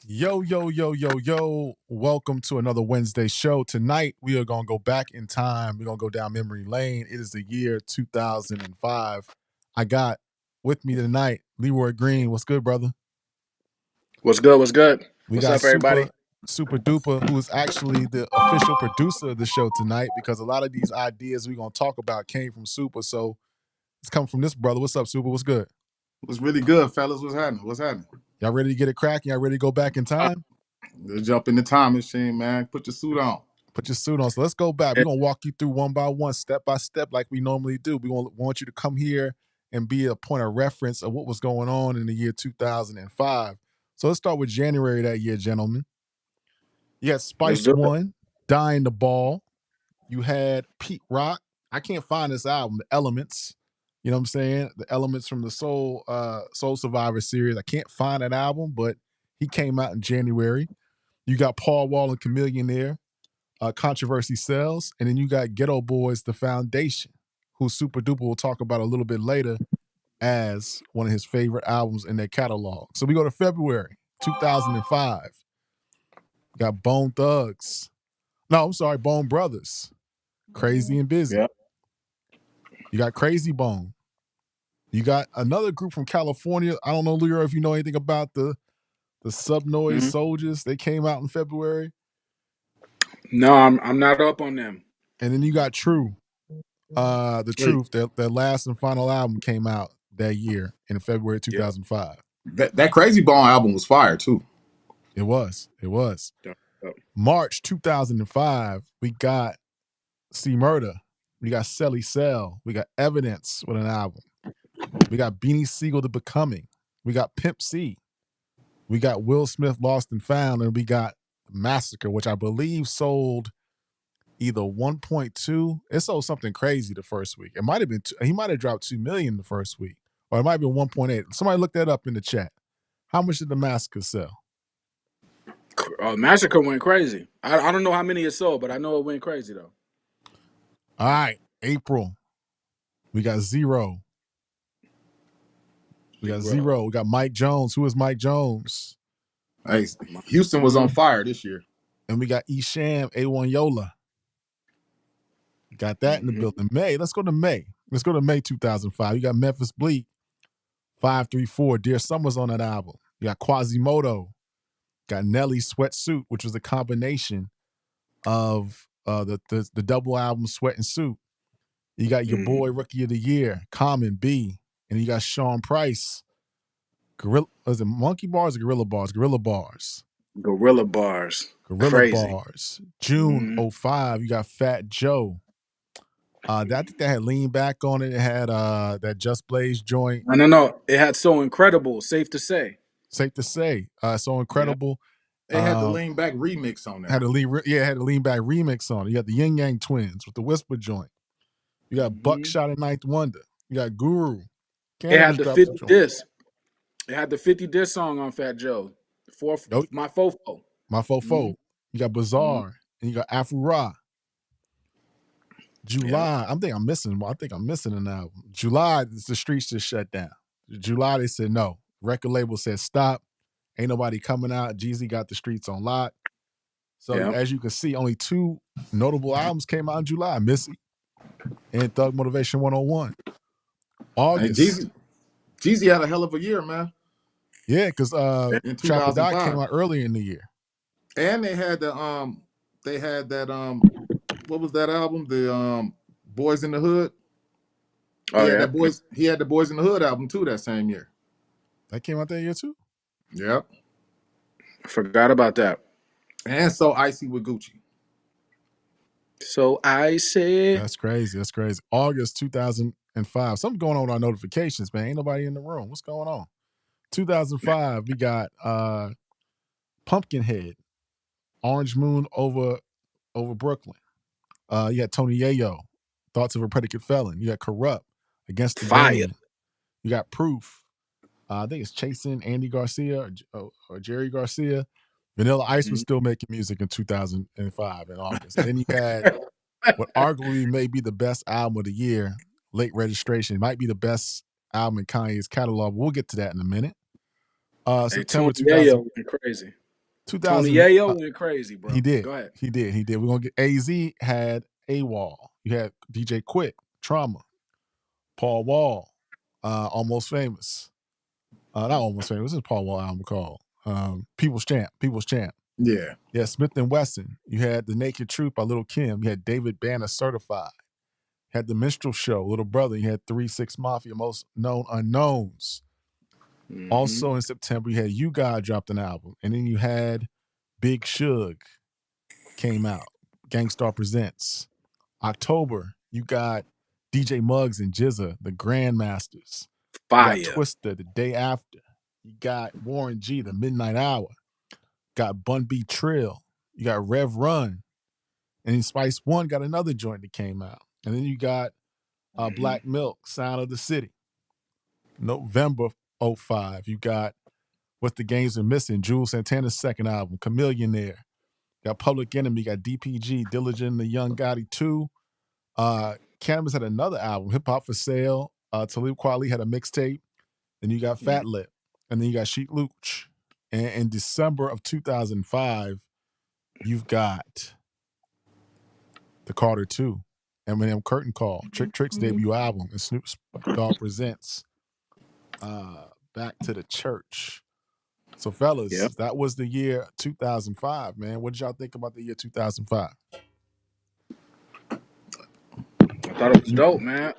Yo, yo, yo, yo, yo. Welcome to another Wednesday show. Tonight, we are going to go back in time. We're going to go down memory lane. It is the year 2005. I got with me tonight Leroy Green. What's good, brother? What's good? What's good? We What's got up, everybody? Super Duper, who is actually the official producer of the show tonight because a lot of these ideas we're going to talk about came from Super. So it's coming from this brother. What's up, Super? What's good? What's really good, fellas? What's happening? What's happening? Y'all ready to get it cracking? Y'all ready to go back in time? Let's jump in the time machine, man. Put your suit on. Put your suit on. So let's go back. We're gonna walk you through one by one, step by step, like we normally do. We want you to come here and be a point of reference of what was going on in the year 2005. So let's start with January that year, gentlemen. You had Let's Spice do it. One, Dying the Ball. You had Pete Rock. I can't find this album, The Elements. You know what I'm saying? The Elements from the Soul Survivor series. I can't find that album, but he came out in January. You got Paul Wall and Chameleon there. Controversy Sells, and then you got Ghetto Boys, The Foundation, who Super Duper will talk about a little bit later as one of his favorite albums in their catalog. So we go to February 2005. Got Bone Thugs. No, I'm sorry, Bone Brothers. Crazy and Busy. Yeah. You got Crazy Bone. You got another group from California. I don't know, Leroy, if you know anything about the Subnoise Mhm. Soldiers. They came out in February. No, I'm not up on them. And then you got True. The Wait, Truth, their last and final album came out that year in February Yeah. 2005. that Crazy Bone album was fire too. It was. Yeah. March 2005, we got C Murder. We got Selly Cell. We got Evidence with an album. We got Beanie Siegel, The Becoming. We got Pimp C. We got Will Smith, Lost and Found. And we got Massacre, which I believe sold either 1.2. It sold something crazy the first week. It might have been, he might have dropped 2 million the first week, or it might have been 1.8. Somebody look that up in the chat. How much did the Massacre sell? Massacre went crazy. I don't know how many it sold, but I know it went crazy though. All right, April. We got Zero. We got Zero. We got Mike Jones. Who is Mike Jones? Hey, Houston was on fire this year. And we got Esham, A1 Yola. Got that in the Mhm. building. May. Let's go to May. Let's go to May 2005. You got Memphis Bleak, 534. Dear Summer's on that album. You got Quasimodo. Got Nelly Sweatsuit, which was a combination of the double album Sweat and Suit. You got your boy Rookie of the Year, Common B, and you got Sean Price. Gorilla, was it Monkey Bars or Gorilla Bars? Gorilla Bars. Gorilla Bars. Gorilla Crazy. Bars. June Mhm. 05, you got Fat Joe. I think that had Lean Back on it. It had that Just Blaze joint. No. It had So Incredible. Safe to say. Safe to say. So Incredible. They had the Lean Back remix on there. Had a Lean Back remix on it. You got the Yin Yang Twins with the Whisper joint. You got Buckshot and Ninth Wonder. You got Guru. It had Cannabis the dropped the 50 joint. disc. It had the 50 disc song on Fat Joe. My Fofo. My Fofo. You got Mhm. Bizarre. And you got Afro Ra. July. Yeah. I think I'm missing an album. July, the streets just shut down. July, they said no. Record label said stop. Ain't nobody coming out. Jeezy got the streets on lock. So Yeah. as you can see, only 2 notable albums came out in July. Missy and Thug Motivation 101. And August. Jeezy had a hell of a year, man. Yeah, because In Trapper Die came 2005, out earlier in the year. and they had that what was that album? The Boys in the Hood. Oh yeah. He had the Boys in the Hood album too that same year. That came out that year too? Yep. I forgot about that. And So Icy with Gucci. So I say That's crazy. August 2005. Something going on with our notifications, man. Ain't nobody in the room. What's going on? 2005, we got Pumpkinhead, Orange Moon over Brooklyn. You got Tony Yayo, Thoughts of a Predicate Felon. You got Corrupt, Against the fire. Grain. You got Proof. I think it's Chasing Andy Garcia or Jerry Garcia. Vanilla Ice was still making music in 2005 in August. And then you had what arguably may be the best album of the year, Late Registration. It might be the best album in Kanye's catalog. We'll get to that in a minute. Hey, September Tony 2000. Yayo went crazy. Tony 2000. Yayo went crazy, bro. He did. Go ahead. He did. He did. We're gonna get AZ had AWOL. You had DJ Quick, Trauma, Paul Wall, Almost Famous. Not Almost Famous. This is Paul Wall album called People's Champ. People's Champ. Yeah. Yeah, Smith and Wesson. You had The Naked Truth by Little Kim. You had David Banner Certified. You had The Minstrel Show, Little Brother. You had 3-6 Mafia, Most Known Unknowns. Mhm. Also in September, you had You God dropped an album. And then you had Big Suge came out. Gangstar Presents. October, you got DJ Muggs and Jizza, the Grandmasters. You got Fire. Twister, The Day After. You got Warren G, The Midnight Hour. Got Bun B Trill. You got Rev Run. And then Spice One got another joint that came out. And then you got Black Milk, Sound of the City. November 05, you got What the Games Are Missing, Jules Santana's second album, Chameleonaire. Got Public Enemy, got DPG, Diligent and the Young Gotti 2. Cannabis had another album, Hip Hop for Sale. Talib Kweli had a mixtape. Then you got Fat Lip. And then you got Sheet Luch. And in December of 2005, you've got The Carter 2, Eminem Curtain Call, Trick Trick's debut album, and Snoop Dogg presents Back to the Church. So, fellas, that was the year 2005, man. What did y'all think about the year 2005? I thought it was dope, man.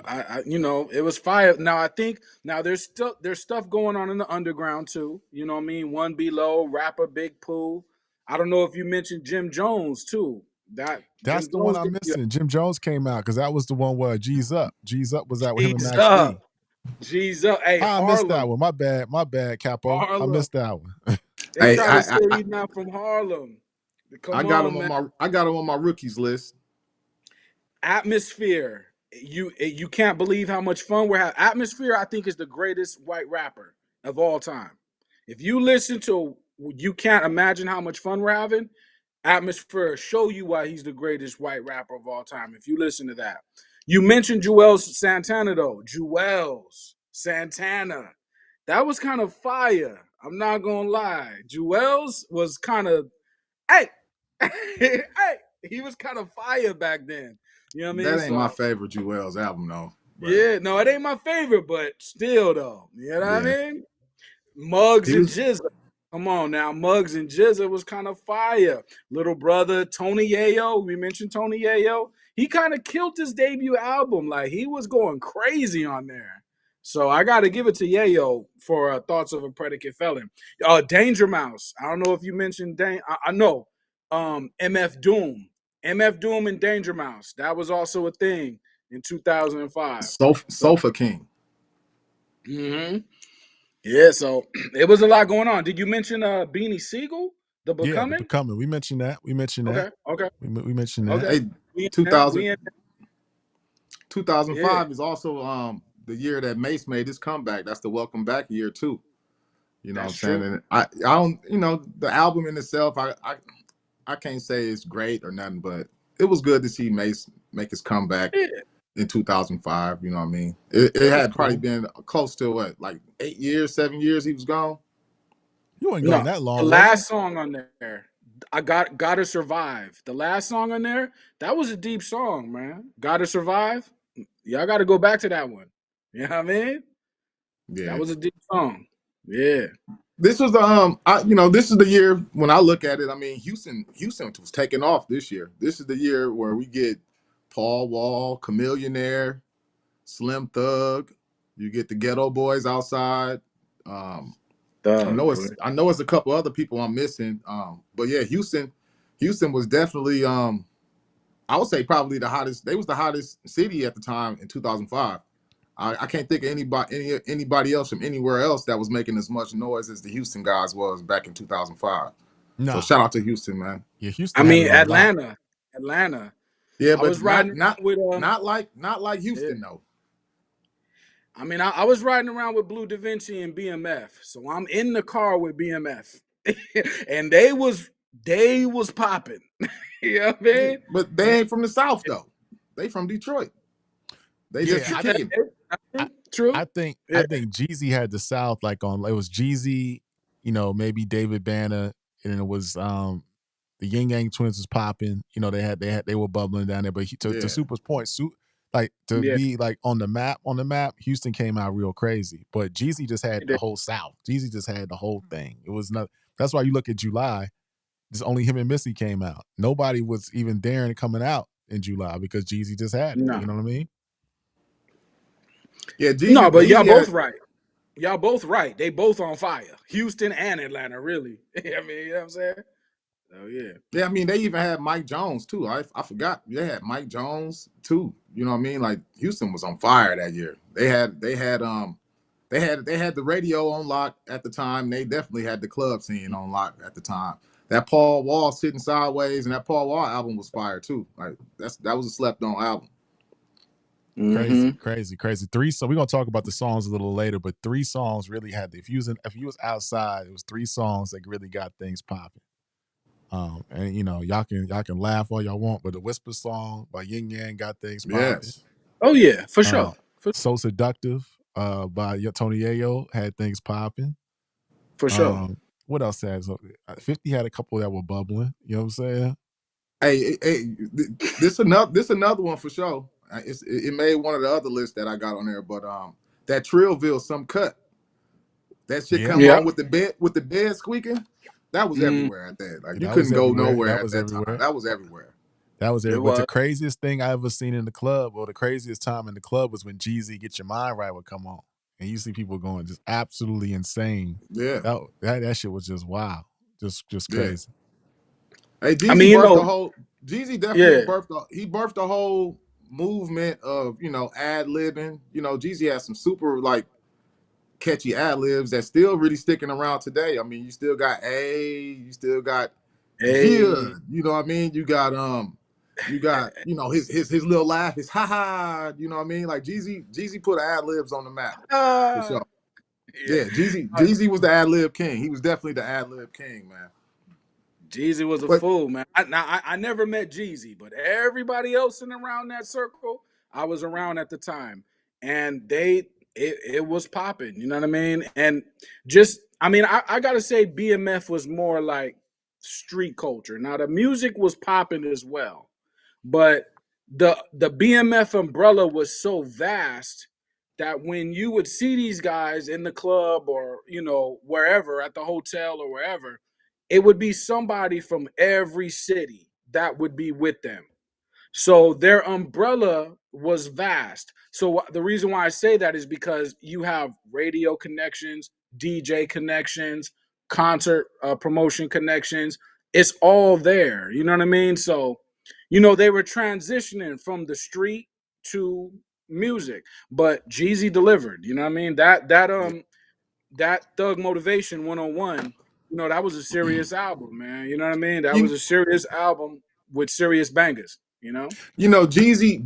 It was fire. Now I think there's stuff going on in the underground too. You know what I mean? One Below, rapper Big Pooh. I don't know if you mentioned Jim Jones too. That's Jim the one Jones I'm missing. Jim Jones came out because that was the one where G's Up. G's Up was out with him and G's Max up. D. G's up. Hey, I Harlem. missed that one. My bad, Capo. Harlem. I missed that one. They try to say he's not from Harlem. I got him on my rookies list. Atmosphere. You can't believe how much fun we're having. Atmosphere, I think, is the greatest white rapper of all time. If you listen to, you can't imagine how much fun we're having. Atmosphere show you why he's the greatest white rapper of all time. If you listen to that, you mentioned Juelz Santana though. Juelz Santana, that was kind of fire. I'm not gonna lie. Juelz was kind of, hey, hey, he was kind of fire back then. You know what I mean? That ain't my favorite Juelz album though. But. Yeah, no, it ain't my favorite, but still though. You know what I mean? Muggs and Jizza. Come on now, Muggs and Jizza was kind of fire. Little brother Tony Yayo, we mentioned Tony Yayo. He kind of killed his debut album. Like he was going crazy on there. So I got to give it to Yayo for Thoughts of a Predicate Felon. Danger Mouse. I don't know if you mentioned I know. MF Doom. MF Doom and Danger Mouse. That was also a thing in 2005. Sofa King. Mm-hmm. Yeah, so it was a lot going on. Did you mention Beanie Siegel? The Becoming? Yeah, The Becoming. We mentioned that. Okay. We mentioned that. Hey, 2005 is also the year that Mace made his comeback. That's the welcome back year too. You know what I'm saying? And I don't, the album in itself, I can't say it's great or nothing, but it was good to see Mace make his comeback in 2005. You know what I mean? It had probably been close to what, like 8 years, 7 years he was gone. You ain't gone that long. The last song on there, I Gotta Survive. The last song on there, that was a deep song, man. Gotta Survive. Y'all got to go back to that one. You know what I mean? Yeah, that was a deep song. Yeah. This was the this is the year when I look at it. I mean, Houston was taking off this year. This is the year where we get Paul Wall, Chameleonaire, Slim Thug. You get the Ghetto Boys outside. I know it's a couple other people I'm missing. But yeah, Houston was definitely I would say probably the hottest. They was the hottest city at the time in 2005. I can't think of anybody else from anywhere else that was making as much noise as the Houston guys was back in 2005. Nah. So shout out to Houston, man. Yeah, Houston. I mean Atlanta. Yeah, but not like Houston though. I mean, I was riding around with Blue Da Vinci and BMF, so I'm in the car with BMF, and they was popping. You know what I mean? But they ain't from the South though. They from Detroit. They just kicking. True. I think Jeezy had the South like on. It was Jeezy, maybe David Banner, and it was the Yin Yang Twins was popping. You know, they were bubbling down there. But to Yeah. Super's point, like to Yeah, be like on the map, Houston came out real crazy. But Jeezy just had he the did. whole South. Jeezy just had the whole thing. It was not. That's why you look at July. Just only him and Missy came out. Nobody was even daring coming out in July because Jeezy just had it. No, You know what I mean? Yeah, no, but y'all Jeezy both had. right. Y'all both right. They both on fire. Houston and Atlanta, really. I mean, you know what I'm saying? Oh yeah. Yeah, I mean, they even had Mike Jones too. I forgot they had Mike Jones too. You know what I mean? Like Houston was on fire that year. They had the radio on lock at the time. They definitely had the club scene on lock at the time. That Paul Wall Sitting Sideways and that Paul Wall album was fire too. Like that was a slept on album. Crazy, Mm-hmm. crazy, crazy. Three. So we're gonna talk about the songs a little later, but three songs really had if you was outside, it was three songs that really got things popping. And you know, y'all can laugh all y'all want, but the Whisper song by Yin Yang got things popping. Yes. Oh yeah, for Uh, sure. For, So Seductive by Tony Yayo had things popping. for sure. What else has 50 had a couple that were bubbling. You know what I'm saying? Hey, this another one for sure. It made one of the other lists that I got on there, but that Trillville Some Cut. That shit Yeah, come Yeah. on with the bed squeaking. That was Mm, everywhere at that. Like you that was couldn't go everywhere. nowhere That at was that time. everywhere. That was everywhere. That was it everywhere. But the was. craziest thing I ever seen in the club, or the craziest time in the club, was when Jeezy "Get Your Mind Right" would come on, and you see people going just absolutely insane. Yeah, That shit was just wow, just yeah. crazy. Hey, I mean, Jeezy definitely yeah. birthed the whole movement of ad libbing. Jeezy has some super like catchy ad libs that still really sticking around today. I mean, you still got you still got Hey. yeah, you know what I mean? You got his little laugh, his ha ha, you know what I mean? Like Jeezy put ad libs on the map for Ah, sure. yeah. Yeah, Jeezy was the ad lib king. He was definitely the ad lib king, man. Jeezy was a But fool, man. I never met Jeezy, but everybody else in around that circle, I was around at the time, and it was popping. You know what I mean? And just I mean, I gotta say, BMF was more like street culture. Now the music was popping as well, but the BMF umbrella was so vast that when you would see these guys in the club or wherever at the hotel or wherever, it would be somebody from every city that would be with them. So their umbrella was vast. So the reason why I say that is because you have radio connections, DJ connections, concert promotion connections. It's all there. You know what I mean? So, they were transitioning from the street to music, but Jeezy delivered. You know what I mean? That Thug Motivation 101, that was a serious album, man. You know what I mean? That was you a serious album with serious bangers,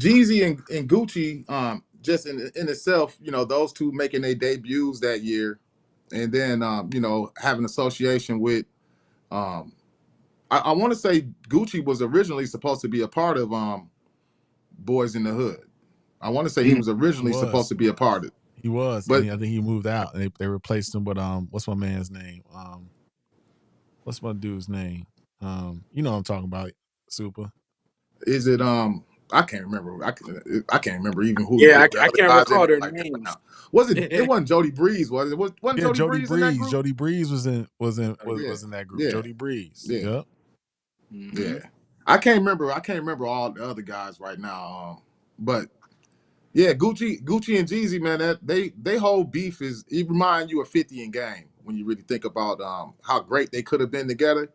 Jeezy and Gucci, just in itself, those two making their debuts that year, and then having association with um, I want to say Gucci was originally supposed to be a part of Boys in the Hood. I want to say he Mm. was He originally supposed was, to be a part of it, he was, and but I think he moved out, and they replaced him with what's my man's name? What's my dude's name? You know what I'm talking about, Super. is it I can't remember. I can't remember even Yeah, who the I other can't guys in recall it their like that names. now. Was it? It wasn't Jody Breeze, was it? Wasn't Yeah, Jody Jody Breeze in that Breeze. group? Jody Breeze Yeah, was in that group. yeah, Jody Breeze. yeah, Yep. yeah. Hmm. I can't remember. I can't remember all the other guys right now. But yeah, Gucci and Jeezy, man, that they whole beef is it remind you of 50 and Game when you really think about how great they could have been together.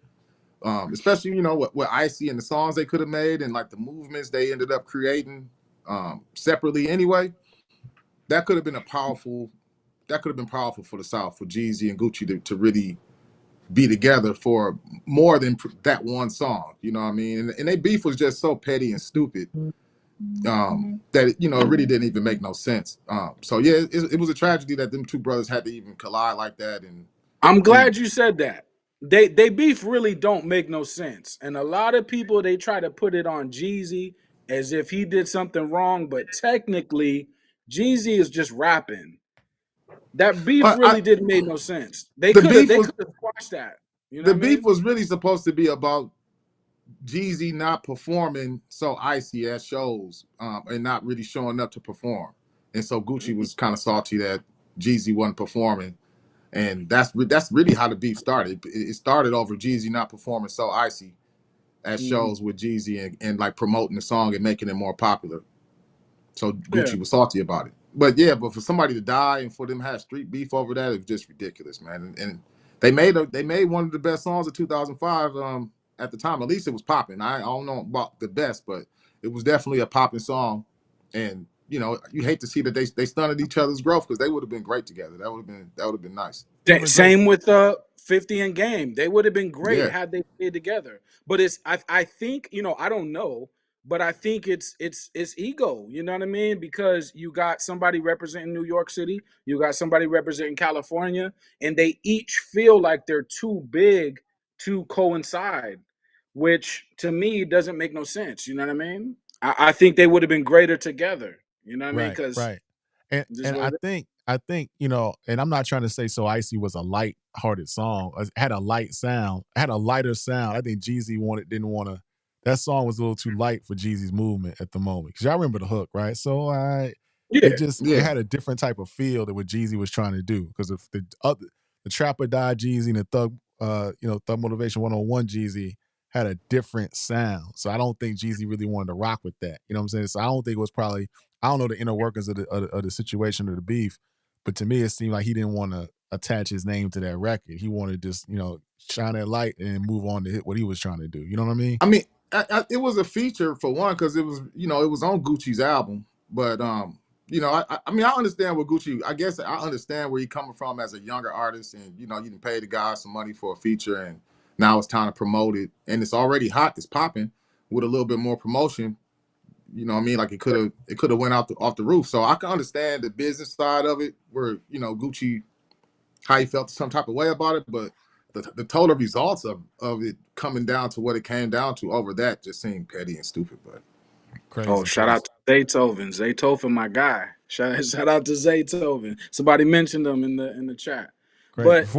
Especially with Icy and the songs they could have made and like the movements they ended up creating separately anyway. That could have been powerful for the South for Jeezy and Gucci to really be together for more than that one song. You know what I mean? And they beef was just so petty and stupid that it really didn't even make no sense. So yeah, it was a tragedy that them two brothers had to even collide like that. And I'm and glad you said that. They beef really don't make no sense. And a lot of people they try to put it on Jeezy as if he did something wrong, but technically Jeezy is just rapping. That beef I really didn't make no sense. They the could have beef they was could have squashed that. You know The what I beef mean? was really supposed to be about Jeezy not performing so icy at shows, and not really showing up to perform. And so Gucci Mhm. was kind of salty that Jeezy wasn't performing. And that's really how the beef started. It started over Jeezy not performing so icy at Mhm. shows with Jeezy, and like promoting the song and making it more popular. So Yeah. Gucci was salty about it. But yeah, but for somebody to die and for them to have street beef over that, it was just ridiculous, man. And they made one of the best songs of 2005 at the time. At least it was popping. I don't know about the best, but it was definitely a popping song. And you know, you hate to see that they stunted each other's growth, because they would have been great together. That would have been nice. It would have been great. Same with 50 and Game. They would have been great Yeah. had they played together. But I think, I don't know, but I think it's ego, you know what I mean? Because you got somebody representing New York City, you got somebody representing California, and they each feel like they're too big to coincide, which to me doesn't make no sense, you know what I mean? I think they would have been greater together, you know what I mean? Right, Because right. And this is and what it I think, and I'm not trying to say So Icy was a light-hearted song. It had a light sound. It had a lighter sound. I think Jeezy didn't wanna that song was a little too light for Jeezy's movement at the moment. Cause y'all remember the hook, right? So I is. it Yeah. just it Yeah. had a different type of feel than what Jeezy was trying to do. Because if the Trapper died Jeezy and the Thug Motivation 101 Jeezy had a different sound. So I don't think Jeezy really wanted to rock with that. You know what I'm saying? So I don't think it was probably I don't know the inner workings of the situation of the beef, but to me, it seemed like he didn't want to attach his name to that record. He wanted to just, shine that light and move on to hit what he was trying to do. You know what I mean? I mean, it was a feature for one, because it was, it was on Gucci's album. But I mean, I understand what Gucci. I guess I understand where he's coming from as a younger artist, and you didn't pay the guy some money for a feature, and now it's time to promote it, and it's already hot, it's popping. With a little bit more promotion, what I mean, like it could have went off the roof. So I can understand the business side of it, where Gucci, how he felt some type of way about it, but the total results of it coming down to what it came down to over that just seemed petty and stupid. But Oh, Crazy, shout crazy, out to Zaytoven. Zaytoven, my guy. Shout out to Zaytoven. Somebody mentioned him in the chat. great. But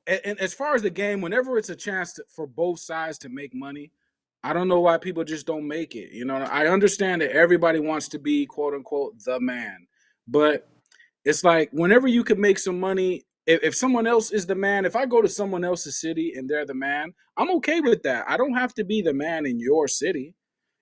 and as far as the game, whenever it's a chance for both sides to make money, I don't know why people just don't make it. I understand that everybody wants to be quote unquote the man, but it's like whenever you could make some money, if someone else is the man, if I go to someone else's city and they're the man, I'm okay with that. I don't have to be the man in your city.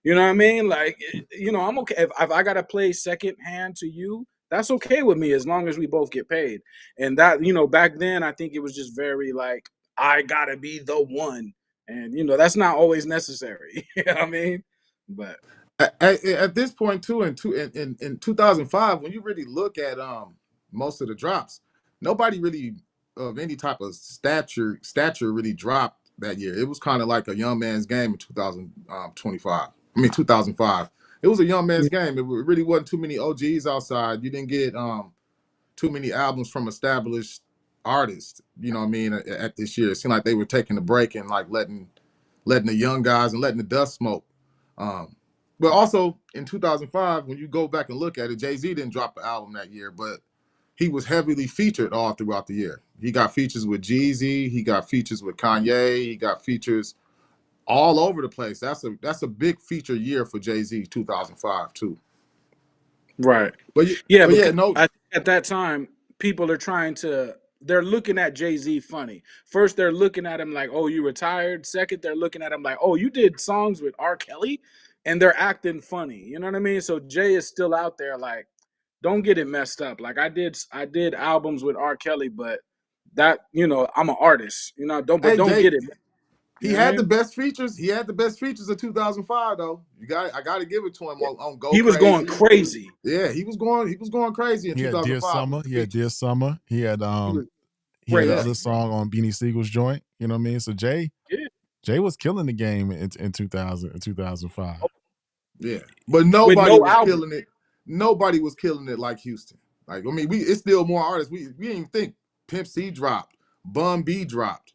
You know what I mean? Like, I'm okay. If I got to play second hand to you, that's okay with me as long as we both get paid. And that, back then, I think it was just very like, I got to be the one. And, that's not always necessary. You know what I mean? But at this point too, in 2005, when you really look at most of the drops, nobody really of any type of stature really dropped that year. It was kind of like a young man's game in 2025. I mean 2005. It was a young man's game. It really wasn't too many OGs outside. You didn't get too many albums from established artists. You know what I mean? At this year, it seemed like they were taking a break and like letting the young guys and letting the dust smoke. Um, but also in 2005, when you go back and look at it, Jay-Z didn't drop an album that year, but he was heavily featured all throughout the year. He got features with Jeezy, he got features with Kanye, he got features all over the place. That's a big feature year for Jay-Z, 2005 too. right. But Yeah, but yeah, because no, I think at that time, people are they're looking at Jay Z funny. First, they're looking at him like, oh, you retired. Second, they're looking at him like, oh, you did songs with R. Kelly, and they're acting funny. You know what I mean? So Jay is still out there like, don't get it messed up. Like I did albums with R. Kelly, but that, I'm an artist. hey Don't Jay, get it. You he know what I had the mean? best features. He had the best features of 2005 though. I got to give it to him on Go He was going Crazy. crazy. Yeah, he was going crazy in he had Dear 2005 with Summer. the He had Dear features. Summer. He was He had the Yeah, other crazy. song on Beanie Siegel's joint. You know what I mean? So Yeah. Jay was killing the game in 2000 in 2005. yeah. But With nobody no was album. killing it. Nobody was killing it like Houston. Like I mean, it's still more artists. We didn't even think Pimp C dropped, Bun B dropped.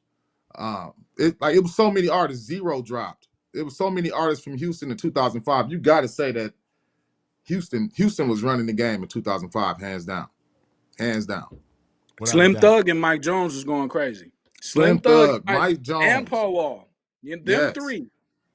It was so many artists. Zero dropped. It was so many artists from Houston in 2005. You got to say that Houston was running the game in 2005, hands down, hands down. Without a Slim doubt. Thug and Mike Jones was going crazy. Slim Thug, Thug, Mike and Jones. Paul Wall. You know, Yes.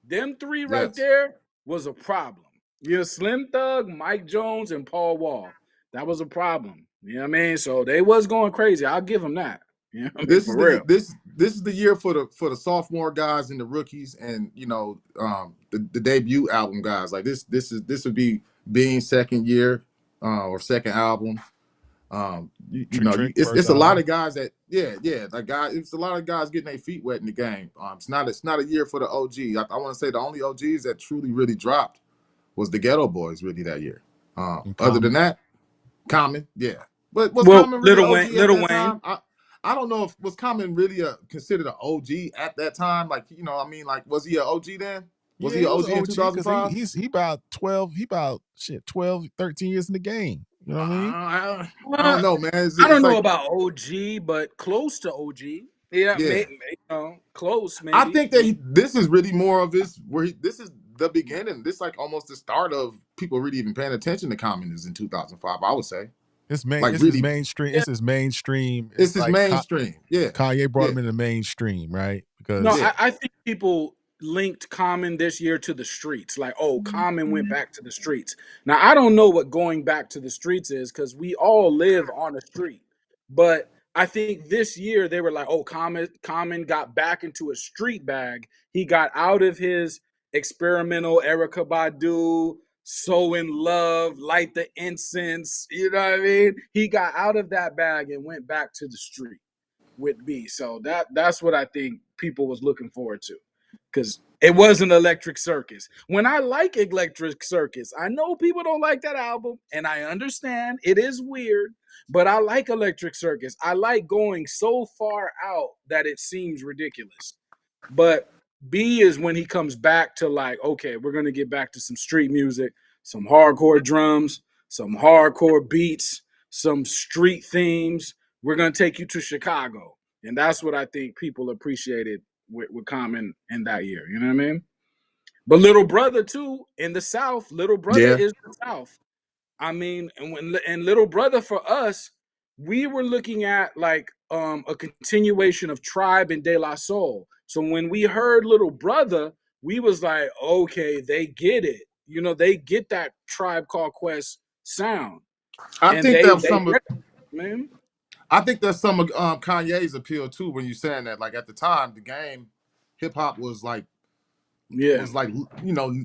them three right Yes. there was a problem. You know, Slim Thug, Mike Jones, and Paul Wall. That was a problem. You know what I mean? So they was going crazy. I'll give them that. You know what I mean? This is For the real. this is the year for the sophomore guys and the rookies, and the debut album guys. Like this would be Bean's second year or second album. Trick, first It's a lot album. of guys that like guys. It's a lot of guys getting their feet wet in the game. It's not a year for the OG. I want to say the only OGs that truly really dropped was the Ghetto Boys really that year. And Other than Common. that, Common, yeah. But was Well, Common really OG at Little that Wayne. time? I don't know if was Common really considered an OG at that time. Like I mean, like was he an OG then? Was Yeah, he an he was OG an in OG because 2005? he about 12, 12, 13 years in the game. You know what I mean? I don't Uh, know, man. I It's don't know like about OG, but close to OG. Yeah, yeah. close I maybe. think that this is really more of his this is the beginning. This like almost the start of people really even paying attention to Common is in 2005. I would say like It's his really mainstream. Yeah. It's his mainstream. it's It's his like mainstream. Yeah, Kanye brought yeah, him in the mainstream, right? No, Because yeah. I think people linked Common this year to the streets. Like, oh, Common went back to the streets. Now, I don't know what going back to the streets is because we all live on a street. But I think this year they were like, oh, Common got back into a street bag. He got out of his experimental Erica Badu, so in love, light the incense. You know what I mean? He got out of that bag and went back to the street with B. So that's what I think people was looking forward to, because it wasn't Electric Circus. When I like Electric Circus, I know people don't like that album, and I understand it is weird, but I like Electric Circus. I like going so far out that it seems ridiculous. But B is when he comes back to like, okay, we're gonna get back to some street music, some hardcore drums, some hardcore beats, some street themes. We're gonna take you to Chicago, and that's what I think people appreciated with Common in that year. You know what I mean? But Little Brother too in the South. Little Brother Yeah. is the South. I mean, and Little Brother for us, we were looking at like a continuation of Tribe and De La Soul. So when we heard Little Brother, we was like, okay, they get it. You know, they get that Tribe Called Quest sound, I and think that's they some of man, I think that's some of Kanye's appeal too. When you saying that, like at the time, the game, hip hop yeah, was like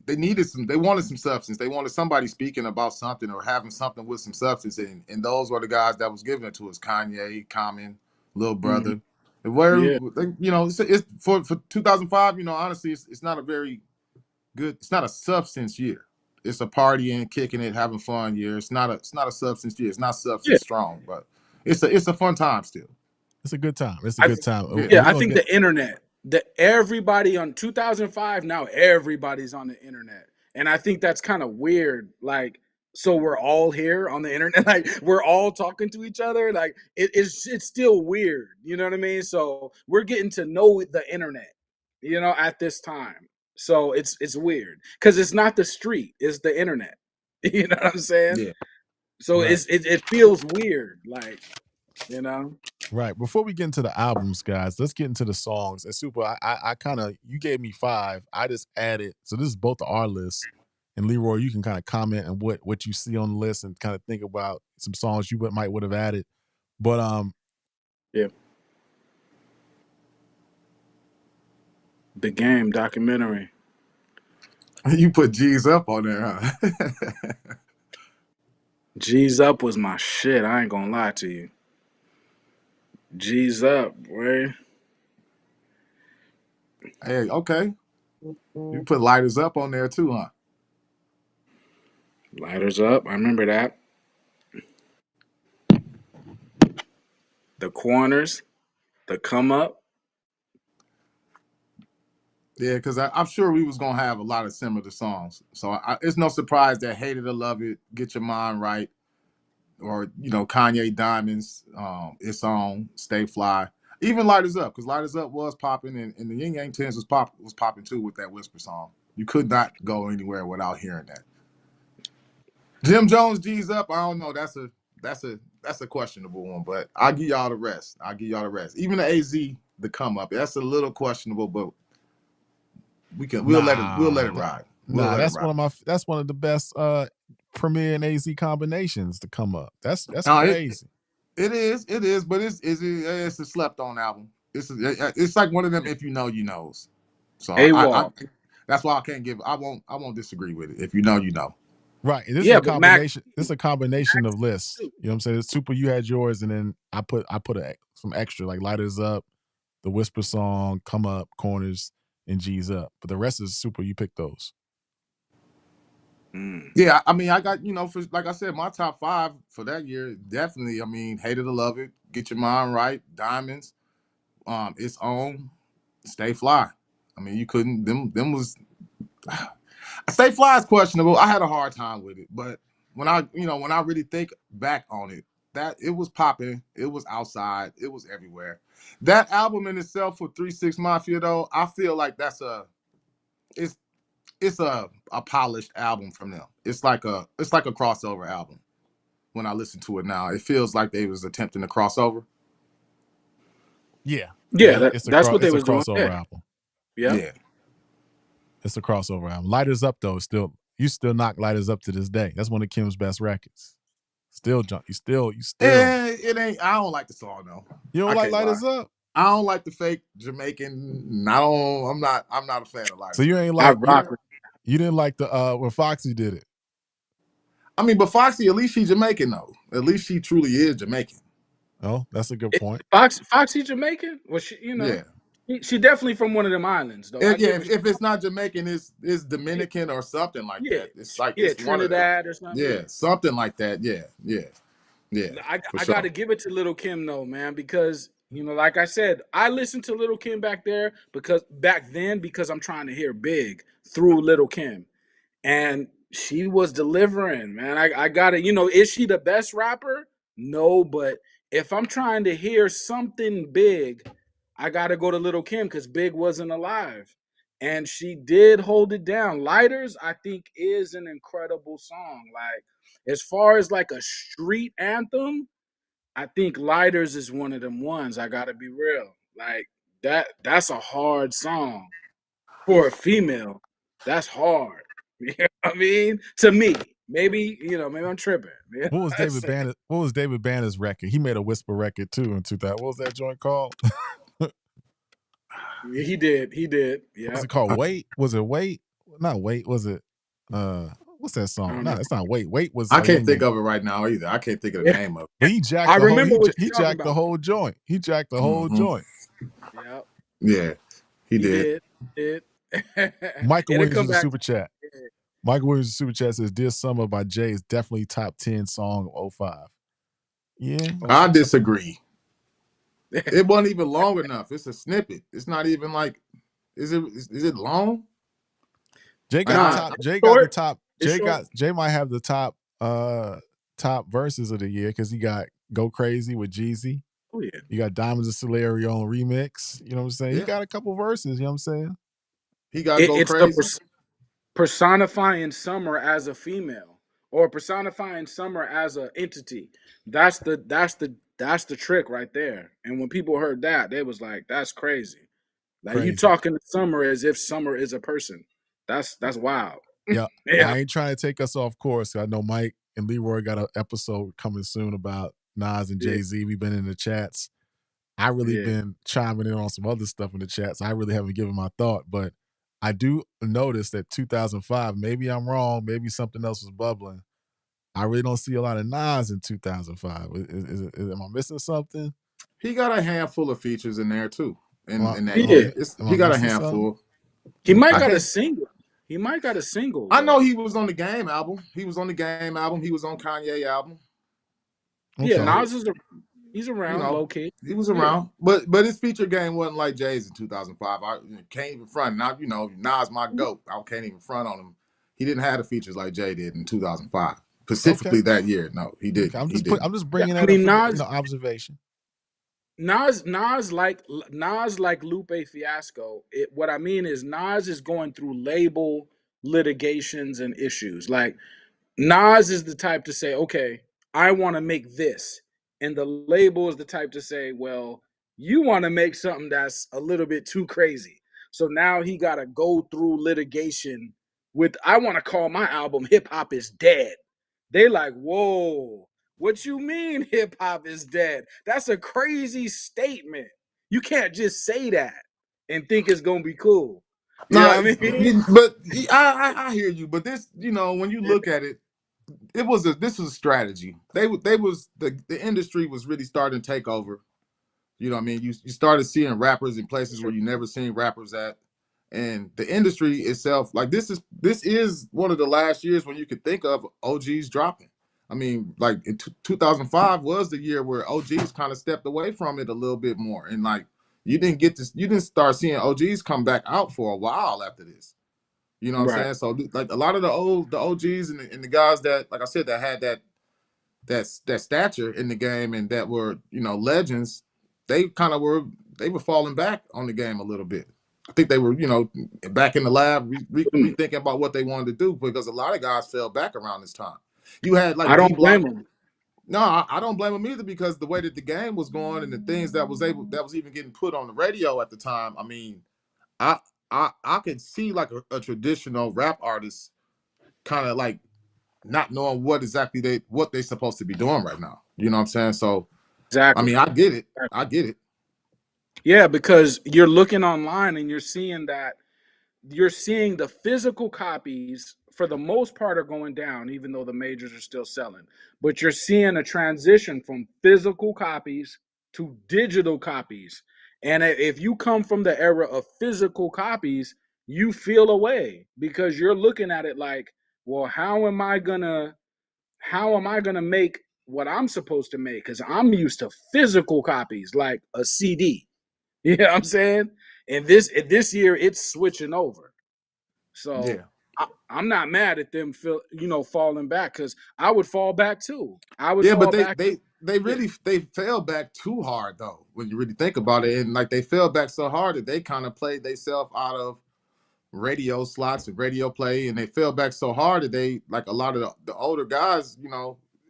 they needed they wanted some substance. They wanted somebody speaking about something or having something with some substance, and those were the guys that was giving it to us: Kanye, Common, Lil hmm Brother. And where yeah, it's for 2005. Honestly, it's not a very good. It's not a substance year. It's a partying, kicking it, having fun year. It's not a substance year. It's not yeah. substance strong, but it's a fun time still. it's a good time. It's a I good time. Yeah. And Yeah, we're I gonna think get the internet, that everybody on 2005, now everybody's on the internet. And I think that's kind of weird. Like, so we're all here on the internet, like we're all talking to each other. Like it's still weird. You know what I mean? So we're getting to know the internet, at this time. So it's weird. Because it's not the street, it's the internet. You know what I'm saying? Yeah. So right. it feels weird, like, you know? Right. Before we get into the albums, guys, let's get into the songs. And Super, I kind of, you gave me 5. I just added. So this is both of our lists. And Leroy, you can kind of comment on what you see on the list and kind of think about some songs you might would have added. But Yeah. The Game documentary. You put G's up on there, huh? G's Up was my shit. I ain't gonna lie to you. G's Up, boy. Hey, okay. You put lighters up on there too, huh? Lighters Up. I remember that. The Corners. The Come Up. Yeah, because I'm sure we was gonna have a lot of similar songs. So it's no surprise that "Hate It or Love It," "Get Your Mind Right," or Kanye Diamonds, "It's On," "Stay Fly," even "Lighters Up," because "Lighters Up" was popping, and the Yin Yang Twins was popping too with that Whisper song. You could not go anywhere without hearing that. Jim Jones, G's Up. I don't know. That's a questionable one, but I'll give y'all the rest. Even the AZ the come up. That's a little questionable, but we'll let it ride. We'll Nah, let it that's ride. that's one of the best Premier and AZ combinations to come up. That's No, crazy. it is, but it's a slept on album. It's like one of them if you know you knows. So I that's why I won't disagree with it. If you know you know. Right. And this is Yeah, a but Mac, combination. This is a combination of lists. too. You know what I'm saying? It's Super, you had yours, and then I put some extra like Lighters Up, the Whisper Song, Come Up, Corners, and G's Up. But the rest is Super. You picked those. Yeah, I mean, I got for like I said, my top 5 for that year definitely. I mean, Hate It or Love It, Get Your Mind Right, Diamonds, Its Own, Stay Fly. I mean, you couldn't them was Stay Fly is questionable. I had a hard time with it, but when I really think back on it, that it was popping, it was outside, it was everywhere. That album in itself for 3 6 Mafia though, I feel like it's it's a polished album from them. It's like a crossover album. When I listen to it now, it feels like they was attempting to crossover. Yeah. Yeah, It's that's what they it's a was doing. crossover album. Yeah. Yeah. It's a crossover album. Lighters Up though, you still knock Lighters Up to this day. That's one of Kim's best records. Still jump. You still. It ain't. I don't like the song though. You don't I like can't lie. Lighters Up? I don't like the fake Jamaican. I don't. I'm not a fan of So Lighters you Up. ain't I like rock with you didn't like the when Foxy did it. I mean, but Foxy, at least she's Jamaican though. At least she truly is Jamaican. Oh, that's a good point. Foxy Jamaican. Well, Yeah. she definitely from one of them islands though. I get what If it's not Jamaican, it's Dominican or something like yeah, that. It's like yeah, it's one of them. Trinidad or something. Yeah, something like that. Yeah, for I sure. got to give it to Little Kim though, man, because like I said, I listened to Little Kim back then because I'm trying to hear Big through Little Kim, and she was delivering, man. I gotta, is she the best rapper? No, but if I'm trying to hear something big, I gotta go to Little Kim because Big wasn't alive. And she did hold it down. Lighters, I think, is an incredible song. Like, as far as like a street anthem, I think Lighters is one of them ones. I gotta be real. Like that's a hard song for a female. That's hard. You know what I mean? To me. Maybe I'm tripping. What was David Banner's record? He made a Whisper record too in 2000. What was that joint called? He did. Yeah. Was it called Wait? Was it Wait? Not Wait. Was it what's that I song? don't No, know. it's not Wait. Wait was I a can't think Yenge. of it right now either. I can't think of the name of it. But he jacked I the whole remember what he you're talking jacked the about. whole joint. He jacked the whole joint. Yeah. Yeah, he did. Did. Michael It'll Williams come was a back. super chat. Michael Williams' super chat says, "Dear Summer by Jay is definitely top 10 song of 05." Yeah. I disagree. It wasn't even long enough. It's a snippet. It's not even like. Is it long? Jay got Nah, the top. Jay got short. the top. It's short. Jay might have the top verses of the year because he got Go Crazy with Jeezy. Oh yeah. You got Diamonds of Celerio on remix. You know what I'm saying? Yeah. He got a couple verses. You know what I'm saying? He got Go It's Crazy. the personifying Summer as a female or personifying Summer as an entity. That's the trick right there. And when people heard that, they was like, "That's crazy." Like you Crazy. talking to Summer as if Summer is a person. That's wild. Yeah. Yeah. I ain't trying to take us off course. I know Mike and Leroy got an episode coming soon about Nas and Jay-Z. We've been in the chats. I really been chiming in on some other stuff in the chats. I really haven't given my thought, but I do notice that 2005, maybe I'm wrong, maybe something else was bubbling. I really don't see a lot of Nas in 2005. Am I missing something? He got a handful of features in there too. In that He year. did. He got a handful. He might got a single. He might got a single. I know he was on the Game album. He was on the Game album. He was on Kanye album. Yeah, Nas he's around low key. He was around, but his feature game wasn't like Jay's in 2005. I can't even front. Now Nas my goat. I can't even front on him. He didn't have the features like Jay did in 2005. Specifically that year, no, he didn't. Okay. I'm just bringing that up for observation. Nas like Lupe Fiasco. What I mean is Nas is going through label litigations and issues. Like Nas is the type to say, okay, I want to make this. And the label is the type to say, well, You want to make something that's a little bit too crazy. So now he got to go through litigation with, I want to call my album Hip Hop is Dead. They like, whoa, what you mean hip hop is dead? That's a crazy statement. You can't just say that and think it's going to be cool. You know Nah, what I mean? but I hear you. But this, when you look at it, this was a strategy. They was the industry was really starting to take over. You know what I mean? You started seeing rappers in places where you never seen rappers at. And the industry itself, like this is one of the last years when you could think of OGs dropping. I mean, like in 2005 was the year where OGs kind of stepped away from it a little bit more. And like you didn't start seeing OGs come back out for a while after this. You know what I'm Right. saying? So like a lot of the OGs and the guys that, like I said, that had that stature in the game and that were legends, they kind of were falling back on the game a little bit. I think they were back in the lab rethinking about what they wanted to do, because a lot of guys fell back around this time. You had I like D don't blame Block. them. No, I don't blame them either, because the way that the game was going and the things that was even getting put on the radio at the time. I mean, I I could see like a traditional rap artist kind of like not knowing what they're supposed to be doing right now. You know what I'm saying? So I Exactly. mean, I get it. I get it. Yeah, because you're looking online and you're seeing the physical copies for the most part are going down, even though the majors are still selling. But you're seeing a transition from physical copies to digital copies. And if you come from the era of physical copies, you feel away because you're looking at it like, well, how am I gonna make what I'm supposed to make? Because I'm used to physical copies like a CD. You know what I'm saying? And this year it's switching over. So Yeah. I'm not mad at them falling back because I would fall back too. I would Yeah, but fall they back. they they Yeah. really they fell back too hard though, when you really think about it. And like they fell back so hard that they kind of played themselves out of radio slots and radio play, and they fell back so hard that they, like a lot of the older guys,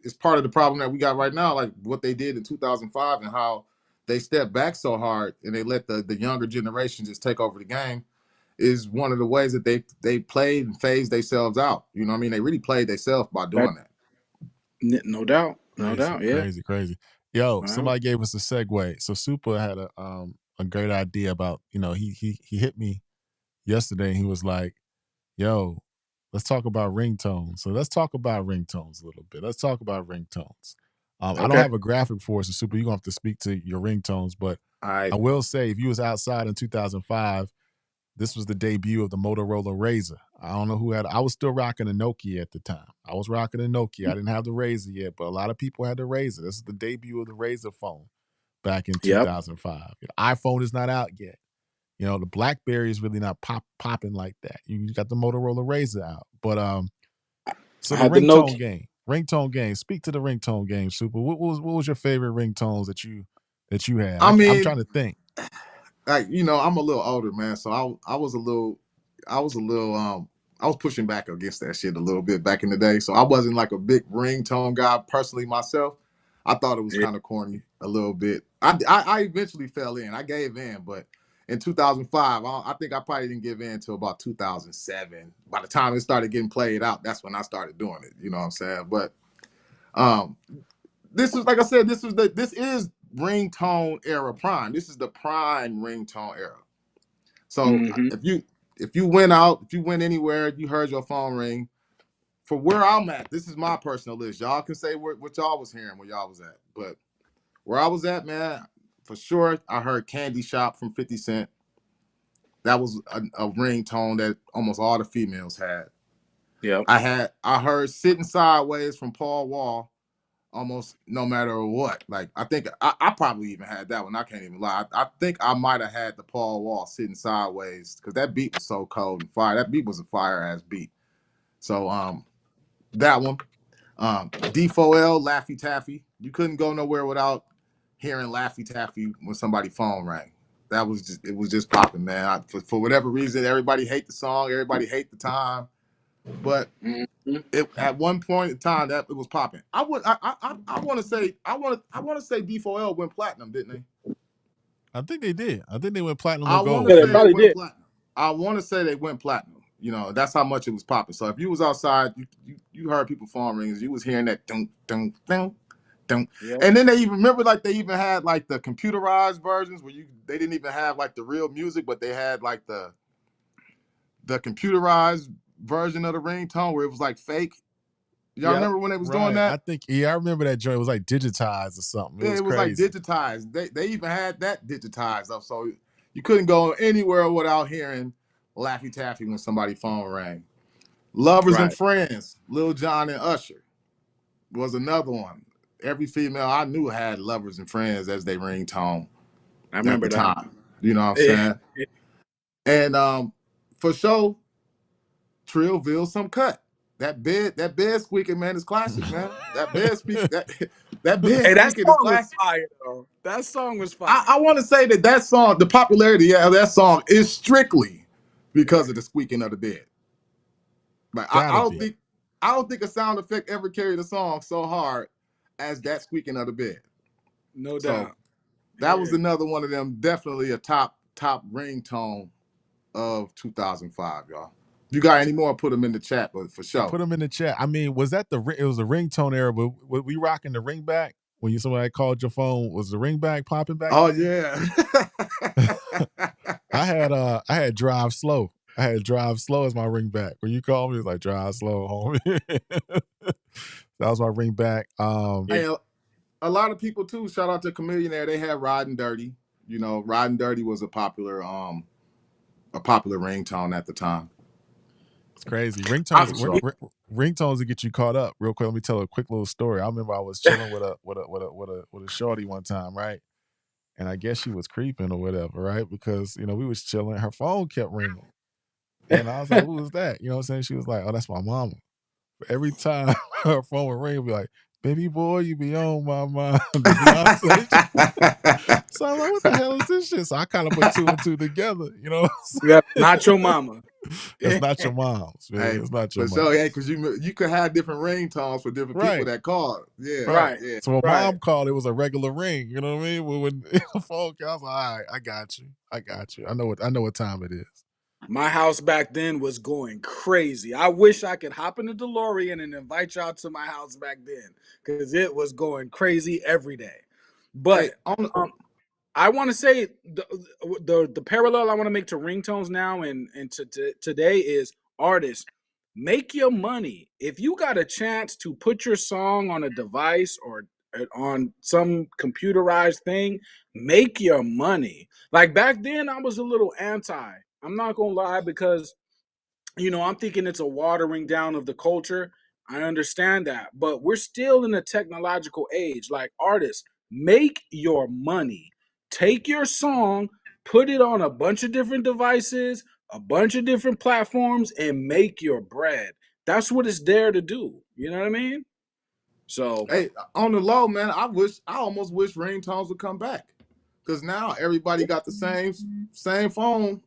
it's part of the problem that we got right now, like what they did in 2005 and how they stepped back so hard and they let the younger generation just take over the game, is one of the ways that they played and phased themselves out. You know what I mean? They really played themselves by That, doing that. no doubt, no Crazy, doubt. Yeah. crazy, crazy. Yo, Well, somebody gave us a segue. So Super had a great idea about, he hit me yesterday and he was like, yo, let's talk about ringtones. So let's talk about ringtones a little bit. Let's talk about ringtones. I don't okay. have a graphic for us, so Super, you're gonna have to speak to your ringtones, but All I right. will say if you was outside in 2005, this was the debut of the Motorola Razor. I don't know who had. I was still rocking a Nokia at the time. I was rocking a Nokia. I didn't have the Razor yet, but a lot of people had the Razor. This is the debut of the Razor phone back in Yep. 2005. The iPhone is not out yet. The BlackBerry is really not popping like that. You got the Motorola Razor out, but so I the had the Nokia. ringtone game. Speak to the ringtone game, Super. What was your favorite ringtones that you had? I I'm mean, trying to think. like I'm a little older, man, so I was pushing back against that shit a little bit back in the day. So I wasn't like a big ringtone guy personally myself. I thought it was Yeah. kind of corny a little bit. I eventually fell in. I gave in, but in 2005, I think I probably didn't give in until about 2007. By the time it started getting played out, that's when I started doing it. You know what I'm saying? But um, this is, like I said, this is ringtone era prime. This is the prime ringtone era. So Hmm. if you went anywhere, you heard your phone ring. For where I'm at, this is my personal list. Y'all can say what y'all was hearing where y'all was at, but where I was at, man, for sure, I heard "Candy Shop" from 50 Cent. That was a ringtone that almost all the females had. Yep. I heard "Sitting Sideways" from Paul Wall almost no matter what. Like I think I probably even had that one. I can't even lie. I think I might have had the Paul Wall "Sitting Sideways" because that beat was so cold and fire. That beat was a fire ass beat. So that one. D4L Laffy Taffy. You couldn't go nowhere without hearing Laffy Taffy when somebody's phone rang. It was just popping, man. For whatever reason, everybody hate the song, everybody hate the time, but Hmm. at one point in time that it was popping. I want to say D4L went platinum, didn't they? I think they did. I think they went platinum or I want gold. to Yeah, they say Yeah. they probably went did. platinum. I want to say they went platinum. You know, that's how much it was popping. So if you was outside, you heard people phone rings. You was hearing that dunk dunk dunk dunk. Yeah. And then they even remember like they even had like the computerized versions where they didn't even have like the real music, but they had like the computerized version of the ringtone where it was like fake. Y'all Yep. remember when they was doing Right. I that? think I remember that joint was like digitized or something. It Yeah, was it was like crazy. digitized. They even had that digitized up, so you couldn't go anywhere without hearing Laffy Taffy when somebody phone rang. Lovers and Right. Friends, Lil Jon and Usher was another one. Every female I knew had Lovers and Friends as their ringtone I at the remember that. time. You know what I'm Yeah. saying? And for sure, Trillville some cut. That bed squeaking, man, is classic, man. That bed speak that bed Hey, that squeaking is song was classic. fire though. That song was fire. I want to say that song, the popularity of that song is strictly because of the squeaking of the bed. Like Gotta be. I don't think a sound effect ever carried a song so hard as that squeaking of the bed. No So doubt. that was Yeah. another one of them, definitely a top ringtone of 2005, y'all. If you got any more, put them in the chat, but for sure. Put them in the chat. I mean, was that it was the ringtone era, but were we rocking the ring back? When somebody called your phone, was the ring back popping back Oh then? yeah. I had drive slow. I had drive slow as my ring back. When you called me, it was like drive slow, homie. That was my ring back. Yeah. Hey, a lot of people too. Shout out to Chameleonaire. They had Riding Dirty. You know, Riding Dirty was a popular ringtone at the time. It's crazy. I, For sure. Ringtones to get you caught up. Real quick, let me tell a quick little story. I remember I was chilling with a shorty one time, right? And I guess she was creeping or whatever, right? Because we was chilling, her phone kept ringing. And I was like, who was that? You know what I'm saying? She was like, oh, that's my mama. But every time her phone would ring, it'd be like, baby boy, you be on my mind. The Beyonce. So I'm like, what the hell is this shit? So I kind of put two and two together, you know? yeah, not your mama. That's not your mom's, man. Hey, It's not your for mom. sure. Hey, because you could have different ringtones for different people Right. that called. Yeah, Right. Right. yeah. So when Right. mom called, it was a regular ring. You know what I mean? When the phone call, I was like, all right, I got you. I got you. I know what time it is. My house back then was going crazy. I wish I could hop in the DeLorean and invite y'all to my house back then because it was going crazy every day. Hey, But I want to say the parallel I want to make to ringtones now and to today is artists make your money. If you got a chance to put your song on a device or on some computerized thing, make your money. Like back then, I was a little anti. I'm not gonna lie because I'm thinking it's a watering down of the culture. I understand that, but we're still in a technological age. Like artists, make your money. Take your song, put it on a bunch of different devices, a bunch of different platforms, and make your bread. That's what it's there to do. You know what I mean? So, hey, on the low, man, I almost wish ringtones would come back. Because now everybody got the same phone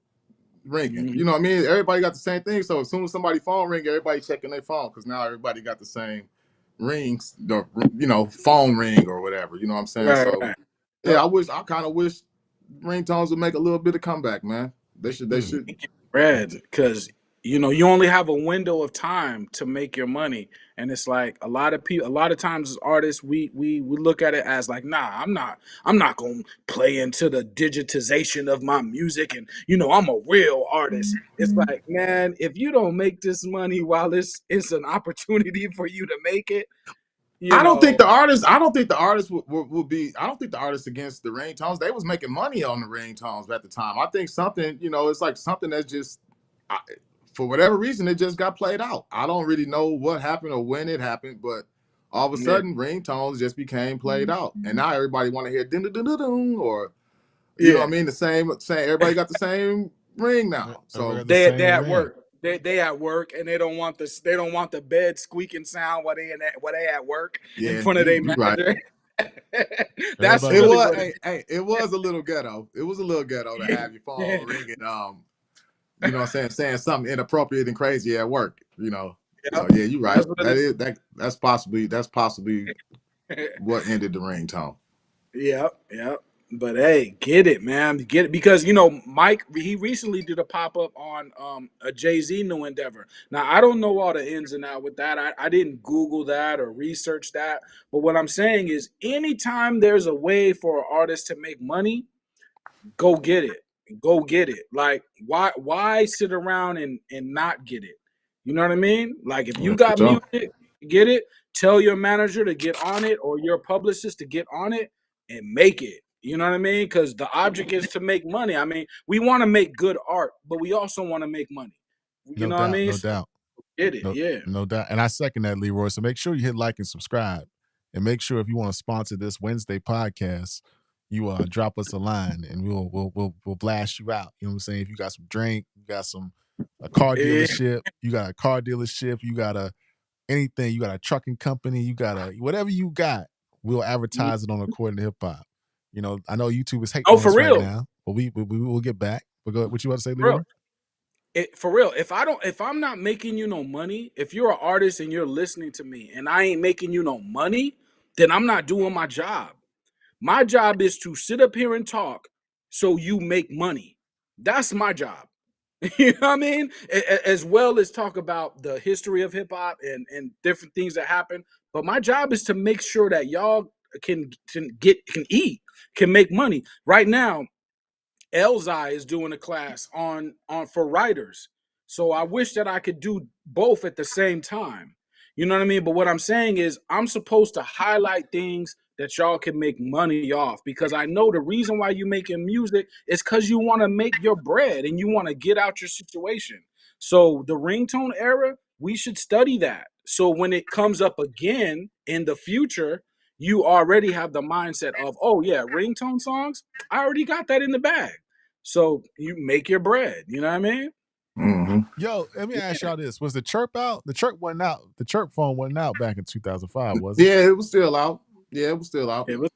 ringing. mhm. You know what I mean? Everybody got the same thing. So as soon as somebody phone ring, everybody checking their phone because now everybody got the same rings, phone ring or whatever. You know what I'm saying? Right, So right. yeah, Yep. I kind of wish ringtones would make a little bit of comeback, man. They Hmm. should. Make your bread because you only have a window of time to make your money, and it's like a lot of people, a lot of times as artists, we look at it as like, nah, I'm not gonna play into the digitization of my music, and I'm a real artist. It's like, man, if you don't make this money while it's an opportunity for you to make it, you I don't think know, the artists. I don't think the artists would be. I don't think the artists against the ringtones. They was making money on the ringtones at the time. I think something. It's like something that's just, I, for whatever reason, it just got played out. I don't really know what happened or when it happened, but all of a yeah, sudden, ringtones just became played out, and now everybody want to hear ding ding ding ding, or what I yeah. mean. The same. Everybody got the same ring now. Everybody So got the They same at ring. work. They at work and they don't want the bed squeaking sound while they at work in yeah, front of their you right. manager. That's Everybody It got really was, what it hey, it was a little ghetto. It was a little ghetto to is. have your phone ringing. You know what I'm saying something inappropriate and crazy at work. Yep, So yeah, you're right. that's what it That's possibly is. what ended the ringtone. Yep, yep. But hey, get it, man. Get it because Mike he recently did a pop up on a Jay-Z new endeavor. Now I don't know all the ins and out with that. I didn't Google that or research that. But what I'm saying is anytime there's a way for an artist to make money, go get it. Go get it. Like why sit around and not get it? You know what I mean? Like if you Yeah, for got sure. music, get it. Tell your manager to get on it or your publicist to get on it and make it. You know what I mean? Because the object is to make money. I mean, we want to make good art, but we also want to make money. You No know what I doubt, mean? no So doubt. get it, No, yeah. no doubt. And I second that, Leroy. So make sure you hit like and subscribe. And make sure if you want to sponsor this Wednesday podcast, you drop us a line and we'll blast you out. You know what I'm saying? If you got some drink, you got a car Yeah. dealership, you got a anything, you got a trucking company, you got a whatever you got, we'll advertise it on According to Hip Hop. I know YouTube is hating Oh, on for us right real. now, but we will get back. But go, what you want to say, For real. Leroy? For real, if I'm not making you no money, if you're an artist and you're listening to me and I ain't making you no money, then I'm not doing my job. My job is to sit up here and talk so you make money. That's my job. You know what I mean? As well as talk about the history of hip hop and different things that happen. But my job is to make sure that y'all can eat, can make money. Right now, Elzai is doing a class on for writers. So I wish that I could do both at the same time. You know what I mean? But what I'm saying is I'm supposed to highlight things that y'all can make money off because I know the reason why you making music is because you want to make your bread and you want to get out your situation. So the ringtone era, we should study that. So when it comes up again in the future, you already have the mindset of, oh yeah, ringtone songs, I already got that in the bag. So you make your bread. You know what I mean? Hmm. Yo, let me ask y'all this: was the chirp out? The chirp wasn't out. The chirp phone wasn't out back in 2005, was it? Yeah, it was still out. Yeah, it was still out. It was,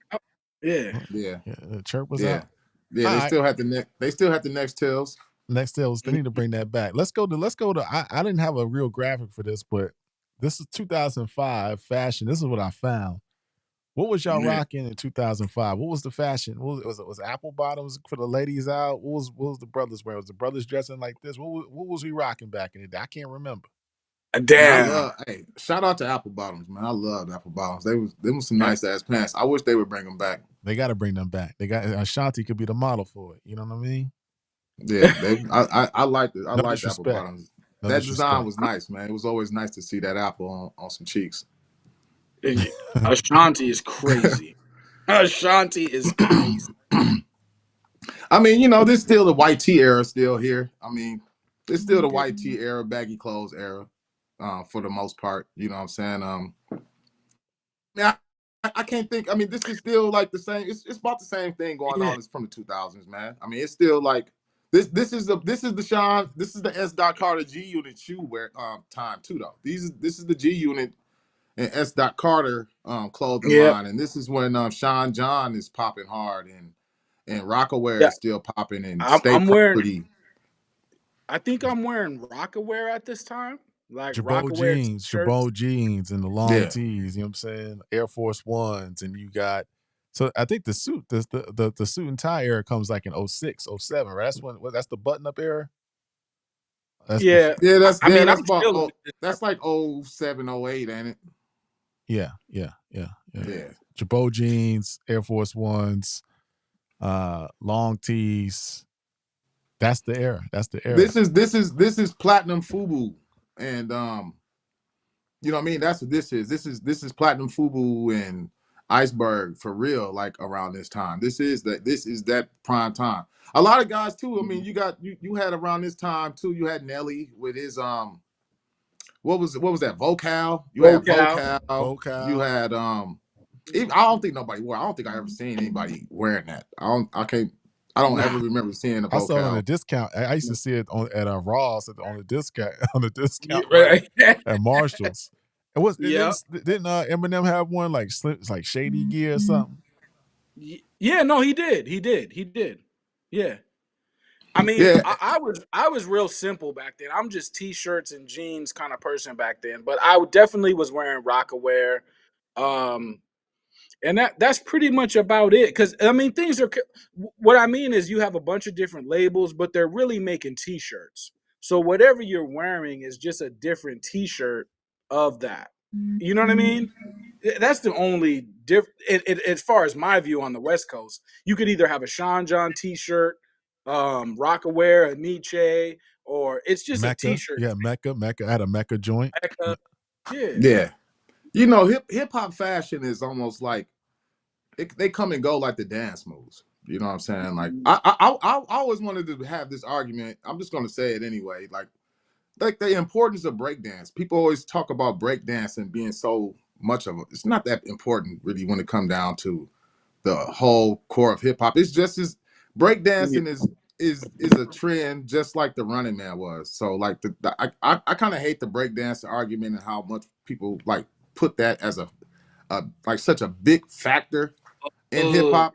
yeah. Yeah, Yeah, the chirp was yeah, out. yeah. All They right. still had the neck. They still had the next tails. Next deal, they need to bring that back. Let's go to. I didn't have a real graphic for this, but this is 2005 fashion. This is what I found. What was y'all Yeah. rocking in 2005? What was the fashion? Was it apple bottoms for the ladies out? What was the brothers wearing? Was the brothers dressing like this? What was we rocking back in the day? I can't remember. Man, I Damn. love. Hey, shout out to Apple Bottoms, man. I loved Apple Bottoms. They was some nice ass pants. I wish they would bring them back. They got to bring them back. They got Ashanti could be the model for it. You know what I mean? Yeah, they. I liked it. I No liked Apple disrespect. Bottoms. No That design disrespect. was nice, man. It was always nice to see that apple on some cheeks. Ashanti is crazy. Ashanti is crazy. I mean, this is still the white tee era still here. I mean, it's still the white tee era, baggy clothes era, for the most part. You know what I'm saying? Now I can't think. I mean, this is still like the same. It's about the same thing going Yeah. on as from the 2000s, man. I mean, it's still like this is the S. Dot Carter G Unit shoe wear time too though. This is the G Unit and S. Dot Carter clothing Yep. line, and this is when Sean John is popping hard and Rockaware Yeah. is still popping and I'm, State I'm wearing. Property. I think I'm wearing Rockaware at this time, like Jabot Rockaware jeans, t-shirts. Jabot jeans, and the long Yeah. tees. You know what I'm saying? Air Force Ones, and you got. So I think the suit, the suit and tie era comes like in 06, 07, right? That's the button up era. That's Yeah. before. Yeah, I mean, that's I'm about still in this. that's like 07, 08, ain't it? Yeah, yeah. Yeah. Jabot jeans, Air Force Ones, long tees. That's the era. That's the era. This is platinum FUBU, and you know what I mean. That's what this is. This is platinum FUBU and Iceberg for real. Like around this time, this is that prime time. A lot of guys too. I mean, you had around this time too. You had Nelly with his what was that vocal? You had SoCal. vocal. You Vocal. had I don't think nobody wore. I don't think I ever seen anybody wearing that. I don't. I can't. I don't Nah. ever remember seeing a I saw it on a vocal. discount. I used to see it at Ross on the discount on the Yeah, discount rack right. at Marshalls. And was it Yeah. didn't Eminem have one like it's like Shady Gear or something? Yeah. No, he did. He did. He did. Yeah. I mean, Yeah, I was real simple back then. I'm just t-shirts and jeans kind of person back then, but I definitely was wearing Rockaware. Um, And that's pretty much about it. Because I mean, things are. What I mean is, you have a bunch of different labels, but they're really making T-shirts. So whatever you're wearing is just a different T-shirt of that. You know what I mean? That's the only as far as my view on the West Coast. You could either have a Sean John T-shirt, Rockaware, a Nietzsche, or it's just a Mecca, T-shirt. yeah, Mecca. I had a Mecca joint. Mecca. Yeah. Yeah. You know, hip hop fashion is almost like they come and go like the dance moves. You know what I'm saying? Like I always wanted to have this argument. I'm just gonna say it anyway. Like the importance of breakdance. People always talk about breakdance and being so much of it. It's not that important really when it comes down to the whole core of hip hop. It's just as breakdancing is a trend just like the Running Man was. So like I kind of hate the breakdance argument and how much people like put that as a like such a big factor in hip hop.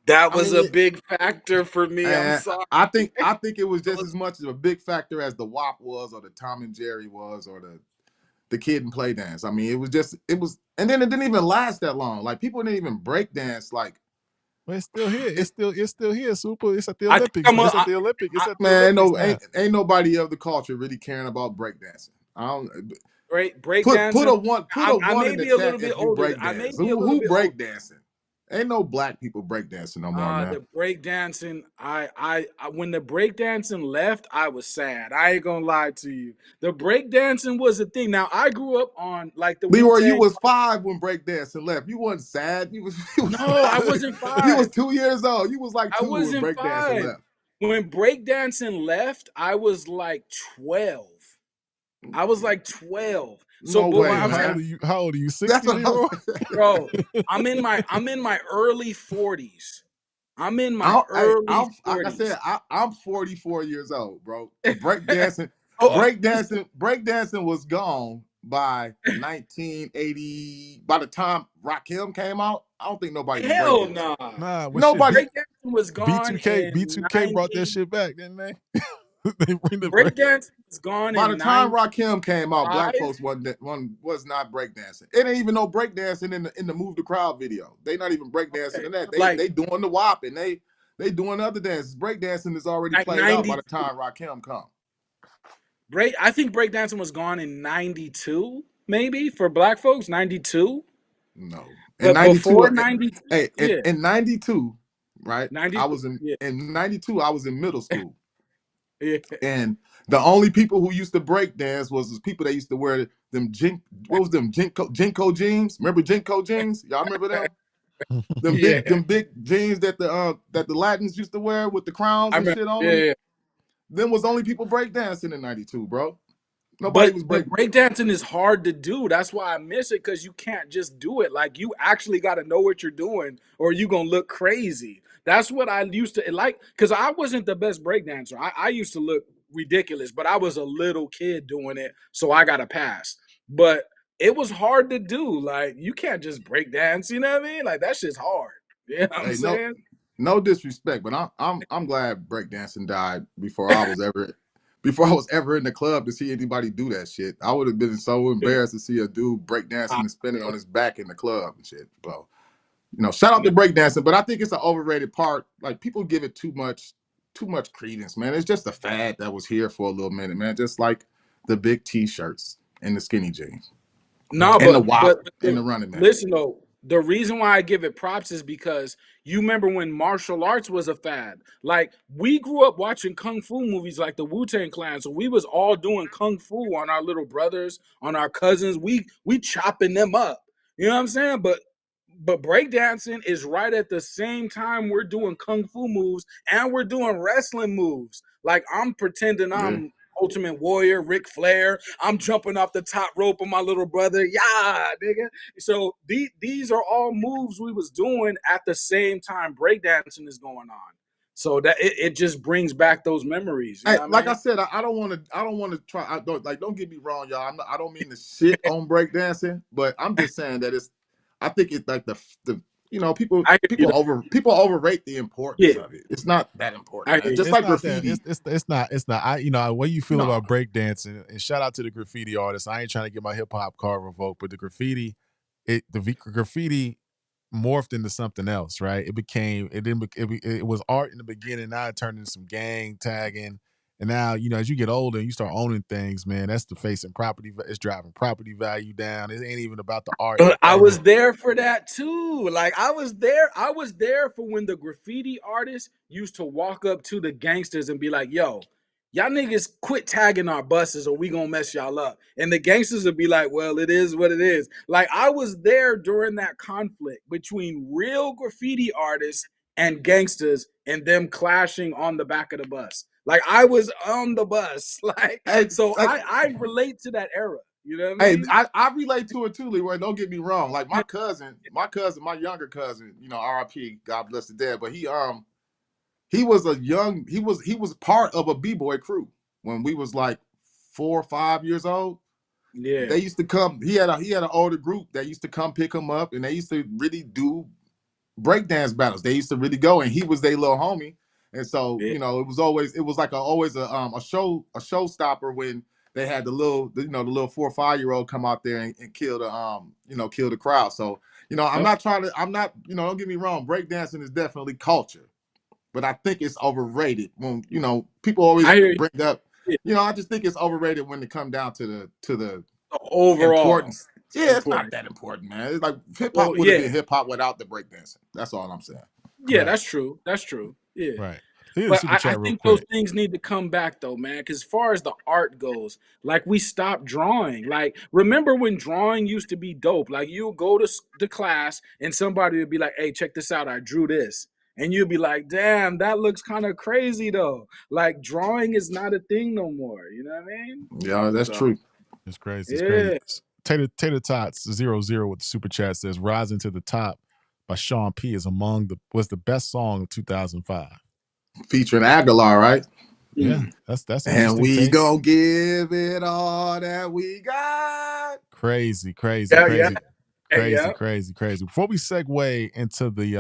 That was a big factor for me. I'm sorry. I think it was just as much of a big factor as the WAP was, or the Tom and Jerry was, or the Kid and Play Dance. I mean, and then it didn't even last that long. Like people didn't even break dance. Like, but it's still here. It's still here. Super. It's at the Olympics. It's at the Olympics. It's at the man, Olympics. Ain't nobody of the culture really caring about breakdancing. I don't. Breakdancing. Put a one in the chat if you older. breakdance. Who breakdancing? Ain't no black people breakdancing no more, man. The breakdancing, I when the breakdancing left, I was sad. I ain't gonna lie to you. The breakdancing was a thing. Now I grew up on like the Leroy, you was 5 when breakdancing left. You wasn't sad. You was no, I wasn't 5. You was 2 years old. You was like 2 when breakdancing left. When breakdancing left, I was like 12. I was like 12. So no way, how old are you? 60, Leroy? Bro, I'm in my early 40s. I'm in my early 40s. Like I said, I'm 44 years old, bro. Breakdancing, breakdancing was gone by 1980. By the time Rakim came out, I don't think nobody. Hell nah. Nobody. Breakdancing was gone. B2K brought that shit back, didn't they? Breakdancing was gone. By the time Rakim came out, black folks was not breakdancing. It ain't even no breakdancing in the Move the Crowd video. They not even breakdancing in that. They doing the WAP and they doing other dances. Breakdancing is already played out by the time Rakim come. I think breakdancing was gone in 92, maybe for black folks. 92. No, in 92. 92. Hey, in 92, right? 92, I was in 92. I was in middle school. Yeah. And the only people who used to break dance was people that used to wear them Jinko jeans. Remember Jinko jeans? Y'all remember them? Them big jeans that the Latins used to wear with the crowns and shit on them. Them was only people break dancing in 92, bro. Nobody was breaking. Breakdancing is hard to do. That's why I miss it, because you can't just do it. Like, you actually got to know what you're doing or you going to look crazy. That's what I used to like, because I wasn't the best breakdancer. I used to look ridiculous, but I was a little kid doing it, so I got a pass. But it was hard to do. Like, you can't just break dance, you know what I mean? Like, that shit's hard. You know what I'm saying? No disrespect, but I'm glad breakdancing died before I was ever in the club to see anybody do that shit. I would have been so embarrassed to see a dude breakdancing and spinning on his back in the club and shit. So, shout out to breakdancing, but I think it's an overrated part. Like, people give it too much credence, man. It's just a fad that was here for a little minute, man. Just like the big T-shirts and the skinny jeans. No, and the WAP and the Running Man. Listen though, the reason why I give it props is because you remember when martial arts was a fad. Like, we grew up watching kung fu movies like the Wu-Tang Clan, so we was all doing kung fu on our little brothers, on our cousins. We chopping them up. You know what I'm saying? But breakdancing is right at the same time we're doing kung fu moves and we're doing wrestling moves. Like, I'm pretending I'm Ultimate Warrior, Ric Flair. I'm jumping off the top rope of my little brother. Yeah, nigga. So these are all moves we was doing at the same time breakdancing is going on. So that it just brings back those memories. You know like I said, I don't want to try. Don't get me wrong, y'all. I don't mean to shit on breakdancing, but I'm just saying that I think it's like the people overrate the importance of it. It's not that important. Just like graffiti. It's not. What you feel about breakdancing, and shout out to the graffiti artists. I ain't trying to get my hip hop card revoked, but the graffiti morphed into something else, right? It became it didn't it was art in the beginning. Now it turned into some gang tagging, and now as you get older and you start owning things, man, that's the facing property. It's driving property value down. It ain't even about the art I was anymore. there for that too. Like I was there. I was there for when the graffiti artists used to walk up to the gangsters and be like, "Yo, y'all niggas quit tagging our buses or we gonna mess y'all up." And the gangsters would be like, "Well, it is what it is." Like I was there during that conflict between real graffiti artists and gangsters and them clashing on the back of the bus. Like I was on the bus. Like Hey, so like, I relate to that era. You know what I hey, mean? I relate to it too, Leroy. Don't get me wrong. Like my cousin, my younger cousin, R.I.P. God bless the dead, but he was he was part of a b-boy crew when we was like 4 or 5 years old. Yeah. They used to come. He had an older group that used to come pick him up, and they used to really do breakdance battles. They used to really go, and he was their little homie. And so, Yeah. it was like always a showstopper when they had the little 4 or 5 year old come out there and kill kill the crowd. So, Yep. I'm not, don't get me wrong, breakdancing is definitely culture, but I think it's overrated when, people always I hear you. bring up, Yeah. I just think it's overrated when it come down to the Overall importance. Yeah, it's not important. that important, man. It's like hip hop Well, would have yeah. been hip hop without the breakdancing. That's all I'm saying. Yeah, Right, that's true. That's true. Yeah. right. Here's a But super I chat real think those quick. things need to come back though, man. Because as far as the art goes, like we stopped drawing. Like, remember when drawing used to be dope? Like you go to the class and somebody would be like, "Hey, check this out. I drew this." And you'd be like, "Damn, that looks kind of crazy though." Like drawing is not a thing no more. You know what I mean? Yeah, that's So true. It's crazy. It's crazy. yeah. Tater Tots 00 with the super chat says "Rising to the Top" by Sean P was the best song of 2005. Featuring Aguilar, right? Yeah, Mm. that's an And interesting we take. gonna give it all that we got. Crazy, crazy, Yeah, yeah, crazy, crazy, yeah. crazy, crazy. Before we segue into the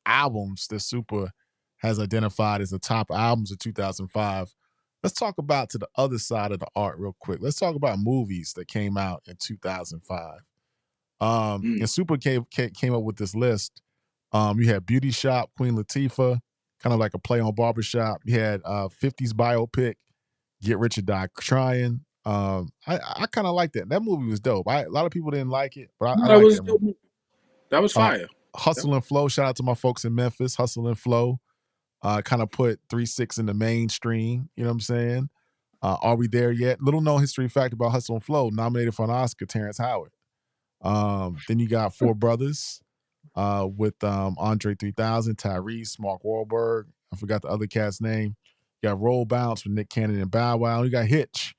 albums that Super has identified as the top albums of 2005, let's talk about to the other side of the art real quick. Let's talk about movies that came out in 2005. Mm. And Super came up with this list. You had Beauty Shop, Queen Latifah, kind of like a play on Barbershop. You had 50s biopic, Get Rich or Die Trying. I kind of liked that. That movie was dope. A lot of people didn't like it, but I No, like that movie. that was Uh, fire. Yep. Hustle and Flow. Shout out to my folks in Memphis. Hustle and Flow. Kind of put 3-6 in the mainstream. You know what I'm saying? Are we there yet? Little known history fact about Hustle and Flow. Nominated for an Oscar, Terrence Howard. Then you got Four Brothers with Andre 3000, Tyrese, Mark Wahlberg. I forgot the other cat's name. You got Roll Bounce with Nick Cannon and Bow Wow. You got Hitch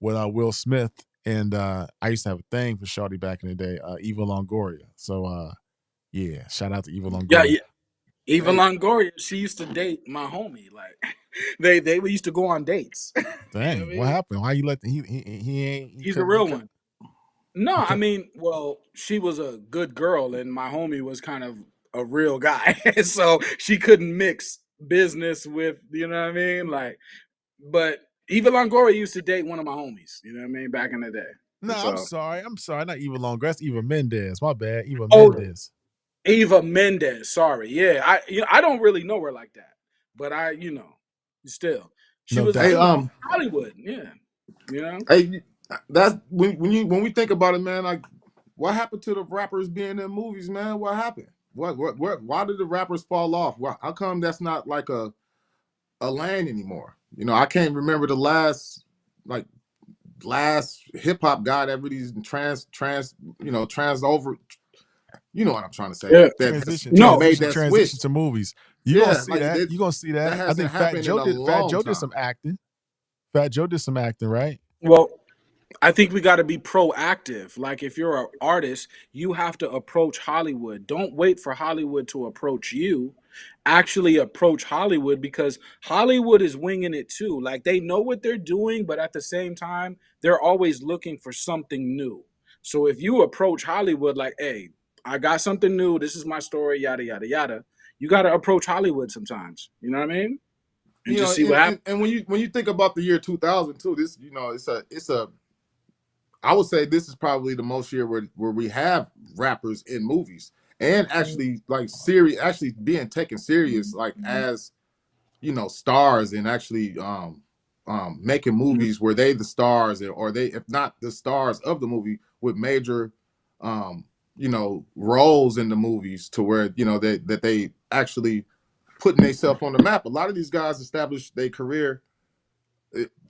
with Will Smith. And I used to have a thing for Shawty back in the day, Eva Longoria. So yeah, shout out to Eva Yeah, Longoria. yeah. Eva Hey, Longoria, she used to date my homie. Like they used to go on dates. You know what I Dang, what mean? happened? Why you let he He's a couldn't he real could one. No, he I couldn't mean, well, she was a good girl, and my homie was kind of a real guy, so she couldn't mix business with, you know what I mean? Like, but Eva Longoria used to date one of my homies. You know what I mean? Back in the day. No, I'm So, sorry. I'm sorry. Not Eva Longoria. That's Eva Mendez. My bad. Eva oh, Mendez. Eva Mendez. Sorry, yeah, I don't really know her like that, but still, she No was doubt. hey, it was Hollywood. Yeah, you know. hey, that's when we think about it, man. Like, what happened to the rappers being in movies, man? What happened? Why did the rappers fall off? How come that's not like a lane anymore? I can't remember the like last hip hop guy that really trans over. You know what I'm trying to say? Yeah. That No. made that Transition switch. to movies. You gonna Yeah, see like that. You gonna see that that. I hasn't think Fat happened in Joe a did. Fat long Joe did time. some acting. Fat Joe did some acting, right? Well, I think we got to be proactive. Like if you're an artist, you have to approach Hollywood. Don't wait for Hollywood to approach you. Actually approach Hollywood because Hollywood is winging it too. Like they know what they're doing, but at the same time, they're always looking for something new. So if you approach Hollywood like, "Hey, I got something new. This is my story, yada yada yada." You got to approach Hollywood sometimes. You know what I mean? And just see what happens. And when you think about the year 2000 too, this it's a I would say this is probably the most year where we have rappers in movies. and actually like serious, actually being taken serious, like as stars, and actually making movies where they the stars, or they, if not the stars of the movie, with major roles in the movies, to where that they actually putting themselves on the map. A lot of these guys established their career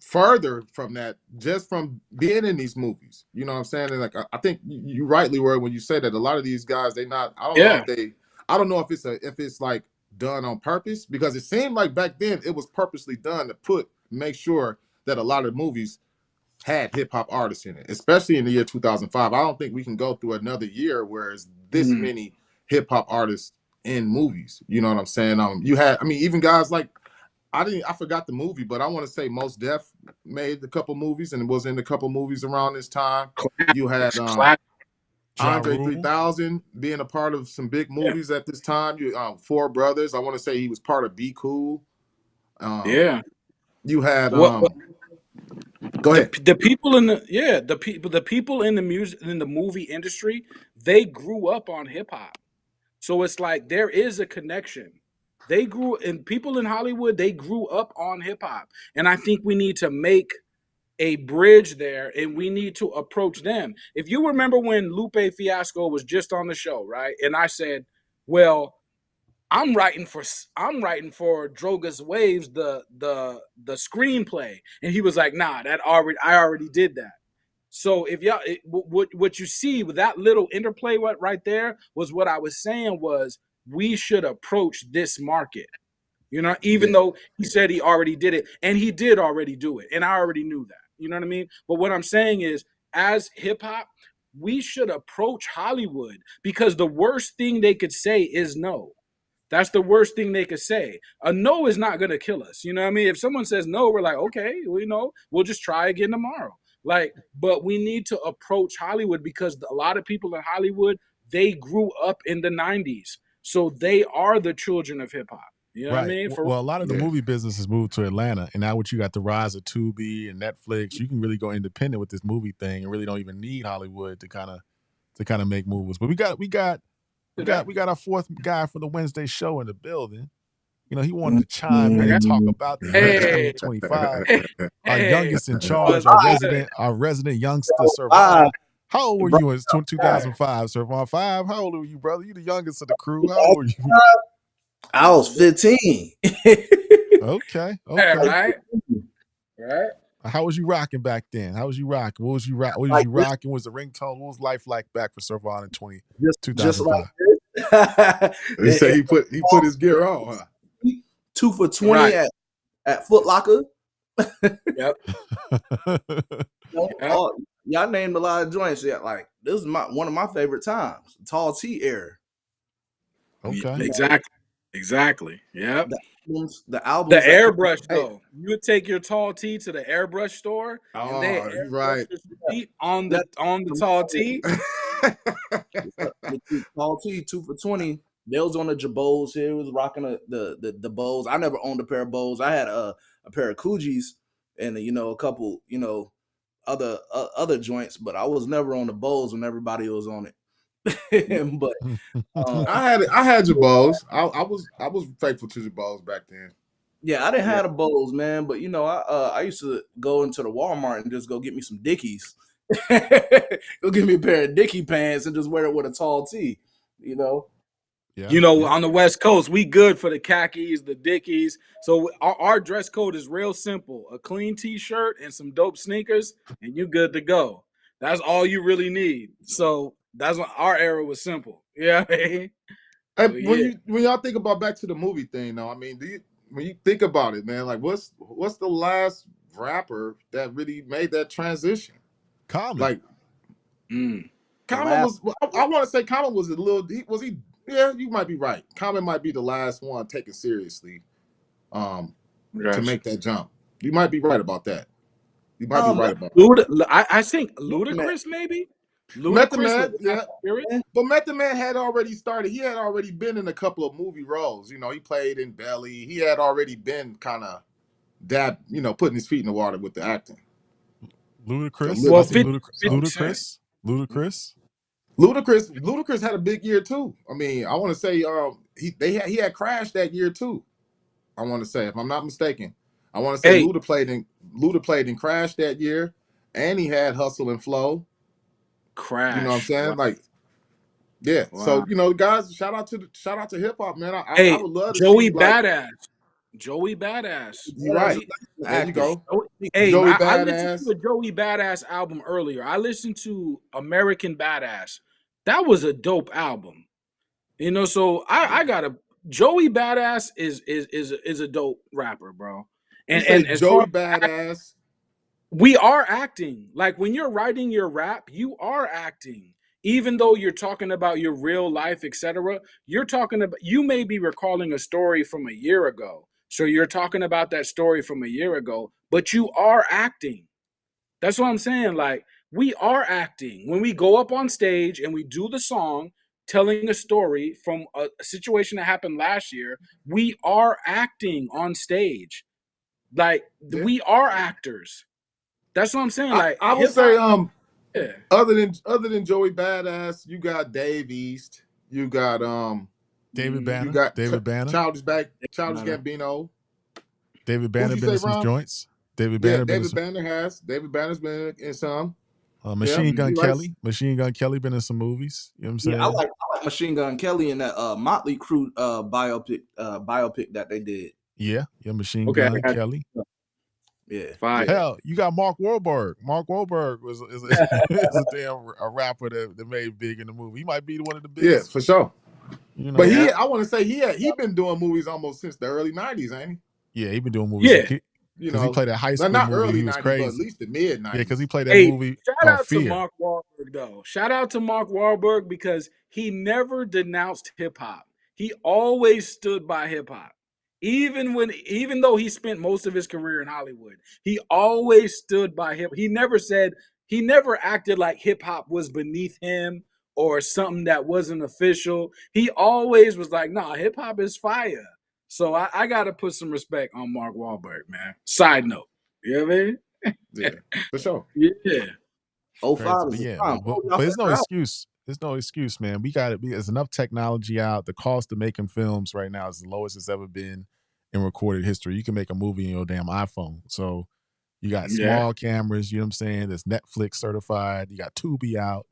further from that, just from being in these movies. You know what I'm saying? And like I think you rightly were when you say that a lot of these guys, they not. I don't know Yeah. if they. I don't know if it's like done on purpose, because it seemed like back then it was purposely done to make sure that a lot of movies had hip hop artists in it, especially in the year 2005. I don't think we can go through another year where it's this many hip hop artists in movies. You know what I'm saying? You had, I mean, even guys like, I forgot the movie, but I want to say Mos Def made a couple movies and was in a couple movies around this time. You had Andre 3000 being a part of some big movies at this time. You Four Brothers. I want to say he was part of Be Cool. You had go ahead. The people in the people in the music, in the movie industry, they grew up on hip hop. So it's like there is a connection. They grew, and people in Hollywood, they grew up on hip hop. And I think we need to make a bridge there, and we need to approach them. If you remember when Lupe Fiasco was just on the show, right? And I said, well, I'm writing for Droga's Waves, the screenplay, and he was like, "Nah, I already did that." So if y'all, what you see with that little interplay, right there was what I was saying was we should approach this market. Even though he said he already did it, and he did already do it, and I already knew that. You know what I mean? But what I'm saying is, as hip hop, we should approach Hollywood, because the worst thing they could say is no. That's the worst thing they could say. A no is not going to kill us. You know what I mean? If someone says no, we're like, okay, we'll just try again tomorrow. Like, but we need to approach Hollywood, because a lot of people in Hollywood, they grew up in the 90s. So they are the children of hip hop. You know what I mean? Well, a lot of the movie business has moved to Atlanta, and now what you got, the rise of Tubi and Netflix, you can really go independent with this movie thing, and really don't even need Hollywood to kind of make movies. But we got our fourth guy for the Wednesday show in the building. He wanted to chime in and talk about the year 2025. Our youngest in charge, our resident youngster, Servon. How old were you in 2005, Servon? 5? How old were you, brother? You the youngest of the crew. How old were you? I was 15. Okay. Right. How was you rocking back then? What was you rocking? What was you rocking? What was the ringtone? What was life like back for Servon in 2005? Like They say he put his gear on, huh? 2 for $20 at Foot Locker. Yep. Y'all named a lot of joints. Yeah, like this is one of my favorite times. Tall T era. Okay. Exactly. Yep. The album. The airbrush though. You would take your Tall T to the airbrush store, and they right on the Tall T. Tall T 2 for $20. They was on the Jabos here. Was rocking the Bows. I never owned a pair of Bows. I had a pair of Coogis and a couple other joints, but I was never on the Bows when everybody was on it. But I had Jabos. I was faithful to Jabos back then. Yeah, I didn't have the Bows, man. But I used to go into the Walmart and just go get me some Dickies. Go get me a pair of Dickie pants and just wear it with a Tall T. On the West Coast, we good for the khakis, the Dickies. So our dress code is real simple: a clean T-shirt and some dope sneakers, and you good to go. That's all you really need. So that's when our era was simple. Yeah. When y'all think about back to the movie thing, though, I mean, when you think about it, man, like what's the last rapper that really made that transition? Common. Like, Common was. I want to say Common was a little. Was he? Yeah, you might be right. Common might be the last one taken seriously, to make that jump. You might be right about that. You might be right about that. I think Ludacris maybe. Method Man, yeah. But Method Man had already started. He had already been in a couple of movie roles. He played in Belly. He had already been kind of putting his feet in the water with the acting. Ludacris. Well, Ludacris. Ludacris had a big year too. I mean, I want to say he had crashed that year too. I want to say, if I'm not mistaken, I want to say Hey, Luda played in Crash that year, and he had Hustle and Flow. You know what I'm Crash. saying? Wow. Like, yeah. Wow. So guys, shout out to hip hop, man. I Hey, would love to see Joey like Badass. Joey Badass. you're What else? right. He, There you Acting. go, hey, Joey I listened to Badass. a Joey Badass album earlier. I listened to American Badass. That was a dope album. So Yeah. I got a Joey Badass is a dope rapper, bro. You And say as far Joey Badass. we are acting. Like when you're writing your rap, you are acting. Even though you're talking about your real life, etc., you may be recalling a story from a year ago. So you're talking about that story from a year ago, but you are acting. That's what I'm saying. Like we are acting. When we go up on stage and we do the song telling a story from a situation that happened last year, we are acting on stage. Like Yeah. we are actors. That's what I'm saying. Like I would hip say hop, yeah. other than Joey Badass, you got Dave East, you got David Mm, you Banner, got David Banner, Childish no. Gambino. David Who'd Banner you been say, in some Ron? joints. David Yeah, Banner been in some. David Banner's been in some. Yeah, Machine Gun he right. Kelly. Machine Gun Kelly been in some movies. You know what I'm Yeah, I saying? like Machine Gun Kelly and that Motley Crue biopic that they did. Yeah, Machine Okay, I Gun got Kelly. Yeah, fire. yeah. Hell, you got Mark Wahlberg. Mark Wahlberg is a damn a rapper that made big in the movie. He might be one of the Yeah, biggest. for sure. You But know, Yeah, I want to say he been doing movies almost since the early '90s, ain't yeah, he been doing movies yeah. he? because he played that high Well, school not movie. early He was '90s, but at crazy. least the mid Yeah, because he '90s. played that Hey, movie shout called out to Fear. Mark Wahlberg though. Shout out to Mark Wahlberg because he never denounced hip hop. He always stood by hip hop. Even though he spent most of his career in Hollywood, he always stood by hip. He never acted like hip hop was beneath him or something that wasn't official. He always was like, nah, hip hop is fire. So I gotta put some respect on Mark Wahlberg, man. Side note. You know what I mean? Yeah, for sure. Yeah. Oh Crazy, five but is a yeah, time. but, but it's no excuse. There's no excuse, man. We got it. There's enough technology out. The cost of making films right now is the lowest it's ever been in recorded history. You can make a movie in your damn iPhone. So you got Yeah. small cameras. You know what I'm saying? That's Netflix certified. You got Tubi out.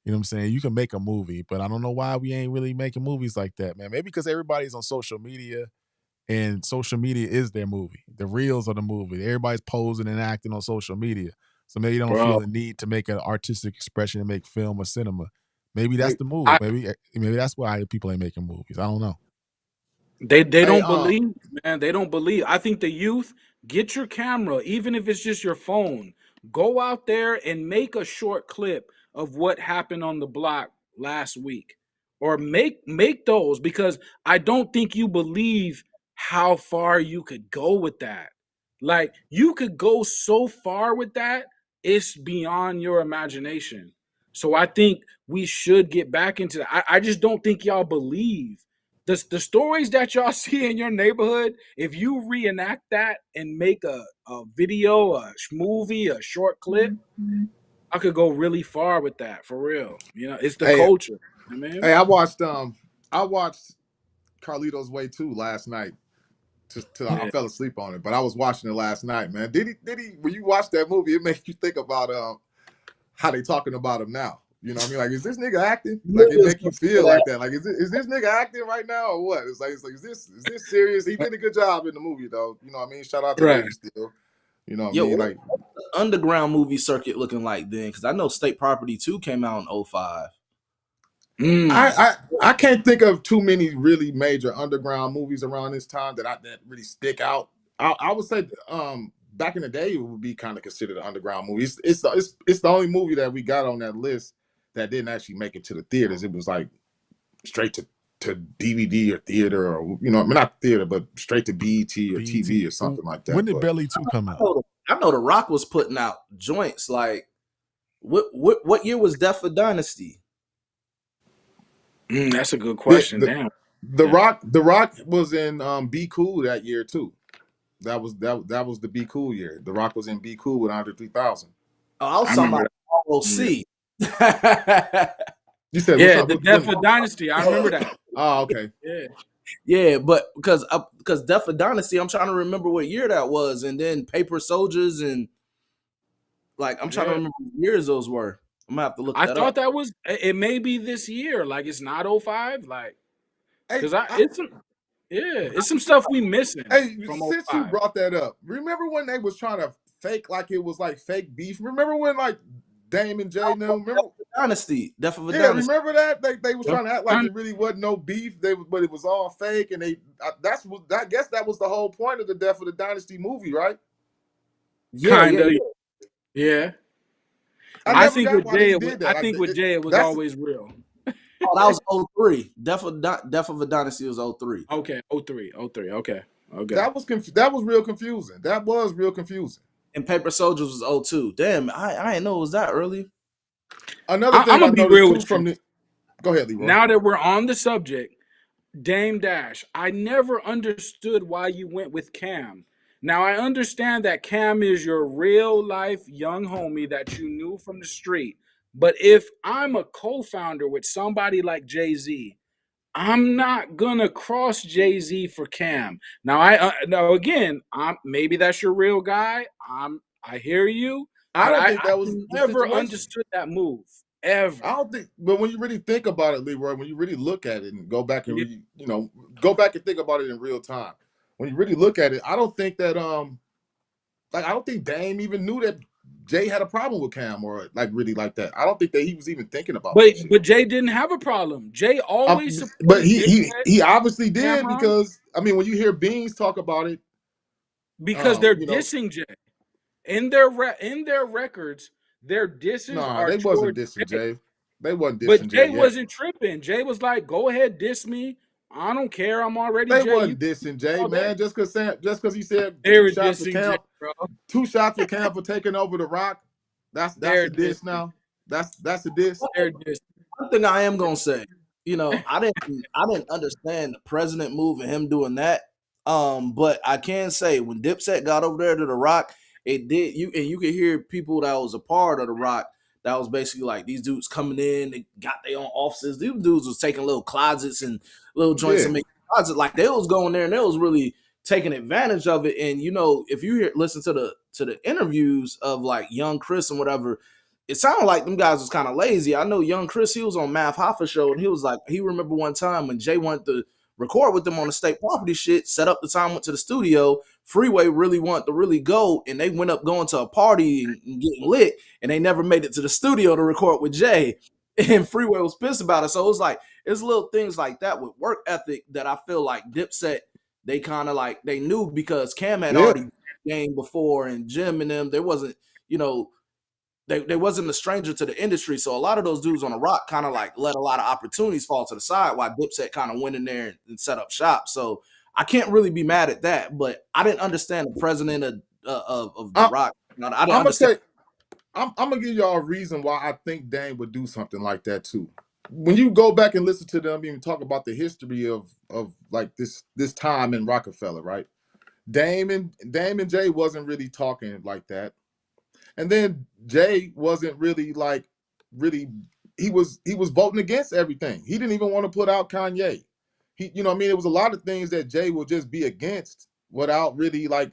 You know what I'm saying? You can make a movie, but I don't know why we ain't really making movies like that, man. Maybe because everybody's on social media and social media is their movie. The reels are the movie. Everybody's posing and acting on social media. So maybe they don't feel Bro. the need to make an artistic expression and make film or cinema. Maybe that's Hey, the move. I, Maybe that's why people ain't making movies. I don't know. they hey, don't believe, man. They don't believe. I think the youth, get your camera, even if it's just your phone. Go out there and make a short clip of what happened on the block last week. Or make those because I don't think you believe how far you could go with that. Like you could go so far with that, it's beyond your imagination. So I think we should get back into that. I just don't think y'all believe the stories that y'all see in your neighborhood. If you reenact that and make a video, a movie, a short clip, I could go really far with that for real. It's the hey, culture. I mean, hey, I watched Carlito's Way 2 last night. Till I yeah, fell asleep on it, but I was watching it last night, man. Did he when you watch that movie, it makes you think about how they talking about him now. You know what I mean? Like, is this nigga acting? Like, it make you feel like that. Like, is this nigga acting right now or what? It's like is this serious? He did a good job in the movie though. You know what I mean? Shout out to right. Dave still. You know what I Yo, mean? what's Like, the underground movie circuit looking like then? Because I know State Property 2 came out in '05. Mm, I can't think of too many really major underground movies around this time that really stick out. I would say back in the day it would be kind of considered an underground movie. It's the only movie that we got on that list that didn't actually make it to the theaters. It was like straight to DVD or theater, or I mean, not theater, but straight to BET or BET. TV or something like When that. did But Belly 2 come I out? know, I know The Rock was putting out joints like what year was Death for Dynasty? that's a good the question. the Damn. the Yeah. Rock was in Be Cool that year too. That was the Be Cool year. The Rock was in Be Cool with Andre 3000. Oh, I was I talking remember about that. ROC. You said what's Yeah, up? the Death of Dynasty. I remember that. Oh, okay. Yeah. Yeah, but because Death of Dynasty, I'm trying to remember what year that was, and then Paper Soldiers, and like I'm trying to remember what years those were. I'm gonna have to look I that thought up. that was it may be this year. Like it's not 05. Like Hey, because it's some it's some stuff we missing hey, from since you 05. brought that up, remember when they was trying to fake like it was like fake beef? Remember when like Dame and Jay now? Remember? Dynasty, Death of a Yeah, Dynasty. remember that they was Yep. trying to act like it really wasn't no beef. But it was all fake, and I guess that was the whole point of the Death of the Dynasty movie, right? Yeah, yeah, Kinda. yeah. Yeah. I I never think got with why they Jay, it was, did I that. think with Jay, it was That's always real. Oh, that was 03. Death of a Dynasty was 03. Okay, 03. Okay. that was real confusing. That was real confusing. And Paper Soldiers was 02. Damn, I didn't know it was that early. Another I'm thing I gonna be noticed real too with you. from the go ahead, Leroy. Now that we're on the subject, Dame Dash, I never understood why you went with Cam. Now I understand that Cam is your real life young homie that you knew from the street. But if I'm a co-founder with somebody like Jay-Z, I'm not gonna cross Jay-Z for Cam. Now now again, maybe that's your real guy. I hear you, I but don't I think that was the never situation. understood that move ever. I don't think, but when you really think about it, Leroy, when you really look at it and go back and Yeah. go back and think about it in real time. When you really look at it, I don't think that I don't think Dame even knew that Jay had a problem with Cam or like really like that. I don't think that he was even thinking about But that shit. but Jay didn't have a problem. Jay always But supported he obviously did Cameron because I mean when you hear Beans talk about it, because they're you know, dissing Jay in their records. Their disses nah, are they wasn't towards dissing Jay. Jay. They wasn't But dissing Jay Jay yet. wasn't tripping. Jay was like, "Go ahead, diss me. I don't care. I'm already They Jay. You wasn't dissing Jay, all day." man. Just because he said They were dissing Jay, bro. two shots for Cam for taking over the Rock. That's They're a diss dissing. now. That's a diss. They're dissing. One thing I am gonna say, I didn't understand the president move and him doing that. But I can say when Dipset got over there to the Rock, it did you could hear people that was a part of the Rock that was basically like these dudes coming in, they got their own offices. These dudes was taking little closets and little joints Yeah. and making closets. Like they was going there and they was really taking advantage of it. And if you listen to the interviews of like young Chris and whatever, it sounded like them guys was kind of lazy. I know young Chris, he was on Math Hoffa show, and he was like, he remember one time when Jay wanted to record with them on the state property shit, set up the time, went to the studio. Freeway really wanted to really go, and they went up going to a party and getting lit, and they never made it to the studio to record with Jay. And Freeway was pissed about it. So it was like, it's little things like that with work ethic that I feel like Dipset, they kind of like, they knew because Cam had Yeah. already game before, and Jim and them, there wasn't, they wasn't a stranger to the industry. So a lot of those dudes on the Rock kind of like let a lot of opportunities fall to the side while Dipset kind of went in there and set up shop. So I can't really be mad at that, but I didn't understand the president of the Rock. I didn't understand. I'm gonna give y'all a reason why I think Dame would do something like that too. When you go back and listen to them even talk about the history of like this time in Rockefeller, right? Dame and Jay wasn't really talking like that. And then Jay wasn't really he was voting against everything. He didn't even want to put out Kanye. It was a lot of things that Jay will just be against without really like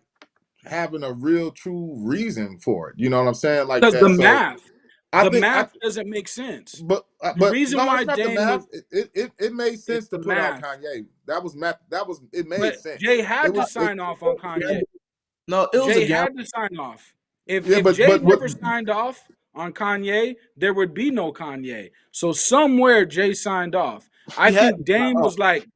having a real true reason for it. You know what I'm saying? Like Because that. So I the think math doesn't make sense. but The reason no, why it's not the Dame was math. It made it's sense to the put out math. Kanye. That was math. It made But sense. Jay It had to was it sign off on Kanye. No, it was a Jay gamble. had to sign off. If yeah, if but Jay what never signed off on Kanye, there would be no Kanye. So somewhere Jay signed off. I He had think Dame was like,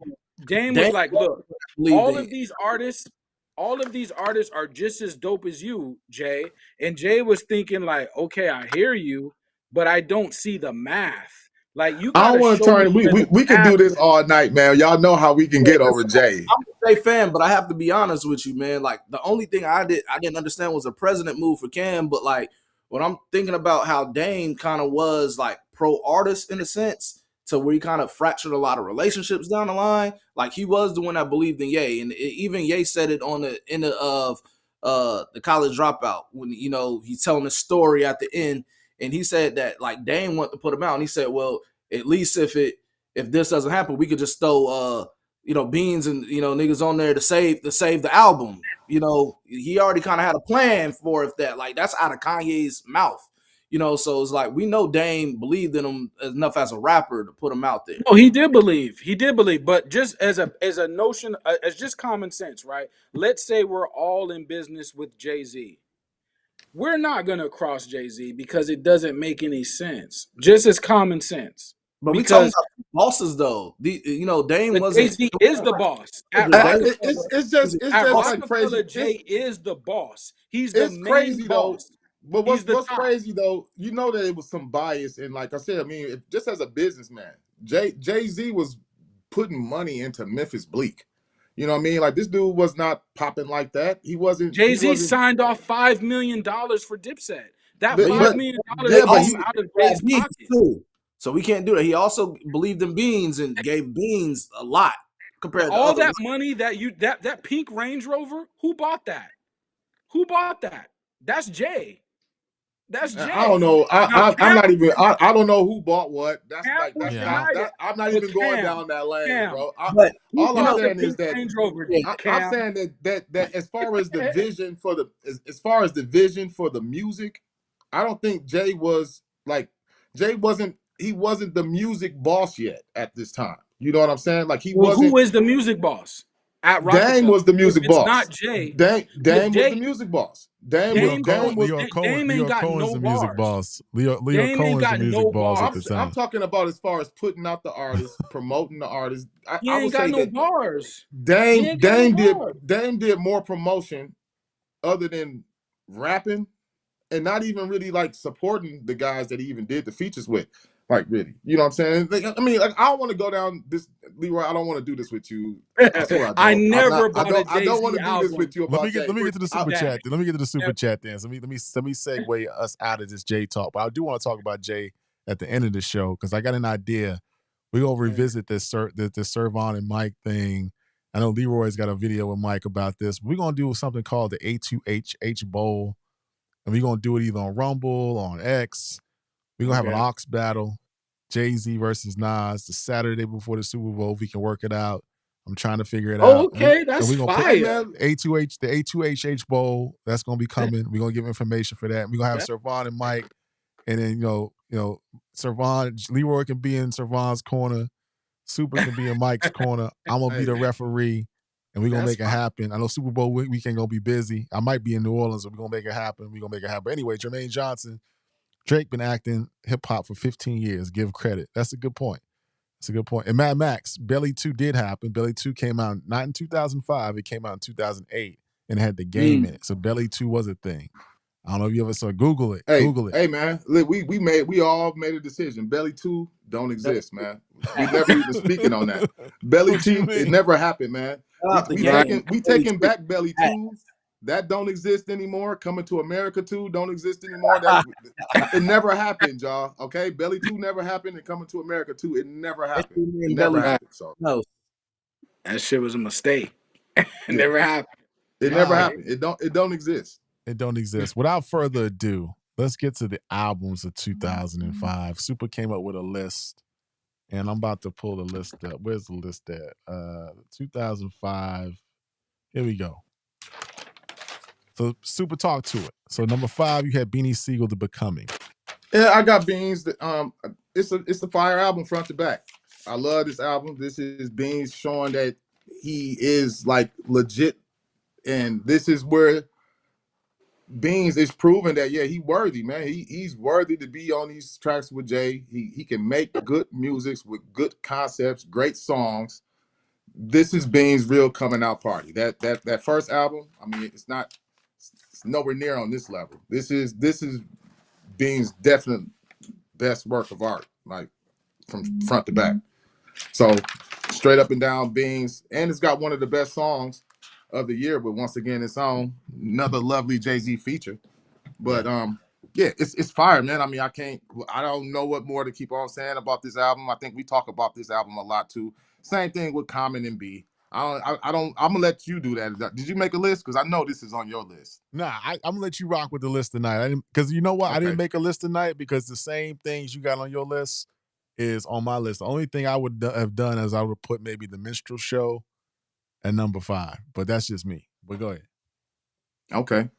Dame look, believed all in. of these artists, are just as dope as you, Jay. And Jay was thinking like, okay, I hear you, but I don't see the math. Like you I don't gotta want to show me turn. where the We could math do this is. all night, man. Y'all know how we can get over Jay. I'm a Jay fan, but I have to be honest with you, man. Like the only thing I didn't understand was a president move for Cam, but like when I'm thinking about how Dame kind of was like pro artist in a sense, to where he kind of fractured a lot of relationships down the line. Like he was the one that believed in Ye, and even Ye said it on the end of the College Dropout when he's telling the story at the end, and he said that like Dame wanted to put him out, and he said, well, at least if this doesn't happen, we could just throw beans and niggas on there to save the album. He already kind of had a plan for if that, like, that's out of Kanye's mouth. So it's like we know Dame believed in him enough as a rapper to put him out there. Oh, he did believe, but just as a notion, as just common sense, right? Let's say we're all in business with Jay-Z. We're not gonna cross Jay-Z because it doesn't make any sense. Just as common sense. But we talking about bosses though. Dame wasn't. Jay-Z is the boss. It's just like crazy. Jay is the boss. He's the main boss. But what's crazy though, that it was some bias, and like I said, I mean, just as a businessman, Jay-Z was putting money into Memphis Bleak. You know what I mean? Like, this dude was not popping like that. He wasn't. Jay-Z signed off $5 million for Dipset. That $5 million out of Jay's pocket too. So we can't do that. He also believed in Beans and gave Beans a lot compared to all that money that pink Range Rover. Who bought that? That's Jay. That's Jay. I don't know. I'm not even. I don't know who bought what. I'm not even going down that lane, bro. All I'm saying is that I'm saying that as far as the vision for the music, I don't think Jay was like he wasn't the music boss yet at this time. You know what I'm saying? Like, he wasn't. Who is the music boss? At Rockefeller. Dame was the music boss. It's not Jay. Dame was the music boss. Dame ain't got no bars. Leo Cohen's the music boss at the time. I'm talking about as far as putting out the artist, promoting the artist. He ain't got no bars. Dame did more promotion other than rapping, and not even really like supporting the guys that he even did the features with. Like, really, you know what I'm saying? Like, I mean, like, I don't want to go down this, Leroy. I don't want to do this with you. I swear I don't want to do this with you. Let me get to the super chat. Let me get to the super chat then. So let me segue us out of this Jay talk. But I do want to talk about Jay at the end of the show because I got an idea. We're gonna revisit this Servon and Mike thing. I know Leroy's got a video with Mike about this. We're gonna do something called the A2H Bowl, and we're gonna do it either on Rumble, on X. We're going to have an Ox battle, Jay-Z versus Nas, the Saturday before the Super Bowl. If we can work it out. I'm trying to figure it out. Okay, that's fire. The A2H Bowl, that's going to be coming. We're going to give information for that. We're going to have Servon and Mike. And then, Servon, Leroy can be in Servon's corner. Super can be in Mike's corner. I'm going to be the referee. And we're going to make it happen. I know Super Bowl weekend going to be busy. I might be in New Orleans, so we're going to make it happen. But anyway, Jermaine Johnson, Drake been acting hip-hop for 15 years. Give credit. That's a good point. And Mad Max, Belly 2 did happen. Belly 2 came out not in 2005. It came out in 2008 and it had the game in it. So Belly 2 was a thing. I don't know if you ever saw. Google it. Google it. Hey, man. We all made a decision. Belly 2 don't exist, man. We never even speaking on that. Belly 2, it never happened, man. We taking back Belly 2. That don't exist anymore. Coming to America 2 don't exist anymore. It never happened, y'all. Okay, Belly 2 never happened, and Coming to America 2, it never happened. It never happened. So no, that shit was a mistake. It never happened. It never happened. It don't exist. It don't exist. Without further ado, let's get to the albums of 2005. Super came up with a list, and I'm about to pull the list up. Where's the list at? 2005. Here we go. So Super, talk to it. So number 5, you had Beanie Siegel, The Becoming. Yeah, I got Beans. It's a fire album front to back. I love this album. This is Beans showing that he is like legit, and this is where Beans is proving that he worthy, man. He's worthy to be on these tracks with Jay. He can make good music with good concepts, great songs. This is Beans' real coming out party. That first album, I mean, it's nowhere near on this level. This is Beans' definite best work of art, like from front to back. So straight up and down Beans, and it's got one of the best songs of the year, but once again, it's on another lovely Jay-Z feature. But it's fire, man. I mean, I don't know what more to keep on saying about this album. I think we talk about this album a lot too. Same thing with Common and B. I'm gonna let you do that. Did you make a list? Because I know this is on your list. Nah, I'm gonna let you rock with the list tonight. Because you know what? Okay. I didn't make a list tonight because the same things you got on your list is on my list. The only thing I would have done is I would put maybe the Minstrel Show at number 5, but that's just me. But go ahead. Okay.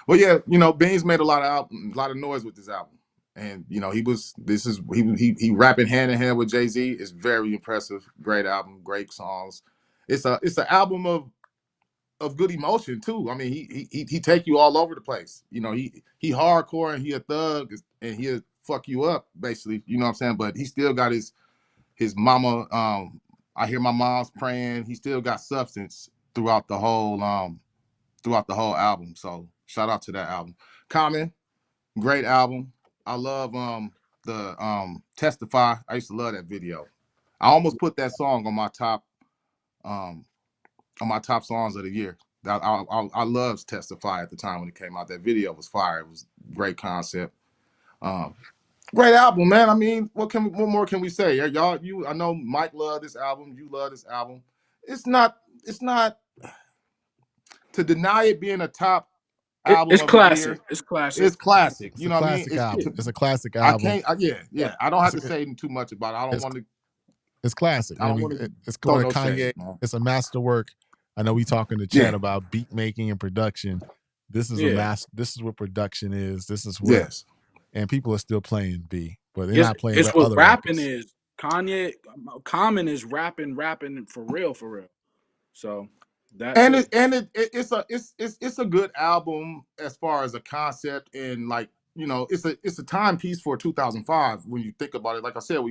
Well, yeah, you know, Beans made a lot of noise with this album, and you know, he rapping hand in hand with Jay-Z is very impressive. Great album, great songs. It's an album of good emotion too. I mean, he take you all over the place. You know, he hardcore and he a thug and he'll fuck you up basically. You know what I'm saying? But he still got his mama. I hear my mom's praying. He still got substance throughout the whole album. So shout out to that album. Common, great album. I love the Testify. I used to love that video. I almost put that song on my top songs of the year. I loved Testify at the time when it came out. That video was fire. It was great concept. Great album, man. I mean, what more can we say? Y'all, I know Mike loved this album. You love this album. It's not to deny it being a top album It's of the classic. year. It's classic. It's classic. It's You a know what I mean? classic album. It's a classic I album. can't. Yeah. I don't have to say too much about it. I don't want to. It's classic. I I don't mean, want to it's throw going no Kanye. shade, man. It's a masterwork. I know we talk in the chat about beat making and production. This is This is what production is. This is what. And people are still playing B, but they're not playing it's what other rapping rappers. is. Common is rapping for real. So it's a good album as far as a concept, and like, you know, it's a timepiece for 2005 when you think about it. Like I said,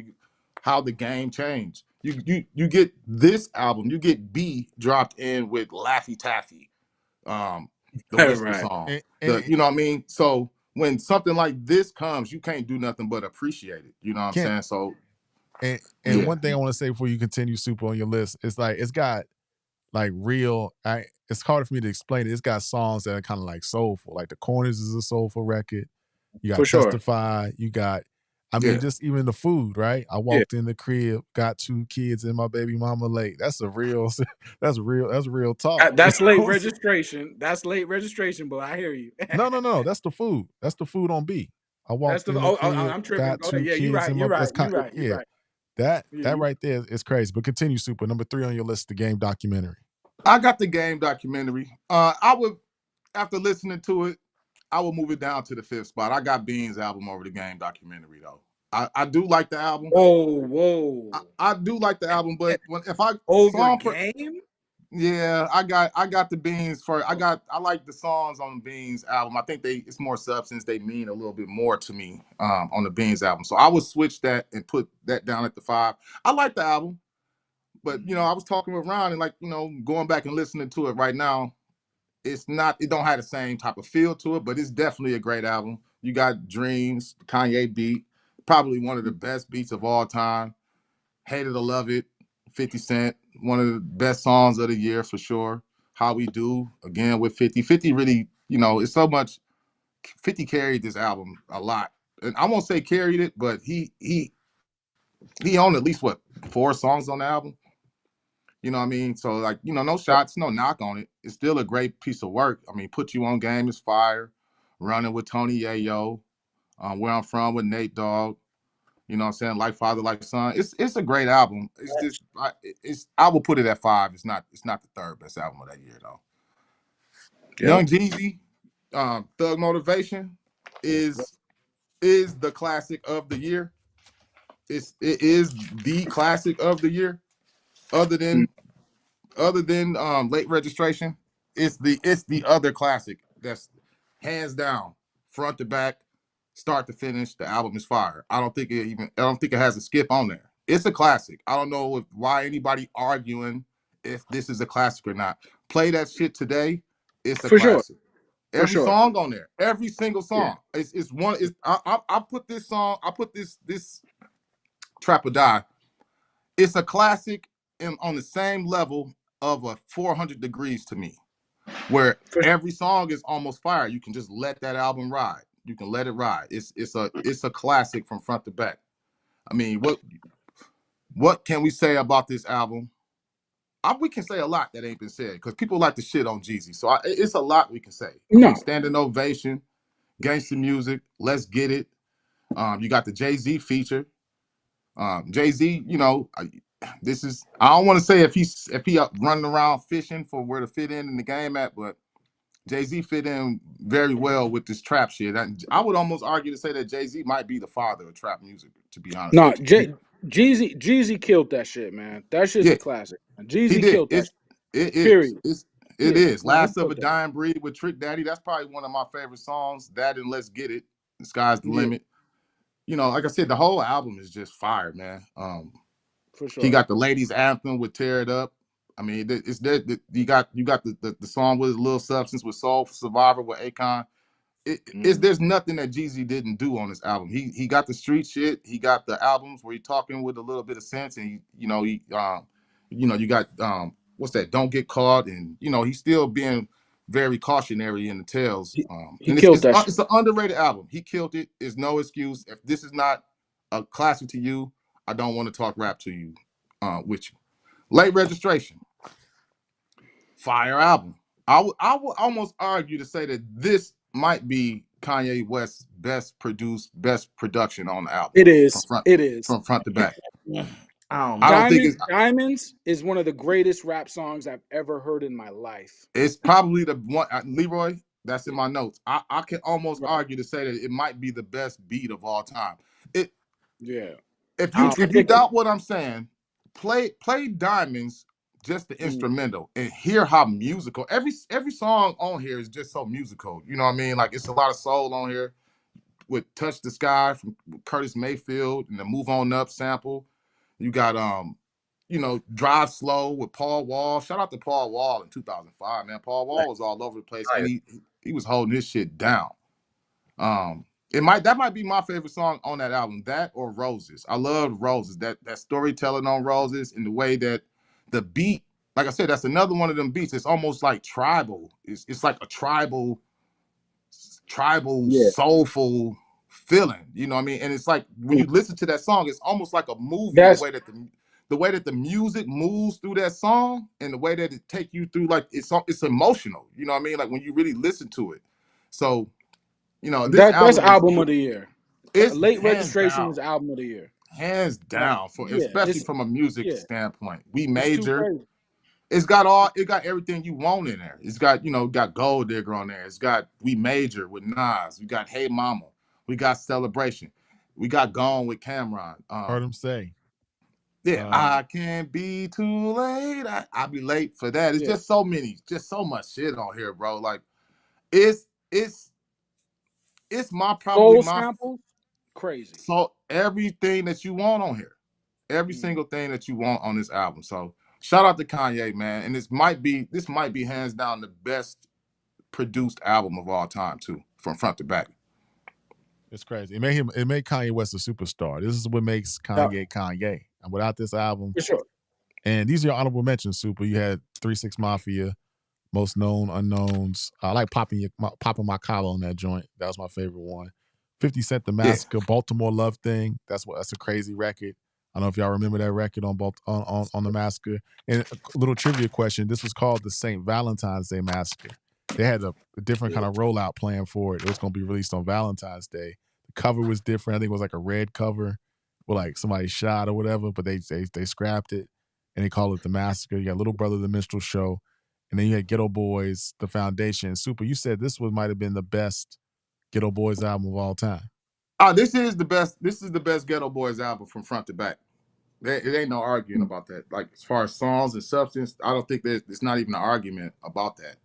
how the game changed. You get this album, you get B dropped in with Laffy Taffy, the Whisper song. You know what I mean? So when something like this comes, you can't do nothing but appreciate it. You know what I'm saying? So one thing I want to say before you continue, Super, on your list, is like it's got like real. It's harder for me to explain it. It's got songs that are kind of like soulful. Like The Corners is a soulful record. You got Testify. You got, I mean, just even the food, right? I walked in the crib, got 2 kids and my baby mama late. That's real talk. That's late registration. That's late registration, but I hear you. No. That's the food. That's the food on B. I walked in the crib, I'm tripping. got 2 kids. You're right. You're right. That right there is crazy. But continue, Super. Number 3 on your list, the Game documentary. I got the Game documentary. I would, after listening to it, I will move it down to the 5th spot. I got Beans' album over the Game documentary, though. I do like the album. Whoa! I do like the album, but Game. Yeah, I got the Beans for. I like the songs on the Beans album. I think it's more substance. They mean a little bit more to me on the Beans album. So I would switch that and put that down at the 5. I like the album, but you know, I was talking with Ron and, like, you know, going back and listening to it right now, it don't have the same type of feel to it, but it's definitely a great album. You got Dreams, Kanye beat, probably one of the best beats of all time. Hate It or Love It, 50 Cent, one of the best songs of the year for sure. How We Do, again with 50. 50 really, you know, it's so much. 50 carried this album a lot. And I won't say carried it, but he owned at least 4 songs on the album. You know what I mean? So, like, you know, no shots, no knock on it. It's still a great piece of work. I mean, Put You On Game is fire. Running with Tony Yayo. Where I'm From with Nate Dogg. You know what I'm saying? Like Father, Like Son. It's a great album. It's just I will put it at 5. It's not the 3rd best album of that year, though. Young Jeezy, Thug Motivation is the classic of the year. It is the classic of the year. Other than Late Registration, it's the other classic that's hands down, front to back, start to finish. The album is fire. I don't think it has a skip on there. It's a classic. I don't know why anybody arguing if this is a classic or not. Play that shit today. It's a classic. Every song on there, every single song. It's one. I put this song. I put this Trap or Die. It's a classic and on the same level of a 400 Degrees to me, where every song is almost fire. You can just let that album ride. You can let it ride. It's a classic from front to back. I mean, what can we say about this album? We can say a lot that ain't been said because people like to shit on Jeezy. So it's a lot we can say. I mean, Standing Ovation, Gangsta Music, Let's Get It. You got the Jay-Z feature. Jay-Z, you know, this is, I don't want to say if he up running around fishing for where to fit in the game at, but Jay-Z fit in very well with this trap shit. I would almost argue to say that Jay-Z might be the father of trap music, to be honest No, with you. Jeezy killed that shit, man. That shit's Yeah, a classic. he Jeezy did. killed that It shit, is. period. It Yeah, is. no, he Last of a killed that. Dying Breed with Trick Daddy. That's probably one of my favorite songs. That and Let's Get It. The Sky's the Yeah, Limit. You know, like I said, the whole album is just fire, man. for He sure. got the ladies anthem with Tear It Up. I mean, it's there. You got the song with Lil Substance with Soul Survivor with Akon. There's nothing that Jeezy didn't do on this album. He got the street shit. He got the albums where he talking with a little bit of sense, and you got what's that? Don't Get Caught, and he's still being very cautionary in the tales. He And killed that shit. it's an underrated album. He killed it. There's no excuse. If this is not a classic to you, I don't want to talk rap to you with you. Late Registration, fire album. I would almost argue to say that this might be Kanye West's best produced, best production on the album It is. from It is. front to back. I don't I know. don't think Diamonds is one of the greatest rap songs I've ever heard in my life. it's probably the one. Leroy, that's in my notes. I can almost Right. argue to say that it might be the best beat of all time. It Yeah. if I you don't- if you doubt what I'm saying, play Diamonds, just the instrumental, and hear how musical every song on here is. Just so musical. You know what I mean? Like, it's a lot of soul on here with Touch the Sky from Curtis Mayfield and the Move On Up sample. You got Drive Slow with Paul Wall. Shout out to Paul Wall in 2005, man. Paul Wall was all over the place, and he was holding his shit down. That might be my favorite song on that album. That or Roses. I love Roses. That storytelling on Roses, and the way that the beat, like I said, that's another one of them beats. It's almost like tribal. It's like a tribal, Yeah. soulful feeling. You know what I mean? And it's like when you listen to that song, it's almost like a movie. That's The way that the music moves through that song, and the way that it take you through, like, it's emotional. You know what I mean? Like when you really listen to it. So, this that's album album of the year. it's Late hands Registration down, is album of the year. hands Like, down, for yeah, especially from a music yeah, standpoint. We it's too Major. crazy. It got everything you want in there. It's got, got Gold Digger on there. It's got We Major with Nas. We got Hey Mama. We got Celebration. We got Gone with Cameron. Heard him say. Yeah, I can't be too late. I'll be late for that. It's Yeah. just so much shit on here, bro. Like, it's probably Soul my samples, crazy. so everything that you want on here. Every single thing that you want on this album. So shout out to Kanye, man. And this might be hands down the best produced album of all time, too, from front to back. It's crazy. It made Kanye West a superstar. This is what makes Kanye Kanye. And without this album, For sure. and these are your honorable mentions, Super. You had 3 6 Mafia, Most Known Unknowns. I like popping my collar on that joint. That was my favorite one. 50 Cent The Massacre, Baltimore Love Thing. That's a crazy record. I don't know if y'all remember that record on The Massacre. And a little trivia question: this was called the St. Valentine's Day Massacre. They had a different kind of rollout plan for it. It was going to be released on Valentine's Day. The cover was different. I think it was like a red cover with like somebody shot or whatever, but they scrapped it and they called it The Massacre. You got Little Brother The Minstrel Show, and then you had Ghetto Boys, The Foundation. Super, you said this might have been the best Ghetto Boys album of all time. This is the best. This is the best Ghetto Boys album from front to back. It ain't no arguing about that. Like, as far as songs and substance, I don't think there's not even an argument about that.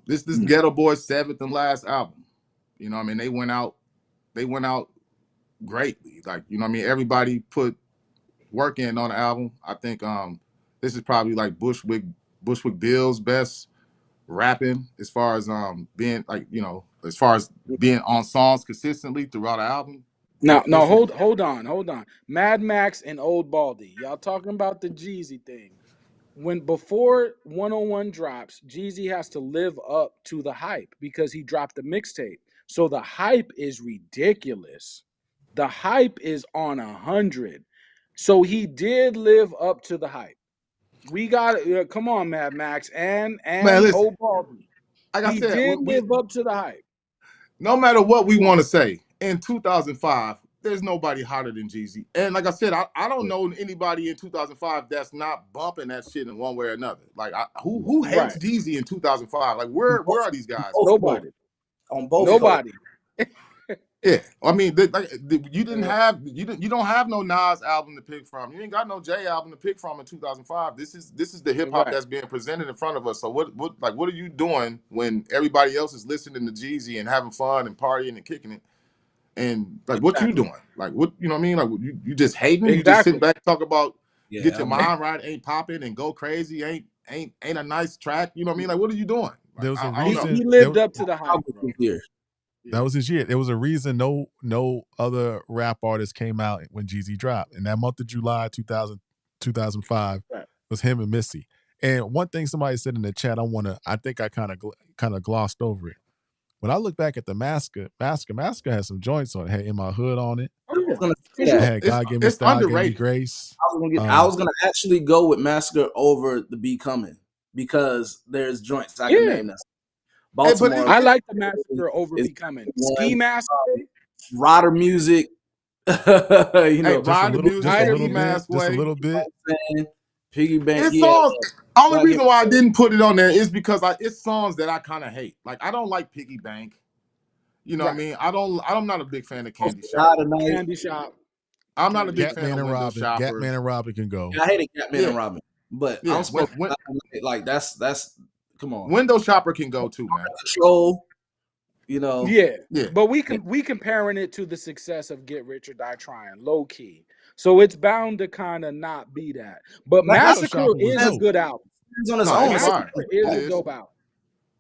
This Ghetto Boys' 7th and last album. You know what I mean? They went out greatly. Like, you know what I mean? Everybody put work in on the album. I think this is probably like Bushwick Bill's best rapping, as far as being, like, as far as being on songs consistently throughout the album. Now, hold on. Mad Max and Old Baldy. Y'all talking about the Jeezy thing. Before 101 drops, Jeezy has to live up to the hype because he dropped the mixtape. So the hype is ridiculous. The hype is on 100. So he did live up to the hype. We got come on, Mad Max and Man, listen, Old Baldy. like I He said, did live up to the hype. no matter what we want to say, in 2005, there's nobody hotter than Jeezy. And like I said, I don't know anybody in 2005 that's not bumping that shit in one way or another. Like who hates Jeezy in 2005? Like where are these guys? Nobody. On both. Nobody. Yeah, I mean, you don't have no Nas album to pick from. You ain't got no J album to pick from in 2005. This is the hip hop that's being presented in front of us. So what are you doing when everybody else is listening to Jeezy and having fun and partying and kicking it? And like, what you doing? Like, what, you know what I mean? Like, you just hating? You just sitting back and talk about get your mind right, ain't popping and go crazy, ain't a nice track. You know what I mean? Like, what are you doing? Like, there was a reason he lived up to the hype. That was his year. There was a reason no other rap artist came out when Jeezy dropped. And that month of July 2005 was him and Missy. And one thing somebody said in the chat, I think I kind of glossed over it. When I look back at the Masker had some joints on it. Had In My Hood on it. It had God Give Me Style, Give Me Grace. I was gonna actually go with Masker over the Be Coming because there's joints I can name. Baltimore. I like the Massacre over Becoming. Ski Mask, Rider Music. You know, Rider Music, just a little bit. Piggy Bank. It's songs. Only reason why I didn't put it on there is because it's songs that I kind of hate. Like I don't like Piggy Bank. You know what I mean? I'm not a big fan of Candy Shop. Candy Shop. I'm not a big fan of Window Shopper. Gatman and Robin can go. Yeah, I hated Gatman and Robin, but I'm supposed like that's come on. Window Shopper can go too, man. Control, you know. Yeah. But we comparing it to the success of Get Rich or Die Trying, low key. So it's bound to kind of not be that. But Massacre is a good album. It's on its own. Massacre is a dope album.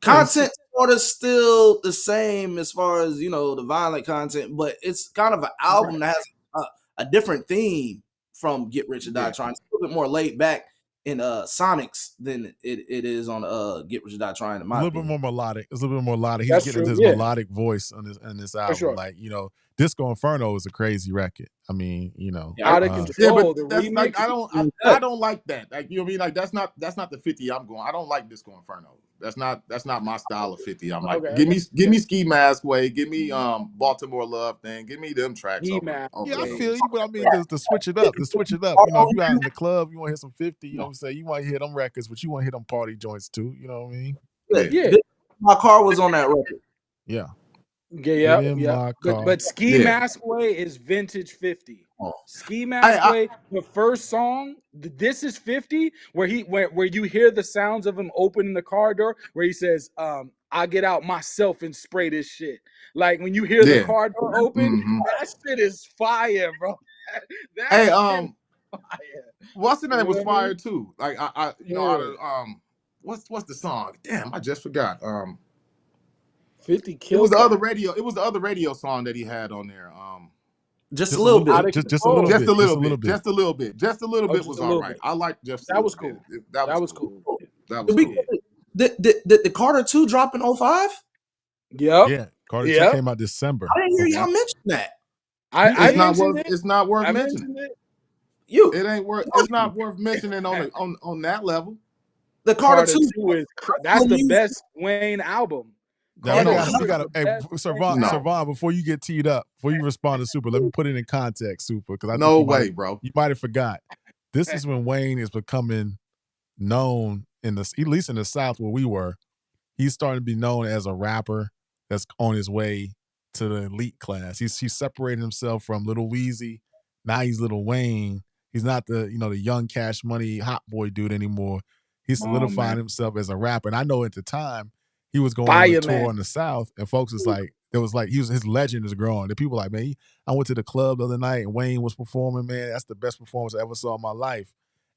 Content sort of still the same as far as, you know, the violent content, but it's kind of an album that has a different theme from Get Rich or Die Trying. It's a little bit more laid back in Sonics than it is on Get Rich or Die Trying. In my opinion. Bit more melodic. It's a little bit more melodic. He's getting his melodic voice on this album. Sure. Like, you know, Disco Inferno is a crazy record. I mean, you know, out of control. But that's like I don't like that. Like, you know what I mean? Like that's not the 50 I'm going. I don't like Disco Inferno. That's not my style of 50. I'm like, give me Ski Mask Way, give me Baltimore Love Thing, give me them tracks. I feel you, but I mean to switch it up. You know, if you out in the club, you want to hear some 50. You know what I'm saying? You want to hear them records, but you want to hear them party joints too. You know what I mean? Yeah. My car was on that record. Yeah. Yeah. But Ski Mask Way is vintage 50. Ski Mask Way, the first song, This Is 50, where you hear the sounds of him opening the car door, where he says, "I'll get out myself and spray this shit." Like when you hear the car door open, that shit is fire, bro. Fire. What's the name was fire too? Like I you know, out of what's the song? Damn, I just forgot. 50 It kills. was the other radio song that he had on there. Just a little bit. Just a little bit was all right. I liked just that was cool. That was cool. Did the Carter 2 drop in 05? Yep. Yeah. Carter 2 came out December. I didn't hear y'all mention that. It's not worth mentioning. It's not worth mentioning on that level. The Carter 2 is that's the best Wayne album. Servan, before you get teed up, before you respond to Super, let me put it in context, Super, because bro. You might have forgot. This is when Wayne is becoming known at least in the South where we were. He's starting to be known as a rapper that's on his way to the elite class. He's separated himself from Lil Weezy. Now he's Lil Wayne. He's not the young Cash Money hot boy dude anymore. He's solidifying himself as a rapper. And I know at the time he was going on a tour in the South, and folks was like, his legend is growing. The people like, man, I went to the club the other night and Wayne was performing, man. That's the best performance I ever saw in my life.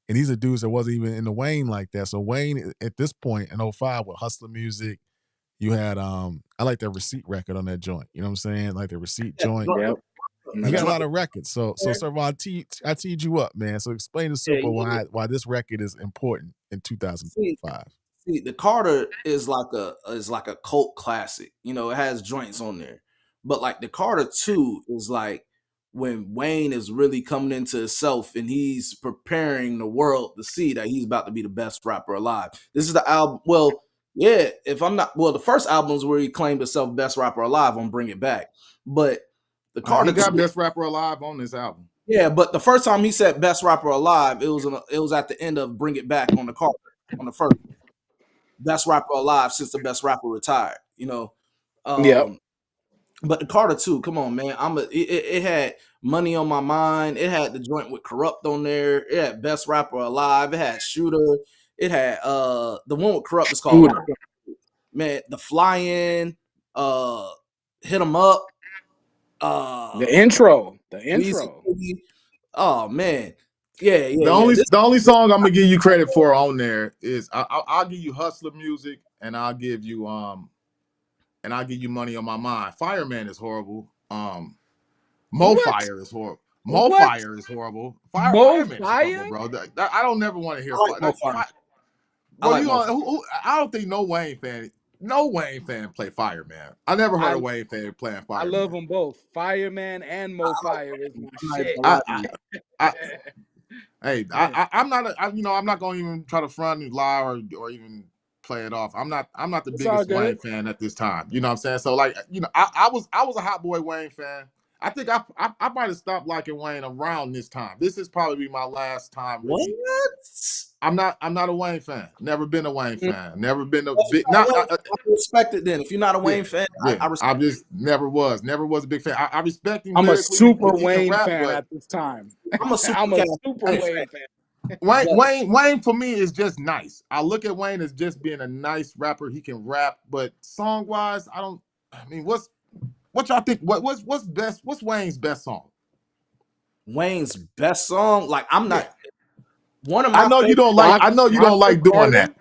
And these are dudes that wasn't even in the Wayne like that. So Wayne, at this point in 05 with Hustler Music, you had, I like that Receipt record on that joint. You know what I'm saying? Like the Receipt joint. Yep. You got a lot of records. So Servan, I teed you up, man. So explain to Super why this record is important in 2005. See, the Carter is like a cult classic. You know, it has joints on there. But like the Carter 2 is like when Wayne is really coming into himself and he's preparing the world to see that he's about to be the best rapper alive. This is the album. Well, yeah, the first album is where he claimed himself best rapper alive on Bring It Back. But The Carter He got 2. best rapper alive on this album. Yeah, but the first time he said best rapper alive, it was at the end of Bring It Back on the Carter on the first best rapper alive since the best rapper retired. Yep. But the Carter 2, come on, man. It had Money on My Mind. It had the joint with Corrupt on there. It had Best Rapper Alive. It had Shooter. It had the one with Corrupt is called man, the Fly-In, Hit 'Em Up. The intro. Oh man. Yeah. The only song I'm gonna give you credit for on there is I'll give you Hustler Music and I'll give you Money on My Mind. Fireman is horrible. Mo Fire is horrible. Mo Fire is horrible. Fireman is horrible, bro. I don't never want to hear Fire. I don't think no Wayne fan play Fireman. I never heard a Wayne fan playing Fireman. I love them both. Fireman and Mo Fire is my shit. I'm not going to even try to front and lie or even play it off. I'm not the biggest Wayne fan at this time. You know what I'm saying? So I was a Hot Boy Wayne fan. I think I might have stopped liking Wayne around this time. This is probably my last time. Really. What? I'm not a Wayne fan. Never been a Wayne fan. Never been a big. I respect it then. If you're not a Wayne fan, I respect. I just never was a big fan. I respect him. I'm a super Wayne fan at this time. I'm a super Wayne fan. Wayne for me is just nice. I look at Wayne as just being a nice rapper. He can rap, but song wise, what y'all think? What's best? What's Wayne's best song? Wayne's best song? Like I'm not one of my. I know you don't like doing that.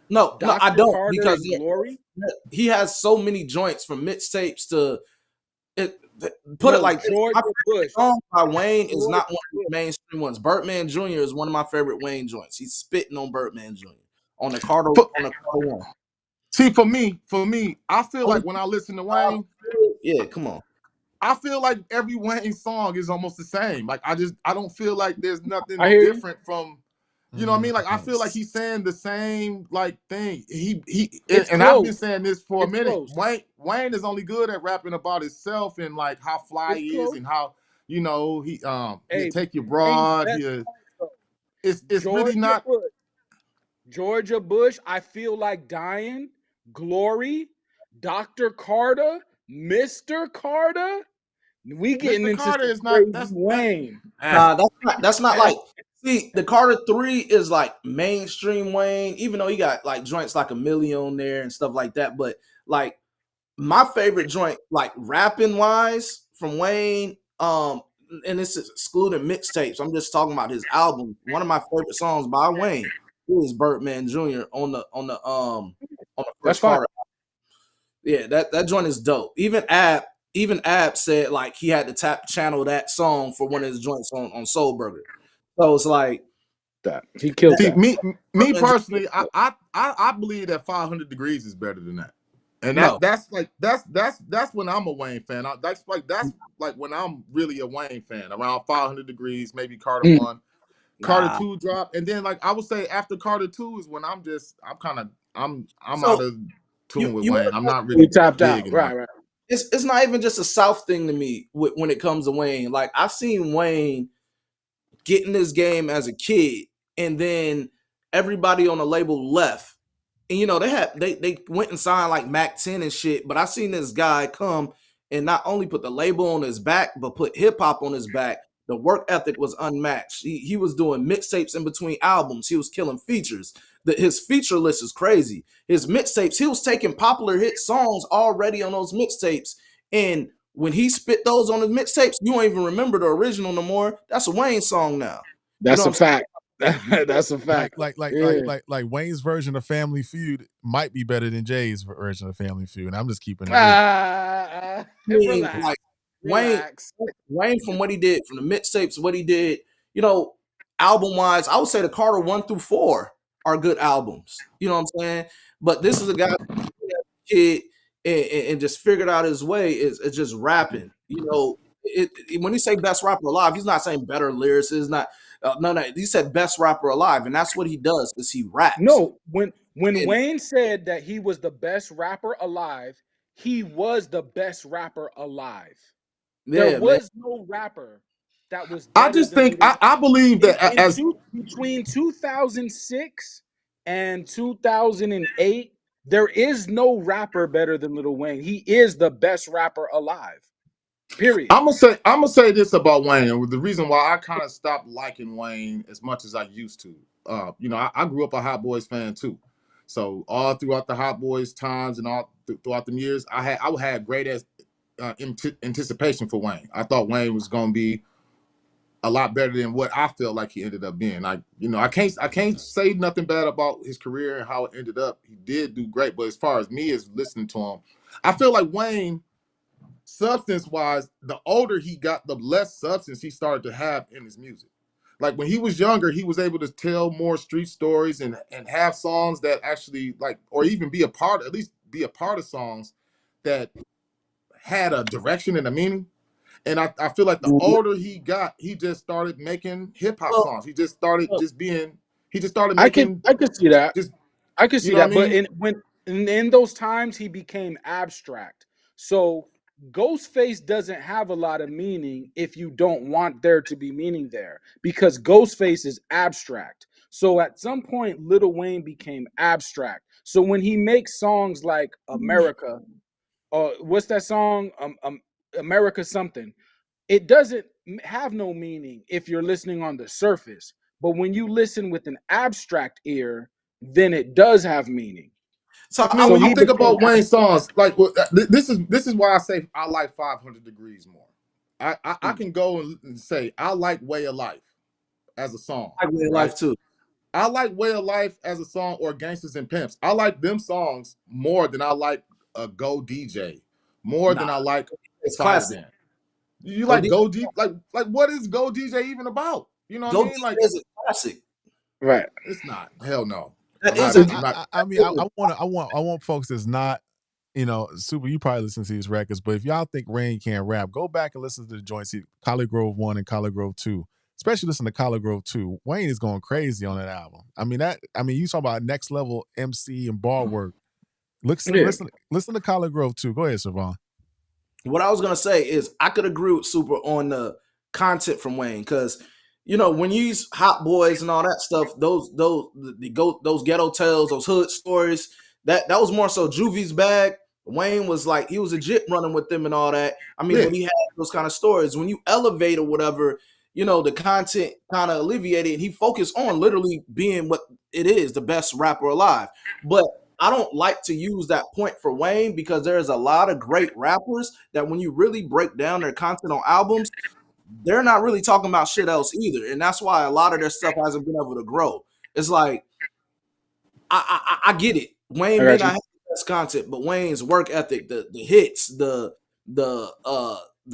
No, I don't Carter because Glory. He has so many joints from mixtapes to it. Put it like George Bush. Song by Wayne is not one of the mainstream ones. Birdman Jr. is one of my favorite Wayne joints. He's spitting on Birdman Jr. on the Carter one. See, for me, I feel like when I listen to Wayne, yeah, come on. I feel like every Wayne song is almost the same. Like I don't feel like there's nothing different from, you know what I mean? Like I feel like he's saying the same like thing. And I've been saying this for a minute. Wayne is only good at rapping about himself and like how fly he is and how he'll take you broad. It's really not. Georgia Bush, I Feel Like Dying, Glory, Dr. Carter, Mr. Carter. We getting into Carter is that's Wayne. That's not like. See, the Carter 3 is like mainstream Wayne, even though he got like joints like A Million there and stuff like that. But like my favorite joint, like rapping wise from Wayne, and this is excluding mixtapes. I'm just talking about his album. One of my favorite songs by Wayne is Birdman Jr. on the first Carter. Yeah, that joint is dope. Even Ab said like he had to channel that song for one of his joints on Soul Burger. So it's like that he killed that. Me personally, I believe that 500 Degrees is better than that. And that's when I'm a Wayne fan. That's like when I'm really a Wayne fan. Around 500 Degrees, maybe Carter 1. Carter 2 drop, and then like I would say after Carter 2 is when I'm out of tune with Wayne. I'm not really tapped out. Right. It's not even just a South thing to me when it comes to Wayne. Like I've seen Wayne get in this game as a kid, and then everybody on the label left. And they went and signed like Mac 10 and shit. But I seen this guy come and not only put the label on his back, but put hip hop on his back. The work ethic was unmatched. He was doing mixtapes in between albums. He was killing features. His feature list is crazy. His mixtapes, he was taking popular hit songs already on those mixtapes. And when he spit those on his mixtapes, you don't even remember the original no more. That's a Wayne song now. That's a fact. That's a fact. Like Wayne's version of Family Feud might be better than Jay's version of Family Feud. And I'm just keeping it. Relax. Like Wayne from what he did, from the mixtapes, what he did, album wise, I would say the Carter 1 through 4 are good albums. You know what I'm saying? But this is a guy kid and just figured out his way is just rapping. When he say best rapper alive, he's not saying better lyrics. It's not no. He said best rapper alive, and that's what he does is he raps. No, when Wayne said that he was the best rapper alive, he was the best rapper alive. There Yeah, man. was no rapper that was I better just than think Lil Wayne. I believe that Between 2006 and 2008, there is no rapper better than Lil Wayne. He is the best rapper alive. Period. I'm gonna say this about Wayne, and the reason why I kind of stopped liking Wayne as much as I used to. I grew up a Hot Boys fan too, so all throughout the Hot Boys times and all throughout them years, I had great anticipation for Wayne. I thought Wayne was gonna be a lot better than what I felt like he ended up being. I can't say nothing bad about his career and how it ended up. He did do great, but as far as me as listening to him, I feel like Wayne, substance wise, the older he got, the less substance he started to have in his music. Like when he was younger, he was able to tell more street stories and have songs that actually like, or even be a part, at least be a part of songs that had a direction and a meaning. And I feel like the older he got, he just started making hip hop Well, songs. He just started well, just being, he just started I could making I could see that. just, I could you see know what I that. But mean? in those times he became abstract. So Ghostface doesn't have a lot of meaning if you don't want there to be meaning there because Ghostface is abstract. So at some point Lil Wayne became abstract. So when he makes songs like America, what's that song? America something. It doesn't have no meaning if you're listening on the surface. But when you listen with an abstract ear, then it does have meaning. so I mean, I, So when you he think became about Wayne songs, like this is why I say I like 500 Degrees more. I can go and say I like Way of Life as a song, I live right? life too. I like Way of Life as a song or Gangsters and Pimps. I like them songs more than I like a Go DJ, more Nah, than I like it's Fire classic. Band. You Go like DJ, Go D like what is Go DJ even about? You know what I Go mean? DJ Like is a classic. right. it's not. Hell no. That I'm is not. a I, I'm I, not. I mean, I want folks that's not, Super. You probably listen to these records, but if y'all think Rain can't rap, go back and listen to the joints. Collard Grove 1 and Collard Grove 2. Especially listen to Collard Grove 2. Wayne is going crazy on that album. You talk about next level MC and bar work. Listen, Yeah. listen, listen to Collard Grove 2. Go ahead, Savon. What I was gonna say is I could agree with Super on the content from Wayne because when you use Hot Boys and all that stuff, those ghetto tales, those hood stories, that was more so Juvie's bag. Wayne was like he was a jit running with them and all that. I mean, Yeah. but he had those kind of stories. When you elevate or whatever, the content kind of alleviated, and he focused on literally being what it is, the best rapper alive. But I don't like to use that point for Wayne because there's a lot of great rappers that when you really break down their content on albums, they're not really talking about shit else either. And that's why a lot of their stuff hasn't been able to grow. It's like, I get it. I Wayne may got not you. have the best content, but Wayne's work ethic, the hits, the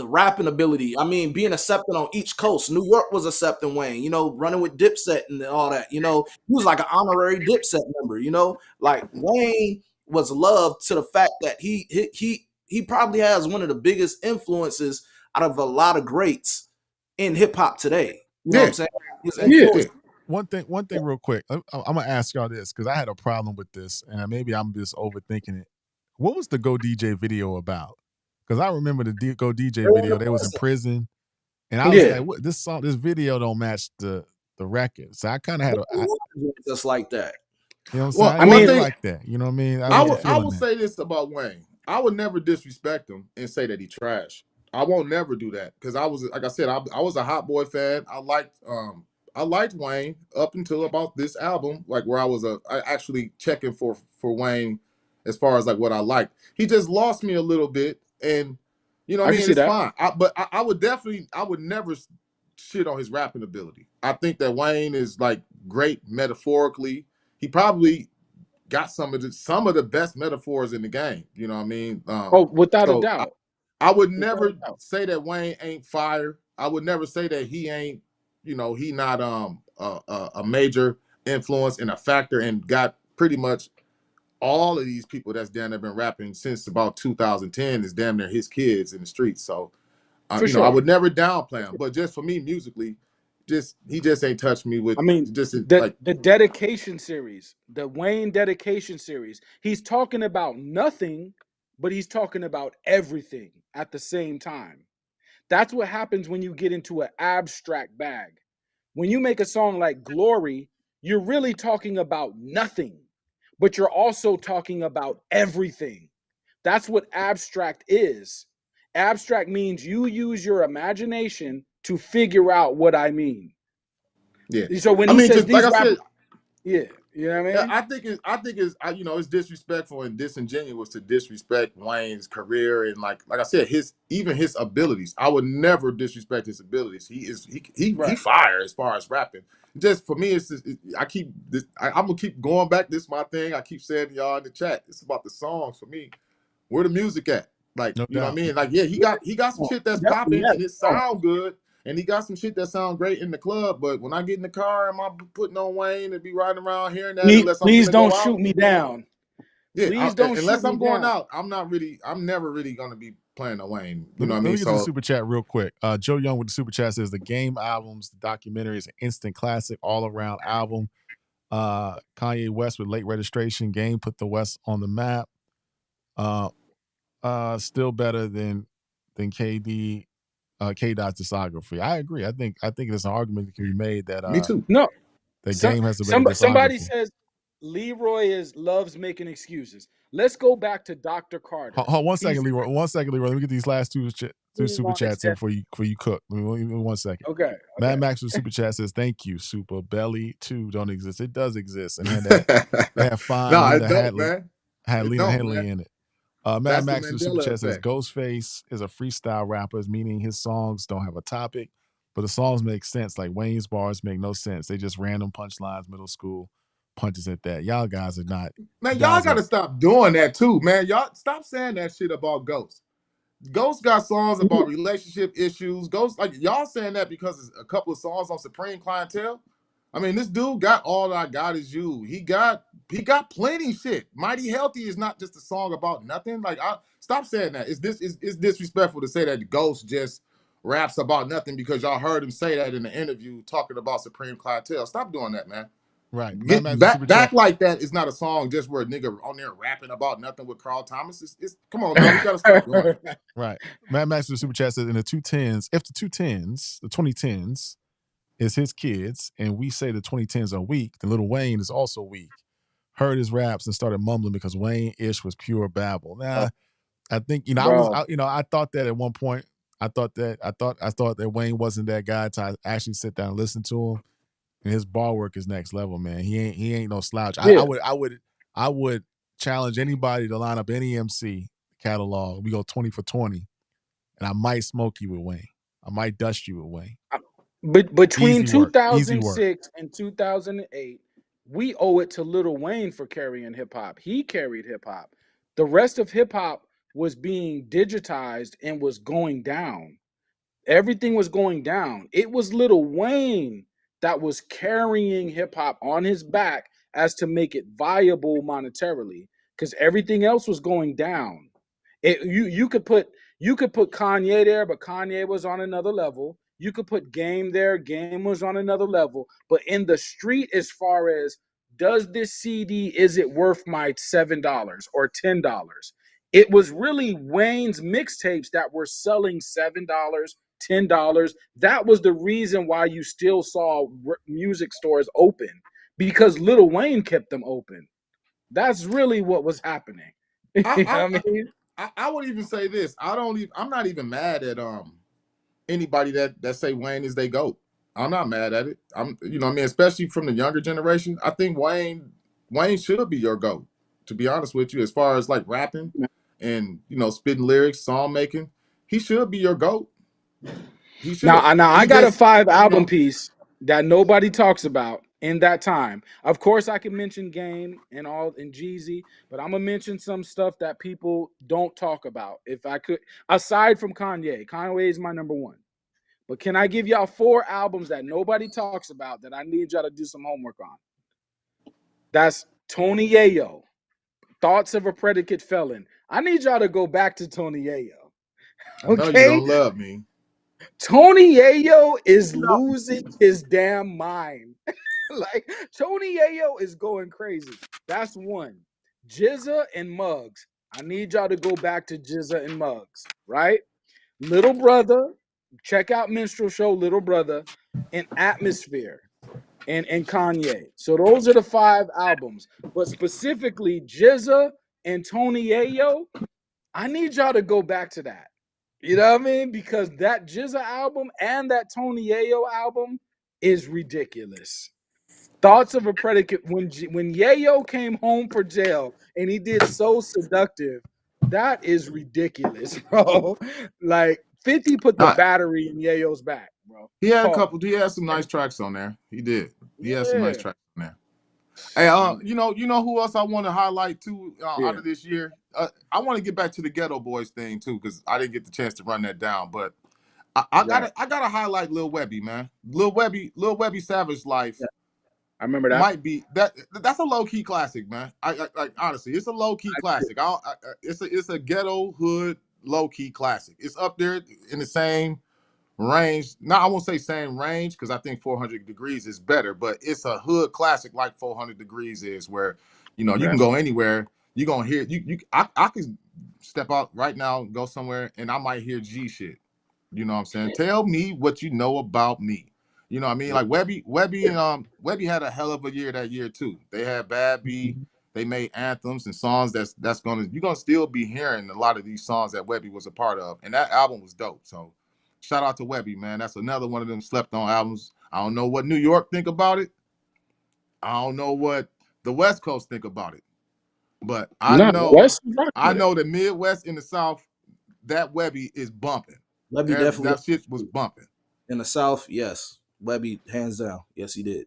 rapping ability. I mean, being accepted on each coast. New York was accepting Wayne, running with Dipset and all that. He was like an honorary Dipset member, Like Wayne was loved to the fact that he probably has one of the biggest influences out of a lot of greats in hip hop today. You know what I'm Yeah. saying? His Hey, Yeah. Yeah. influence. one thing, real quick. I'm gonna ask y'all this because I had a problem with this, and maybe I'm just overthinking it. What was the Go DJ video about? Because I remember the Go DJ They're in video. the They was in present. prison, and I was Yeah. like, "What? This video don't match the record." So I kind of had Just like that. you know what I'm saying? Well, I I didn't one feel mean, thing like that. You know what I mean? I I wasn't would I feeling will that. say this about Wayne. I would never disrespect him and say that he trash. I won't never do that because I was like I said I was a Hot Boy fan. I liked Wayne up until about this album, like where I actually checking for Wayne as far as like what I liked. He just lost me a little bit, and you know what I I can mean. And see it's that fine. I would never shit on his rapping ability. I think that Wayne is like great metaphorically. He probably got some of the best metaphors in the game. You know what I mean? without a So doubt. I would Without a never doubt. say that Wayne ain't fire. I would never say that he ain't, he not a major influence and a factor and got pretty much all of these people that's down there been rapping since about 2010 is damn near his kids in the streets. So For I sure. would never downplay him, but just for me musically, he just ain't touched me with I mean, just the like the dedication series, the Wayne dedication series, he's talking about nothing, but he's talking about everything at the same time. That's what happens when you get into an abstract bag. When you make a song like Glory, you're really talking about nothing, but you're also talking about everything. That's what abstract is. Abstract means you use your imagination to figure out what I mean. Yeah. So when I he mean, says just like these I said, rappers, yeah, you know what I yeah, mean? I think it's you know, it's disrespectful and disingenuous to disrespect Wayne's career and like I said, his abilities. I would never disrespect his abilities. He Right. fire as far as rapping. Just for me, it's just I keep this. I'm gonna keep going back. This is my thing. I keep saying to y'all in the chat. It's about the songs for me. Where the music at? Like, No you know what I doubt. mean? Like, yeah, he got some shit that's Definitely popping has and it songs. sound good, and he got some shit that sound great in the club. But when I get in the car, am I putting on Wayne and be riding around hearing that unless I'm Please finna don't go shoot out? me down. Yeah, Please don't shoot unless me I'm going down. out, I'm never really gonna be playing a Wayne. You Let know me what I let mean? me get to the So super chat real quick. Joe Young with the super chat says the Game albums, the documentary is an instant classic, all around album. Kanye West with Late Registration. Game put the West on the map. Uh, still better than K Dot's discography. I agree. I think there's an argument that can be made me too. No, that Game has a better somebody discography. says Leroy loves making excuses. Let's go back to Dr. Carter. Hold 1 He's second, Leroy. 1 second, Leroy. Let me get these last two leaning super on chats in extend. before you cook. Give me 1 second. Okay, Mad okay. Max with super chat says, "Thank you, Super Belly 2 don't exist. It does exist, and had fine No, Lena it don't, Hadley man. had It Lena don't, Headley man. in it." Mad That's the Max with super Mandela chat says, effect. "Ghostface is a freestyle rapper, meaning his songs don't have a topic, but the songs make sense. Like Wayne's bars make no sense. They just random punchlines, middle school punches at that. Y'all guys are not. You Man, y'all guys are gotta stop doing that too, man. Y'all stop saying that shit about Ghost. Ghost got songs about relationship issues. Ghost, like y'all saying that because it's a couple of songs on Supreme Clientele. I mean, this dude got All I Got Is You. He got plenty shit. Mighty Healthy is not just a song about nothing. Like, stop saying that. It's disrespectful to say that Ghost just raps about nothing because y'all heard him say that in the interview talking about Supreme Clientele. Stop doing that, man. right." Mad Get Max with back super chat. back like that is not a song just where a nigga on there rapping about nothing with Carl Thomas. It's come on, man. We gotta stop doing that. Right. Mad Max with super chat says, "In the 210s, if the 210s, the 2010s is his kids, and we say the 2010s are weak, then Lil Wayne is also weak. Heard his raps and started mumbling because Wayne ish was pure babble." Nah, I think Bro, I thought that at one point. I thought that Wayne wasn't that guy to actually sit down and listen to him. And his bar work is next level, man. He ain't no slouch. I, yeah. I would I would I would challenge anybody to line up any MC catalog. We go 20 for 20, and I might smoke you with Wayne. I might dust you with Wayne. But between Easy work. Easy work. 2006 and 2008, we owe it to Lil Wayne for carrying hip hop. He carried hip hop. The rest of hip hop was being digitized and was going down. Everything was going down. It was Lil Wayne that was carrying hip hop on his back as to make it viable monetarily because everything else was going down. You could put Kanye there, but Kanye was on another level. You could put Game there, Game was on another level. But in the street, as far as does this CD, is it worth my $7 or $10? It was really Wayne's mixtapes that were selling $7, $10. That was the reason why you still saw music stores open because Lil Wayne kept them open. That's really what was happening. I You I, know what I mean? I would even say this. I'm not even mad at anybody that say Wayne is they GOAT. I'm not mad at it. You know what I mean, especially from the younger generation. I think Wayne should be your GOAT, to be honest with you, as far as like rapping and spitting lyrics, song making. He should be your GOAT. He should. Now I He got a just, 5 album piece that nobody talks about in that time. Of course, I can mention Game and Jeezy, but I'm gonna mention some stuff that people don't talk about. If I could, aside from Kanye is my number one. But can I give y'all 4 albums that nobody talks about that I need y'all to do some homework on? That's Tony Yayo, Thoughts of a Predicate Felon. I need y'all to go back to Tony Yayo. I know you Okay? don't love me. Tony Yayo is losing his damn mind. Like Tony Yayo is going crazy. That's one. Jizza and Muggs. I need y'all to go back to Jizza and Muggs, right? Little brother, check out Minstrel Show, Little Brother, and Atmosphere, and Kanye. So those are the 5 albums. But specifically, Jizza and Tony Ayo, I need y'all to go back to that. You know what I mean? Because that Jizza album and that Tony Ayo album is ridiculous. Thoughts of a Predicate, when Yayo came home for jail and he did So Seductive, that is ridiculous, bro. Like 50 put the I, battery in Yayo's back, bro. he had a Pause. couple. He had some nice tracks on there. He did. He had some nice Yeah. tracks on there. Hey, you know who else I want to highlight too out Yeah. of this year? I want to get back to the Ghetto Boys thing too because I didn't get the chance to run that down. But I Right. gotta highlight Lil Webby, man. Lil Webby Savage Life Yeah. I remember that. might be that's a low key classic, man. I like honestly, it's a low key classic. It's a ghetto hood low key classic. It's up there in the same range. Now I won't say same range because I think 400 Degrees is better, but it's a hood classic like 400 Degrees is, where you can Right. go anywhere. You're gonna hear I can step out right now, go somewhere, and I might hear G shit. You know what I'm saying? Tell me what you know about me. You know what I mean? Like Webby had a hell of a year that year too. They had Bad B. They made anthems and songs you're gonna still be hearing a lot of these songs that Webby was a part of, and that album was dope. So shout out to Webby, man. That's another one of them slept on albums. I don't know what New York think about it. I don't know what the West Coast think about it, but No, West is rocking I with it. know the Midwest and the South, that Webby is bumping. Webby definitely That shit was bumping. in the South. Yes, Webby hands down. Yes, he did.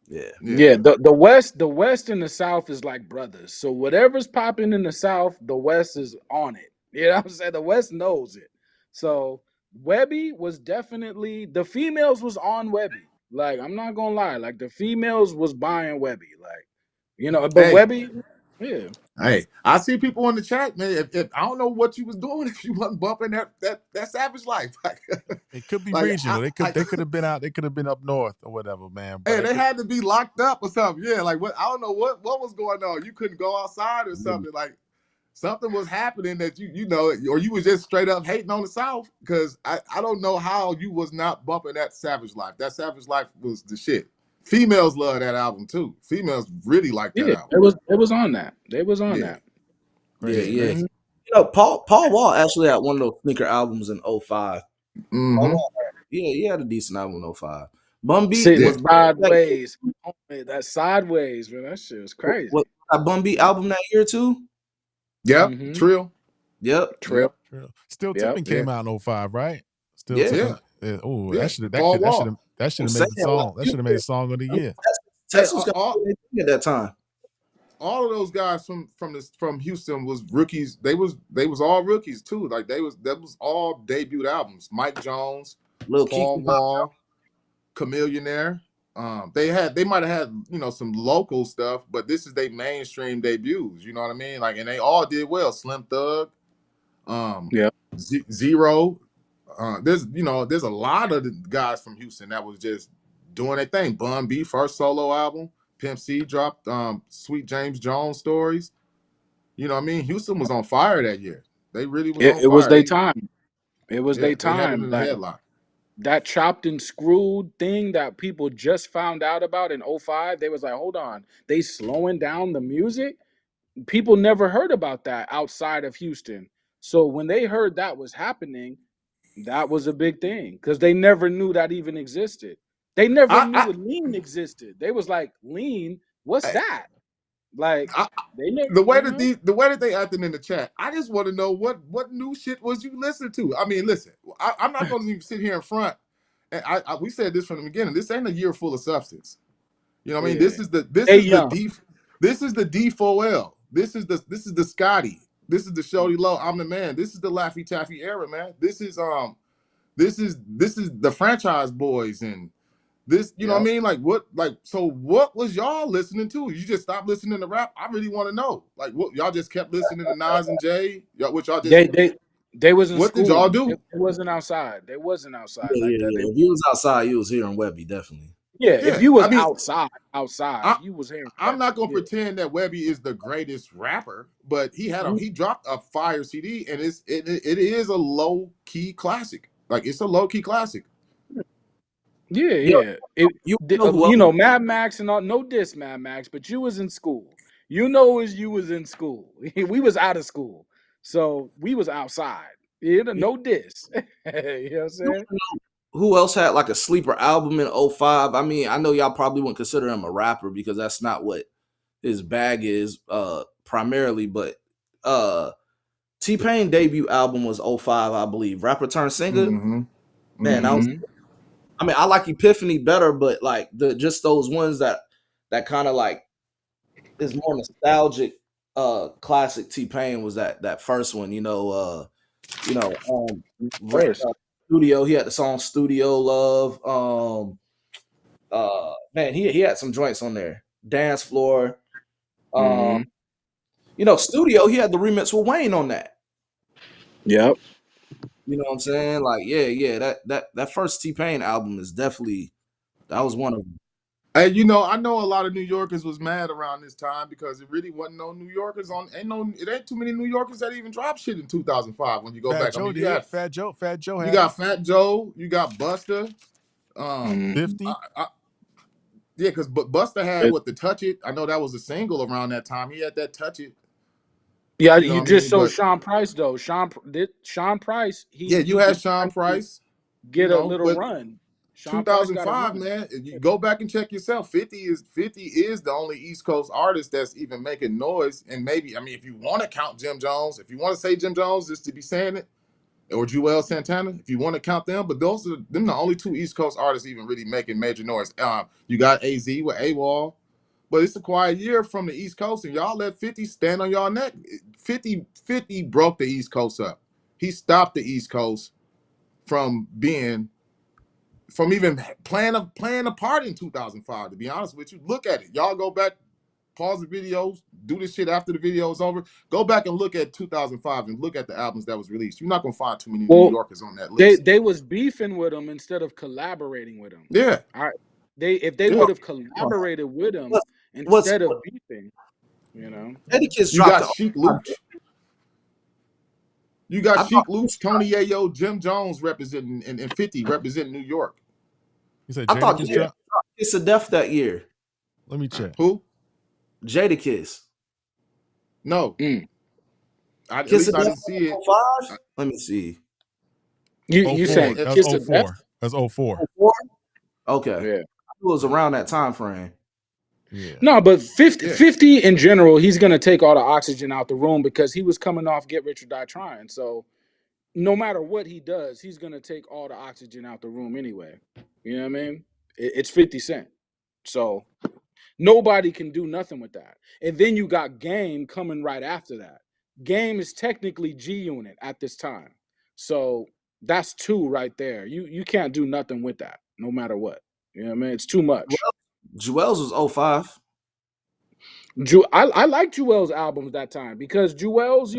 Yeah. Yeah, the West and the South is like brothers. So whatever's popping in the South, the West is on it. You know what I'm saying? The West knows it. So Webby was definitely, the females was on Webby. Like, I'm not gonna lie, like the females was buying Webby. Like, but Hey, Webby, yeah. hey, I see people in the chat, man. If I don't know what you was doing if you wasn't bumping that Savage Life. It could be like regional. They could have been out. They could have been up north or whatever, man. But hey, they they could. had to be locked up or something. Yeah, like what I don't know what was going on. You couldn't go outside or something. Like something was happening that you know, or you was just straight up hating on the South. Because I don't know how you was not bumping that Savage Life. That Savage Life was the shit. Females love that album too. Females really like that Yeah, album. it was on that. They was on Yeah. that. Yeah, Crazy, yeah. crazy. Paul Wall actually had one of those sneaker albums in 05. Mm-hmm. Yeah, he had a decent album in 05. Bun B Sitting Yeah. was sideways. Oh, man, that sideways, man. That shit was crazy. what that Bun B album that year too? Yep. Mm-hmm. Trill. Yep. Trip. True. Still Yep. Tipping Yeah. came out in 05, right? Still Yeah. Tipping. Yeah. Oh, Yeah. that should have Paul Wall. that should have I'm made the saying, like, song. That should have made the song of the year. Hey, Texas got at that time. all of those guys from Houston was rookies. They was all rookies too. Like that was all debut albums. Mike Jones, Lil Paul Keke Pop. Wall, Chameleonaire. They might have had some local stuff, but this is their mainstream debuts. You know what I mean? Like, and they all did well. Slim Thug, Yep. Zero. There's a lot of the guys from Houston that was just doing their thing. Bun B first solo album. Pimp C dropped Sweet James Jones stories. You know what I mean? Houston was on fire that year. They really was on It was fire. their time. It was Yeah, their they had it time. in the Like headlock. that chopped and screwed thing that people just found out about in '05. They was like, hold on, they slowing down the music. People never heard about that outside of Houston. So when they heard that was happening, that was a big thing because they never knew that even existed. They never I, knew I, lean existed. They was like, lean, what's I, that? Like I they never, the way that they acting in the chat, I just want to know what new shit was you listening to. I mean, listen, I'm not going to even sit here in front. And we said this from the beginning. This ain't a year full of substance. You know what I mean? Yeah. This is the They young. this is the D4L. This is the Scotty. This is the Shody Low. I'm the man. This is the Laffy Taffy era, man. This is the franchise boys and this, you know what I mean? So what was y'all listening to? You just stopped listening to rap? I really want to know. Like, what y'all just kept listening to Nas and Jay? They was in What did school. y'all do? It wasn't outside. They wasn't outside Yeah, like yeah, that. yeah. If you was outside, you was hearing Webby, definitely. Yeah, if Yeah, you was I mean, outside, I, you was hearing. I'm not gonna Yeah. pretend that Webby is the greatest rapper, but he dropped a fire CD, and it is a low key classic. Like it's a low key classic. Yeah. You know who else? You know, Mad Max and all. No diss, Mad Max, but you was in school. You know, as you was in school. We was out of school, so we was outside. No diss. You know what I'm saying? Who else had like a sleeper album in 05? I mean, I know y'all probably wouldn't consider him a rapper because that's not what his bag is primarily, but T-Pain debut album was 05, I believe. Rapper turned singer. Mm-hmm. Man, I mean, I like Epiphany better, but like just those ones that kind of like is more nostalgic. Classic T-Pain was that first one, First. Studio. He had the song Studio Love. Man, he had some joints on there. Dance Floor. Studio, he had the remix with Wayne on that. Yep. You know what I'm saying? Like, yeah, that first T-Pain album is definitely, that was one of them. Hey, I know a lot of New Yorkers was mad around this time because it really wasn't no New Yorkers on. It ain't too many New Yorkers that even dropped shit in 2005. When you go back, Joe did. Fat Joe You had got Fat Joe. You got Buster. 50. Yeah, because Buster had the Touch It. I know that was a single around that time. He had that Touch It. Yeah, you just saw Sean Price though. Sean Price. You had Sean Price get a little run. 2005, man. You go back and check yourself. 50 is the only East Coast artist that's even making noise. And maybe, I mean, if you want to count Jim Jones, if you want to say Jim Jones just to be saying it, or Joel Santana, if you want to count them, but those are them the only two East Coast artists even really making major noise. You got AZ with AWOL, but it's a quiet year from the East Coast, and y'all let 50 stand on y'all neck. 50 broke the East Coast up. He stopped the East Coast from even playing a part in 2005. To be honest with you, look at it. Y'all go back, pause the videos, do this shit after the video is over. Go back and look at 2005 and look at the albums that was released. You're not gonna find too many New Yorkers on that list. They was beefing with him instead of collaborating with him. Yeah. If they would have collaborated with him instead of beefing, Eddie Kids you got Sheik Luch. You got Sheik Luch, Tony Yayo, Jim Jones representing and 50 representing New York. You said I thought Kiss of Death that year. Let me check. Who? Jadakiss. No. At least I didn't see it. 05? Let me see. You saying Kiss of Death? That's 04. 04? Okay. Yeah. It was around that time frame. Yeah. No, but 50 in general, he's going to take all the oxygen out the room because he was coming off Get Rich or Die Trying. So no matter what he does, he's going to take all the oxygen out the room anyway. You know what I mean? It's 50 Cent. So nobody can do nothing with that. And then you got Game coming right after that. Game is technically G Unit at this time. So that's 2 right there. You can't do nothing with that, no matter what. You know what I mean? It's too much. Jewels was 05. I like Jewel's albums that time because Jewel's,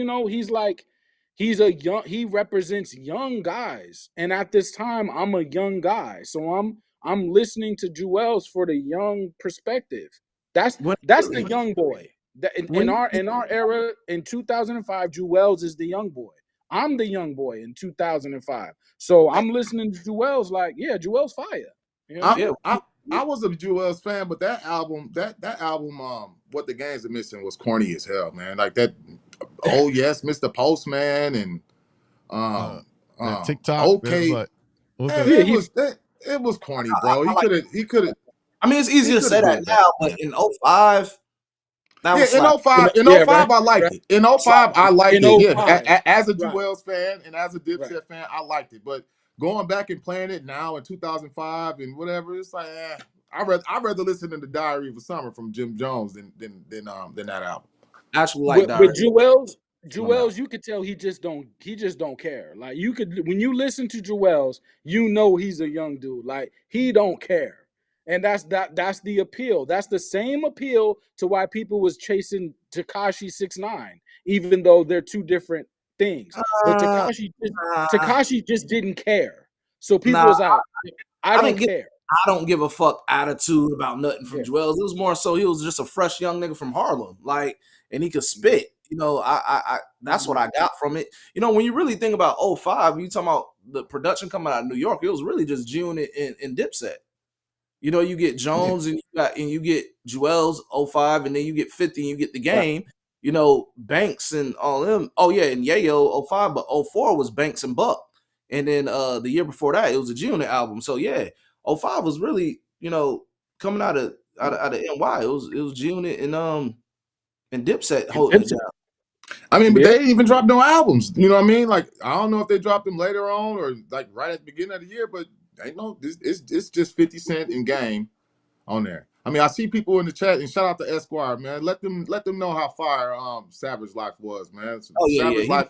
he represents young guys. And at this time, I'm a young guy. So I'm listening to Jewel's for the young perspective. That's the young boy. In our era in 2005, Jewel's is the young boy. I'm the young boy in 2005. So I'm listening to Jewel's like, yeah, Jewel's fire. You know? I was a Jewel's fan, but that album, What the Games Are Missing was corny as hell, man. Like that, oh yes, Mr. Postman and TikTok. Okay, it was corny, bro. He could have. I mean, it's easy to say that now, but in 05, in 05, I liked it. In 05, I liked it. Yeah, as a Jewel's fan and as a Dipset fan, I liked it. But going back and playing it now in 2005 and whatever, it's like, I'd rather listen to the Diary of a Summer from Jim Jones than that album. Actually, like with Jewel's, you could tell he just don't care. Like when you listen to Jewel's, he's a young dude. Like he don't care. And that's the appeal. That's the same appeal to why people was chasing Tekashi 6ix9ine, even though they're two different things. But Tekashi just didn't care. So people was like, I don't care. I don't give a fuck attitude about nothing from Jewel's. It was more so he was just a fresh young nigga from Harlem. Like, and he could spit. you know, I that's what I got from it. You know, when you really think about 05, you talking about the production coming out of New York, it was really just June and Dipset. You know, you get Yeah. Jones and you get Jewels 05, and then you get 50 and you get the Right. game. You know, Banks and all them. Oh yeah, and Yayo 05, but 04 was Banks and Buck. And then the year before that, it was a G-Unit album. So yeah, 05 was really, you know, coming out of NY. It was G-Unit and Dipset holding it Dipset. down. I mean, but Yeah. they didn't even drop no albums. You know what I mean? Like, I don't know if they dropped them later on or like right at the beginning of the year, but they know it's just 50 Cent and Game on there. I mean, I see people in the chat, and shout out to Esquire, man. Let them know how fire Savage Life was, man. So Oh yeah, Savage yeah. Life,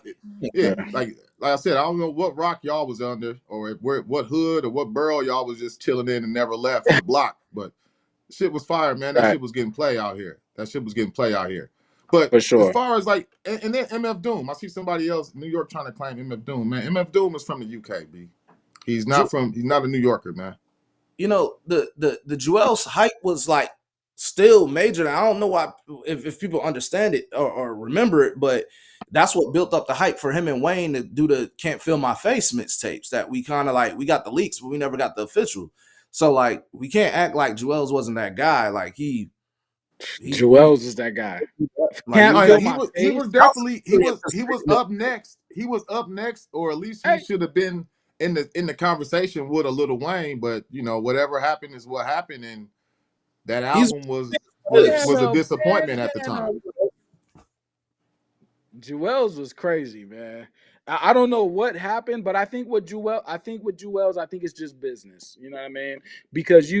yeah. Like I said, I don't know what rock y'all was under, or what hood or what borough y'all was just chilling in and never left the block, but shit was fire, man. That Right. shit was getting play out here. That shit was getting play out here. But For as sure. far as like, and then MF Doom, I see somebody else, New York, trying to claim MF Doom, man. MF Doom is from the UK, B. He's not a New Yorker, man. You know, the Jewels hype was like still major. I don't know why, if people understand it or remember it, but that's what built up the hype for him and Wayne to do the Can't Feel My Face mixtapes that we kind of like, we got the leaks, but we never got the official. So like, we can't act like Jewels wasn't that guy. Like he Jewels is that guy. like Can't Oh feel yeah, my he face. was definitely he was up next. He was up next, or at least he Hey, should have been in the conversation with a Lil Wayne. But you know, whatever happened is what happened, and that he's album was yeah, was a no, disappointment at the time. Jewels was crazy, man. I don't know what happened, but I think with Jewels, I think it's just business. You know what I mean? Because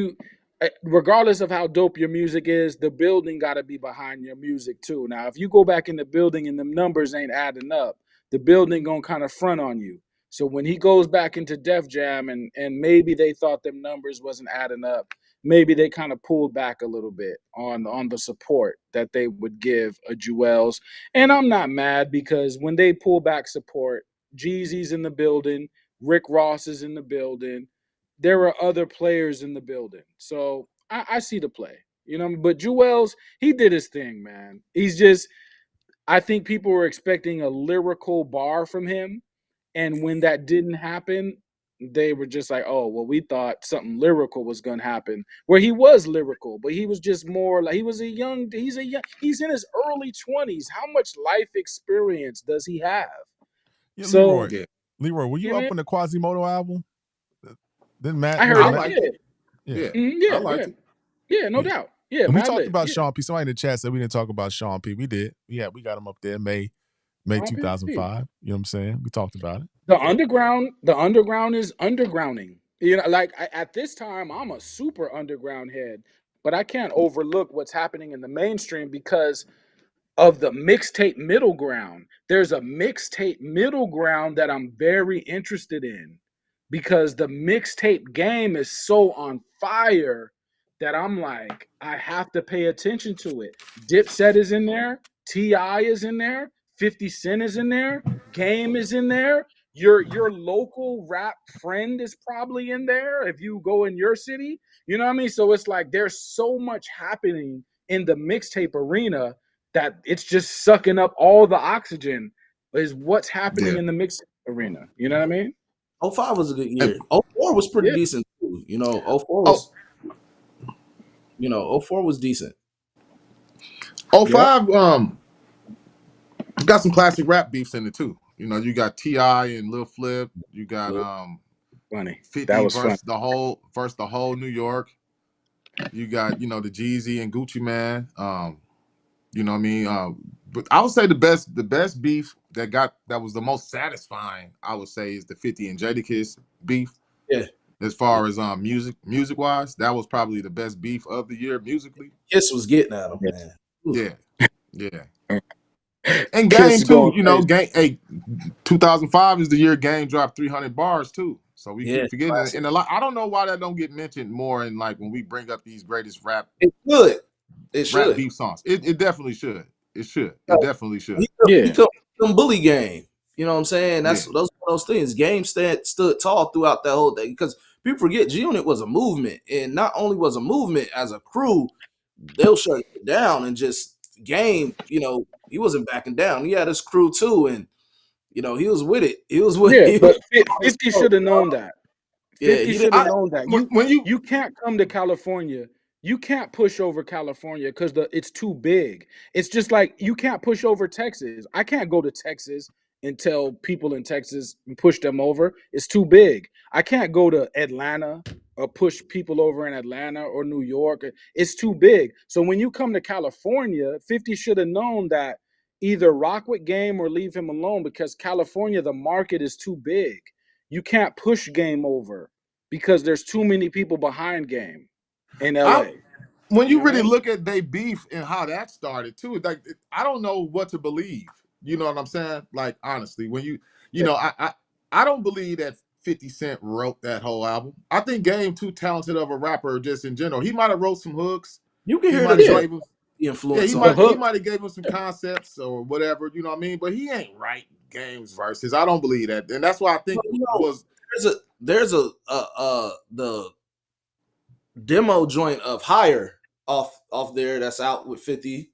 regardless of how dope your music is, the building got to be behind your music too. Now, if you go back in the building and the numbers ain't adding up, the building gonna kind of front on you. So when he goes back into Def Jam and maybe they thought them numbers wasn't adding up, maybe they kind of pulled back a little bit on the support that they would give a Jewels. And I'm not mad because when they pull back support, Jeezy's in the building, Rick Ross is in the building, there are other players in the building. So I see the play, you know. But Jewels, he did his thing, man. He's just, I think people were expecting a lyrical bar from him. And when that didn't happen, they were just like, oh, well, we thought something lyrical was gonna happen. Where he was lyrical, but he was just more like he's in his early 20s. How much life experience does he have? Yeah, So, Yeah, Leroy, were you you up know, on the Quasimodo album? Then Matt I was heard I it. Matt. liked it. Yeah, Yeah, I Yeah, liked it. yeah, no yeah. doubt. Yeah, And we talked Madlib. about Yeah, Sean P. Somebody in the chat said we didn't talk about Sean P. We did. Yeah, we got him up there May Sean P. 2005. You know what I'm saying? We talked about it. The underground is undergrounding. You know, like at this time, I'm a super underground head, but I can't overlook what's happening in the mainstream because of the mixtape middle ground. There's a mixtape middle ground that I'm very interested in because the mixtape game is so on fire that I'm like, I have to pay attention to it. Dipset is in there, T.I. is in there, 50 Cent is in there, Game is in there. Your local rap friend is probably in there if you go in your city. You know what I mean? So it's like there's so much happening in the mixtape arena that it's just sucking up all the oxygen is what's happening Yeah. in the mix arena. You know what I mean? 05 was a good And, year. 04 was pretty Yeah. decent too. You know, 04 oh, was, you know, 04 was decent. oh Yeah. five. Got some classic rap beefs in it too. You know, you got T.I. and Lil Flip. You got Funny. That 50 was fun. versus the whole New York. You got, you know, the Jeezy and Gucci Man. You know what I mean? But I would say the best beef that was the most satisfying, I would say, is the 50 and Jadakiss beef. Yeah. As far as music wise, that was probably the best beef of the year musically. Kiss was getting at him, man. Yeah. Yeah. And Kiss Game is too, going you know, crazy. 2005 is the year Game dropped 300 bars too. So we Yeah, keep forgetting it. classic. And a lot, I don't know why that don't get mentioned more in like when we bring up these greatest rap It should. It should. beef songs. It definitely should. It should. It definitely should. He Yeah. come bully game. You know what I'm saying? That's Yeah. those things. Game stood tall throughout that whole thing because people forget G Unit was a movement, and not only was a movement as a crew, they'll shut it down and just Game. You know, wasn't backing down. He had his crew too, and he was with it. He was with Yeah, he but was 50 should have known that. Yeah, 50 he should didn't. have known that. when you You can't come to California. You can't push over California because it's too big. It's just like you can't push over Texas. I can't go to Texas and tell people in Texas and push them over. It's too big. I can't go to Atlanta or push people over in Atlanta or New York. It's too big. So when you come to California, 50 should have known that either rock with Game or leave him alone because California, the market is too big. You can't push Game over because there's too many people behind Game in I LA. when You you know what I really mean? look at they beef and how that started too, like I don't know what to believe. You know what I'm saying? Like honestly, when you know, I don't believe that 50 Cent wrote that whole album. I think Game too talented of a rapper just in general. He might have wrote some hooks. You can He hear might have Yeah, gave him the yeah, influence the on. he hook. might have gave him some concepts or whatever, you know what I mean? But he ain't write Game's verses. I don't believe that. And that's why I think But, was there's the demo joint of Higher off there that's out with 50.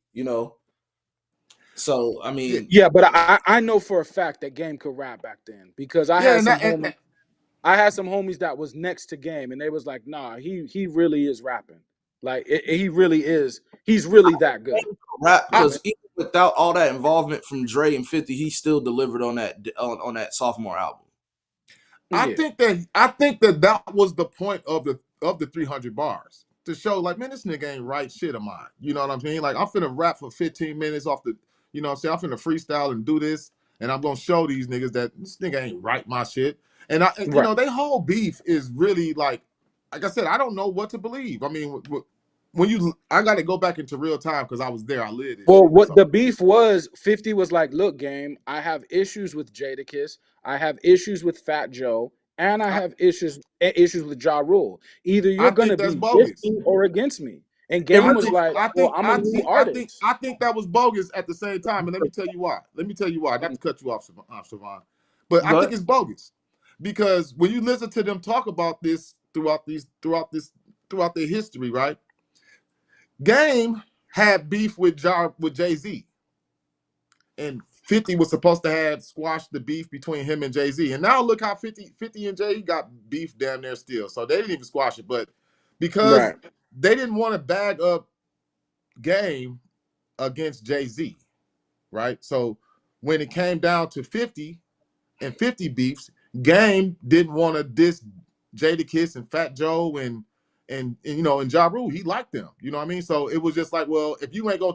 So I yeah, mean, Yeah, but I know for a fact that Game could rap back then because I yeah, had and some that homies. I had some homies that was next to Game, and they was like, "Nah, he really is rapping. Like he really is. He's really that good." rap You know I, what I mean? because even without all that involvement from Dre and 50, he still delivered on that sophomore album. Yeah, I think that that was the point of the 300 bars to show like, man, this nigga ain't right shit of mine. You know what I'm saying? Like I'm finna rap for 15 minutes off the, you know what I'm saying? I'm finna freestyle and do this, and I'm gonna show these niggas that this nigga ain't right my shit. And you right. know, they whole beef is really like I said, I don't know what to believe. I mean, when I got to go back into real time because I was there, I lived this Well, shit. what So the beef was, 50 was like, "Look, Game, I have issues with Jadakiss, I have issues with Fat Joe, and I I, have issues with Ja Rule. Either I you're think gonna that's be with bogus. me or against me." And It Game was really like, "Well, I'm a new artist." I think that was bogus at the same time, and let me tell you why. Let me tell you why. Not to cut you off, Savon, but I think But it's bogus because when you listen to them talk about this throughout their history, right? Game had beef with Jay Z, and 50 was supposed to have squashed the beef between him and Jay Z. And now look how 50 and Jay got beef down there still. So they didn't even squash it, but because Right, they didn't want to bag up Game against Jay Z, right? So when it came down to 50 and 50 beefs, Game didn't want to diss Jadakiss and Fat Joe and you know and Ja Rule. He liked them, you know what I mean? So it was just like, well, if you ain't gonna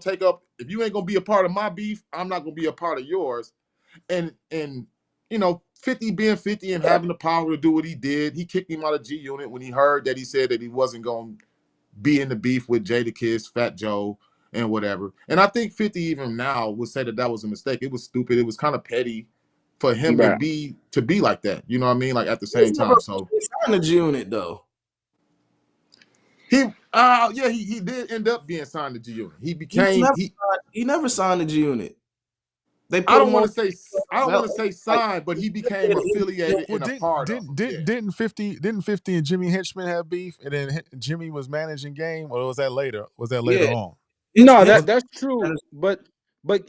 be a part of my beef, I'm not gonna be a part of yours. And you know, 50 being 50 and having the power to do what he did, he kicked him out of G Unit when he heard that he said that he wasn't gonna be in the beef with Jadakiss, Fat Joe, and whatever. And I think 50 even now would say that that was a mistake. It was stupid. It was kind of petty for him right. to be like that. You know what I mean? Like at the he was same never time. So signed to G Unit though. he yeah, he did end up being signed to G Unit. He never signed to G Unit. They I put don't him want on to say like signed, but he became affiliated Well, and a part of them. Yeah. didn't 50 and Jimmy Henchman have beef, and then Jimmy was managing Game, or was that later? Was that yeah. later on? No, Was that's true. But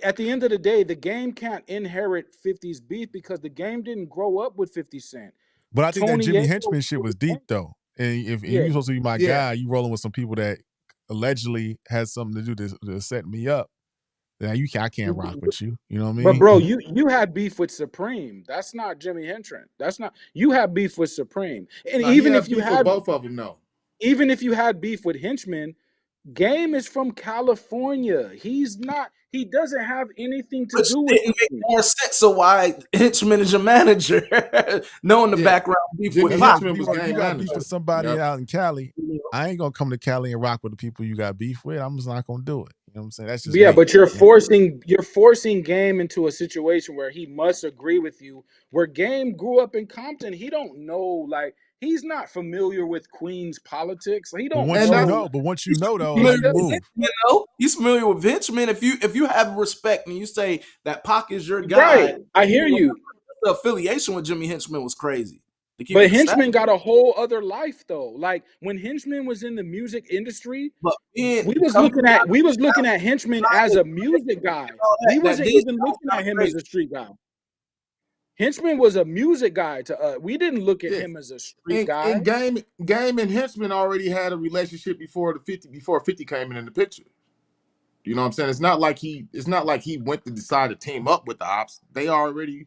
at the end of the day, the Game can't inherit 50's beef because the Game didn't grow up with 50 Cent. But I think that Tony Jimmy Yayo, Henchman shit was deep though, and if yeah, you supposed to be my Yeah. guy, you rolling with some people that allegedly has something to do to set me up. Now I can't rock with you. You know what I but mean? bro, you had beef with Supreme. That's not Jimmy Henchman. That's not you had beef with Supreme. And Now he had beef with both of them though. even if you had beef with Henchman, Game is from California. He's not. He doesn't have anything to which do with didn't make 50. more sense of why Hinchman is your manager, knowing the Yeah. background beef Jimmy with That's right. Pop. Henchman was If you game got beef manager. with somebody Yep. out in Cali, I ain't gonna come to Cali and rock with the people you got beef with. I'm just not gonna do it. You know what I'm saying? That's just Yeah, me. but you're forcing Game into a situation where he must agree with you. Where Game grew up in Compton, he don't know, like he's not familiar with Queens politics. He But don't once And you that's know. know, though, He how Familiar you with doesn't. move. Hinchman, though. He's familiar with Hinchman. If you have respect and you say that Pac is your Right. guy, I hear you. the affiliation with Jimmy Hinchman was crazy. to keep But it static. Henchman got a whole other life though. Like when Henchman was in the music industry, But we was looking at Henchman as a music guy. We that wasn't these even guys looking got at him as crazy. a street guy. Henchman was a music guy to us. We didn't look at Yeah. him as a street guy. And Game and Henchman already had a relationship before 50 came in the picture. You know what I'm saying? It's not like he went to decide to team up with the ops. They already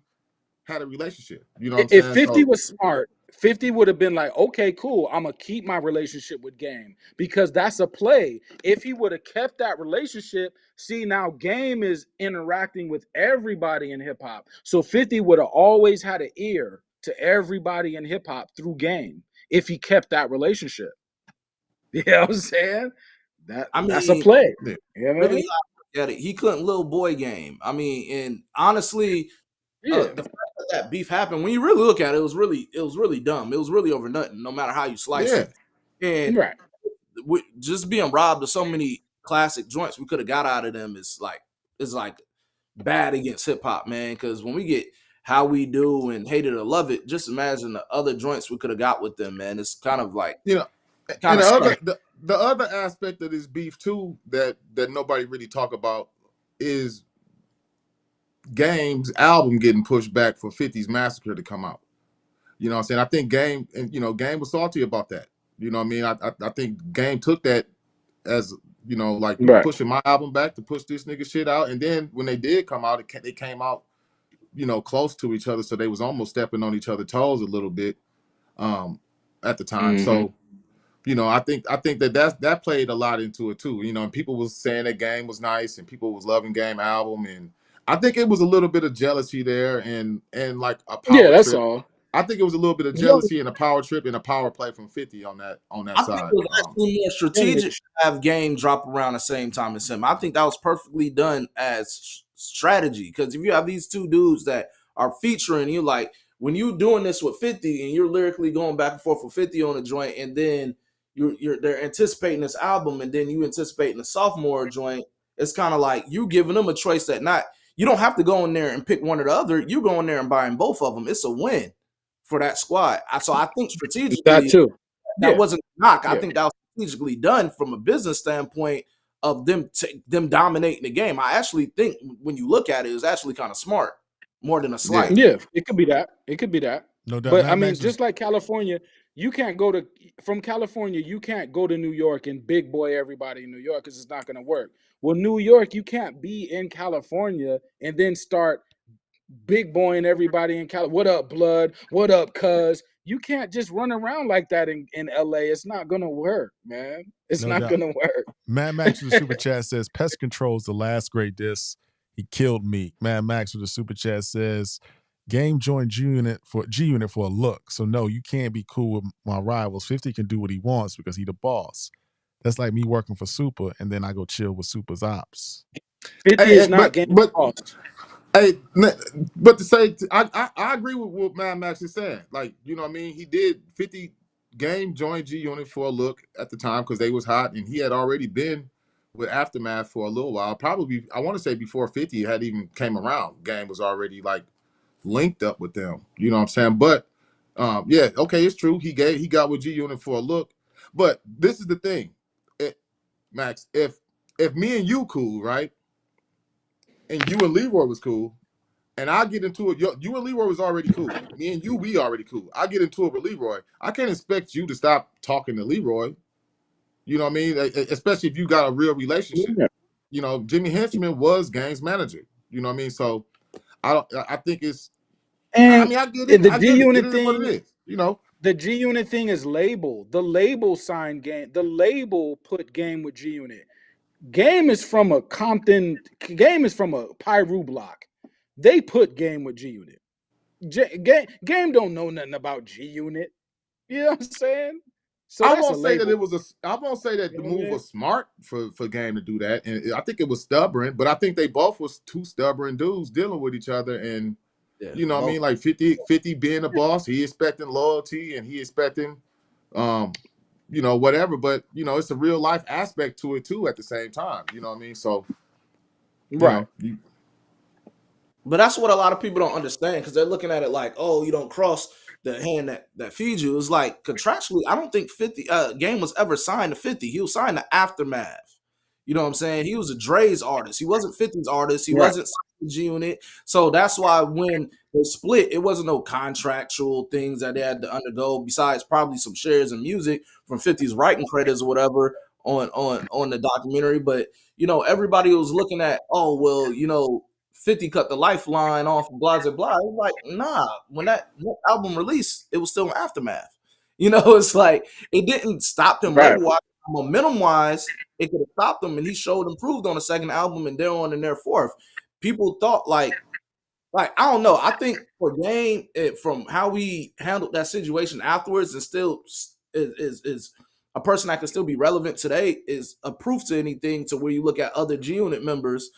had a relationship. You know what I'm If saying? 50 So was smart, 50 would have been like, okay, cool. I'm gonna keep my relationship with Game because that's a play. If he would have kept that relationship, see now Game is interacting with everybody in hip hop. So 50 would have always had an ear to everybody in hip hop through Game if he kept that relationship. You know what I'm saying? I That's a mean, play. yeah. You know what I really mean? look at it. He couldn't little boy Game. I mean, and honestly, Yeah. the fact that beef happened, when you really look at it, it was really dumb. It was really over nothing, no matter how you slice Yeah. it. And Right. just being robbed of so many classic joints we could have got out of them is like bad against hip hop, man. Because when we get How We Do and Hate It or Love It, just imagine the other joints we could have got with them, man. It's kind of like You know, kind and of scary. the other aspect of this beef too that nobody really talk about is Game's album getting pushed back for 50's Massacre to come out. You know what I'm saying? I think Game was salty about that. You know what I mean? I think Game took that as, like, you Right. pushing my album back to push this nigga shit out. And then when they did come out, they came out, close to each other. So they was almost stepping on each other's toes a little bit at the time. Mm-hmm. So, I think that played a lot into it too. And people was saying that Game was nice and people was loving Game album. And I think it was a little bit of jealousy there and like a Yeah, power that's trip. all. I think it was a little bit of Yo, jealousy and a power trip and a power play from 50 on that I think side. it was actually more strategic image. to have Game drop around the same time as him. I think that was perfectly done as strategy, because if you have these two dudes that are featuring you, like when you doing this with 50 and you're lyrically going back and forth with 50 on a joint, and then they're anticipating this album, and then you anticipating the sophomore joint, it's kind of like you giving them a choice that not you don't have to go in there and pick one or the other. You go in there and buying both of them. It's a win for that squad. So I think That strategically too. that Yeah. wasn't a knock. I Yeah. think that was strategically done from a business standpoint of them dominating the game. I actually think when you look at it, it was actually kind of smart, more than a Yeah. slight. Yeah. It could be that. It could be that. No doubt. But I Mad mean, Max was just like California, you can't go to from California, you can't go to New York and big boy everybody in New York because it's not gonna work. Well, New York, you can't be in California and then start big boying everybody in California. What up, blood? What up, cuz? You can't just run around like that in LA. It's not gonna work, man. It's no not doubt. gonna work. Mad Max with the super chat says Pest Control's the last great diss. He killed me. Mad Max with the super chat says Game joined G Unit for a look. So no, you can't be cool with my rivals. 50 can do what he wants because he the boss. That's like me working for Super and then I go chill with Super's ops. 50 Hey, is not game boss. hey, but to say, I agree with what Mad Max is saying. Like, you know what I mean? He did 50 Game joined G Unit for a look at the time because they was hot, and he had already been with Aftermath for a little while. Probably, I want to say before 50 had even came around. Game was already like linked up with them. You know what I'm saying? But yeah, okay, it's true. He got with G Unit for a look. But this is the thing, Max. If me and you cool, right? And you and Leroy was cool, and I get into it. You and Leroy was already cool. Me and you, we already cool. I get into it with Leroy. I can't expect you to stop talking to Leroy. You know what I mean? Especially if you got a real relationship. Yeah. Jimmy Henchman was Game's manager. You know what I mean? So I think it's. I And mean, I get it. the I G get it. It Unit is what it thing, is. the G Unit thing is label. The label signed Game. The label put Game with G Unit. Game is from a Compton. Game is from a Pyru block. They put Game with G Unit. Game don't know nothing about G Unit. You know what I'm saying? So I that's a won't say that label. I won't say that You the know what I move mean? was smart for Game to do that, and I think it was stubborn. But I think they both was two stubborn dudes dealing with each other, and Yeah, you know what I mean, like 50 being a boss, he expecting loyalty and he expecting, whatever. But it's a real life aspect to it too. At the same time, you know what I mean. So Right. But that's what a lot of people don't understand, because they're looking at it like, oh, you don't cross the hand that feeds you. It's like contractually, I don't think 50 Game was ever signed to 50. He was signed to Aftermath. You know what I'm saying? He was a Dre's artist. He wasn't 50's artist. He Right. wasn't signed to G Unit. So that's why when they split, it wasn't no contractual things that they had to undergo, besides probably some shares in music from 50's writing credits or whatever on the documentary. But everybody was looking at, oh well, 50 cut the lifeline off, blah blah blah. It was like, nah, when that album released, it was still in Aftermath. It's like it didn't stop him Right. label wise, momentum wise. It could have stopped him, and he showed improved on the second album and thereon and their fourth. People thought like I don't know. I think for Game, from how we handled that situation afterwards, and still is a person that can still be relevant today, is a proof to anything. To where you look at other G Unit members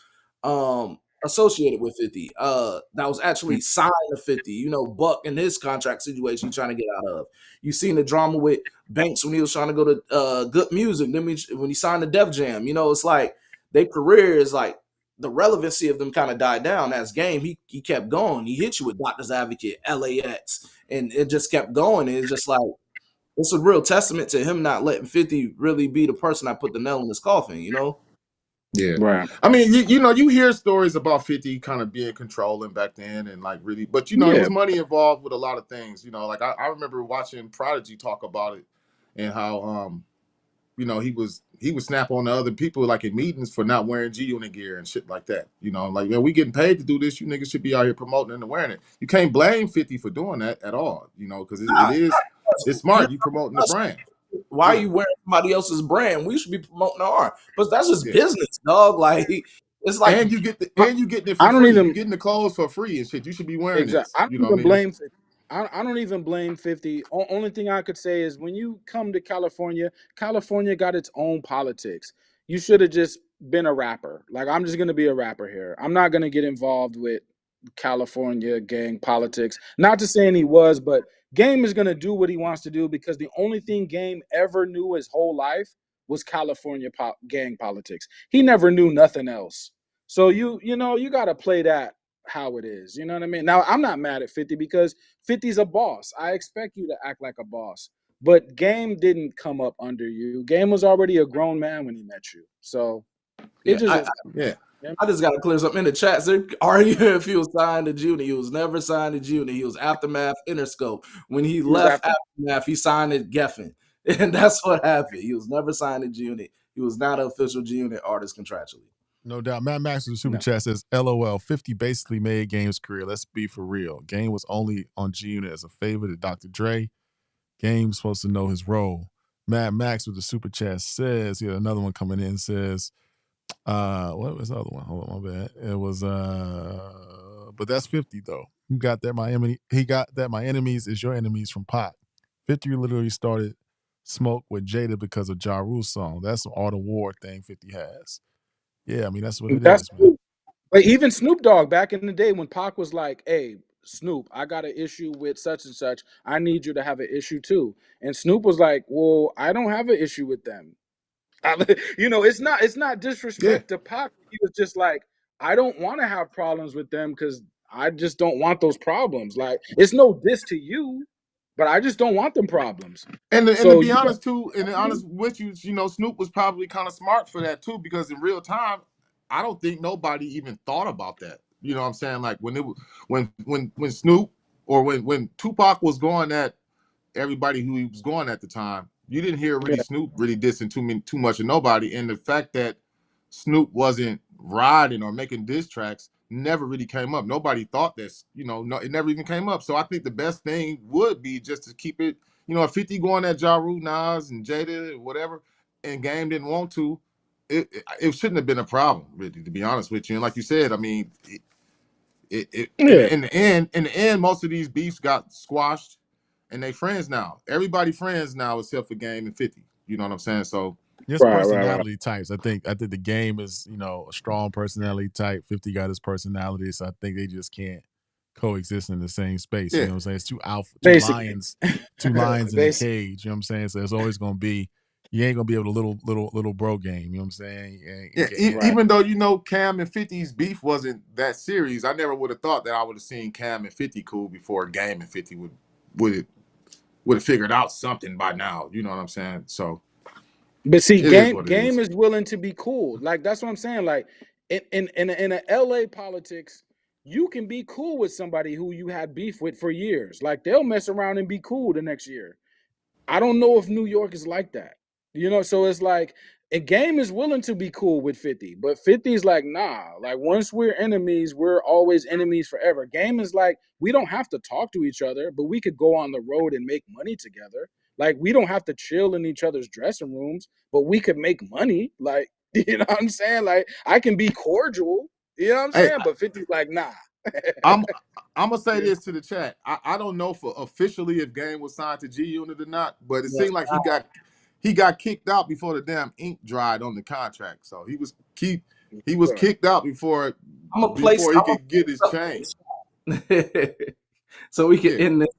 associated with 50, that was actually signed to 50. Buck in his contract situation, trying to get out of. You seen the drama with Banks when he was trying to go to Good Music. Then when he signed to Def Jam, it's like their career is like, the relevancy of them kind of died down. As Game, he kept going. He hit you with Doctor's Advocate, LAX, and it just kept going. And it's just like, it's a real testament to him not letting 50 really be the person that put the nail in his coffin, Yeah. Right. I mean, you hear stories about 50 kind of being controlling back then and like really, but it was money involved with a lot of things. Like I remember watching Prodigy talk about it and how he would snap on the other people like in meetings for not wearing G Unit gear and shit like that. Like, man, we getting paid to do this. You niggas should be out here promoting and wearing it. You can't blame 50 for doing that at all. Because it's smart. You promoting the brand. Why are you wearing somebody else's brand? We should be promoting our, but that's just business, dog. Like, it's like, and you getting it for free. You getting the clothes for free and shit. You should be wearing this. I don't even blame 50. I don't even blame 50. Only thing I could say is when you come to California, California got its own politics. You should have just been a rapper. Like, I'm just gonna be a rapper here. I'm not gonna get involved with California gang politics. Not to say he was, but Game is gonna do what he wants to do because the only thing Game ever knew his whole life was California gang politics. He never knew nothing else. So you gotta play that how it is. You know what I mean? Now, I'm not mad at 50 because 50's a boss. I expect you to act like a boss. But Game didn't come up under you. Game was already a grown man when he met you. So I just got to clear something in the chat. They're arguing if he was signed to Junior. He was never signed to Junior. He was Aftermath Interscope. When he left Aftermath, he signed to Geffen. And that's what happened. He was never signed to G-Unit. He was not an official G-Unit artist contractually. No doubt. Matt Max with the super chat says, LOL, 50 basically made Game's career. Let's be for real. Game was only on G-Unit as a favor to Dr. Dre. Game's supposed to know his role. Matt Max with the super chat says, another one coming in says, what was the other one? Hold on, my bad. It was, but that's 50 though. He got that my enemies is your enemies from Pac. 50 literally started smoke with Jada because of Ja Rule's song. That's all the war thing 50 has. Yeah, I mean, that's what it is, man. But even Snoop Dogg back in the day when Pac was like, hey, Snoop, I got an issue with such and such. I need you to have an issue too. And Snoop was like, well, I don't have an issue with them. It's not disrespect to Pac. He was just like, I don't want to have problems with them because I just don't want those problems. Like, it's no diss to you, but I just don't want them problems. And to be honest too, and honest with you, Snoop was probably kind of smart for that too, because in real time, I don't think nobody even thought about that. You know what I'm saying? Like when Snoop or when Tupac was going at everybody who he was going at the time, you didn't hear really Snoop really dissing too much of nobody. And the fact that Snoop wasn't riding or making diss tracks never really came up. Nobody thought this, it never even came up. So I think the best thing would be just to keep it, if 50 going at Ja Rule, Nas, and Jada, or whatever, and Game didn't want to, it shouldn't have been a problem, really, to be honest with you. And like you said, I mean, in the end, most of these beefs got squashed, and they friends now. Everybody friends now except for Game and 50. You know what I'm saying? So just personality types. I think the Game is, a strong personality type. 50 got his personality, so I think they just can't coexist in the same space. You know what I'm saying? It's two lions in a cage. You know what I'm saying? So it's always gonna be, you ain't gonna be able to little bro game. You know what I'm saying? Even though Cam and 50's beef wasn't that serious, I never would have thought that I would have seen Cam and 50 cool before Game and 50 would would have figured out something by now. You know what I'm saying? So, but see, it is what it game is. is willing to be cool. Like that's what I'm saying. Like in a LA politics, you can be cool with somebody who you had beef with for years. Like they'll mess around and be cool the next year. I don't know if New York is like that. So it's like a game is willing to be cool with 50, but 50 is like, nah, like once we're enemies, we're always enemies forever. Game is like, we don't have to talk to each other, but we could go on the road and make money together. Like we don't have to chill in each other's dressing rooms, but we could make money. Like, you know what I'm saying? Like I can be cordial, you know what I'm Hey, saying? But 50's like, nah. I'm I'm gonna say Yeah. this to the chat. I don't know for officially if Game was signed to G Unit or not, but it Yes, seemed like he got kicked out before the damn ink dried on the contract. So he was Sure. kicked out before I'm gonna place. he I'm gonna could get his place chain. something so we can Yeah. end this.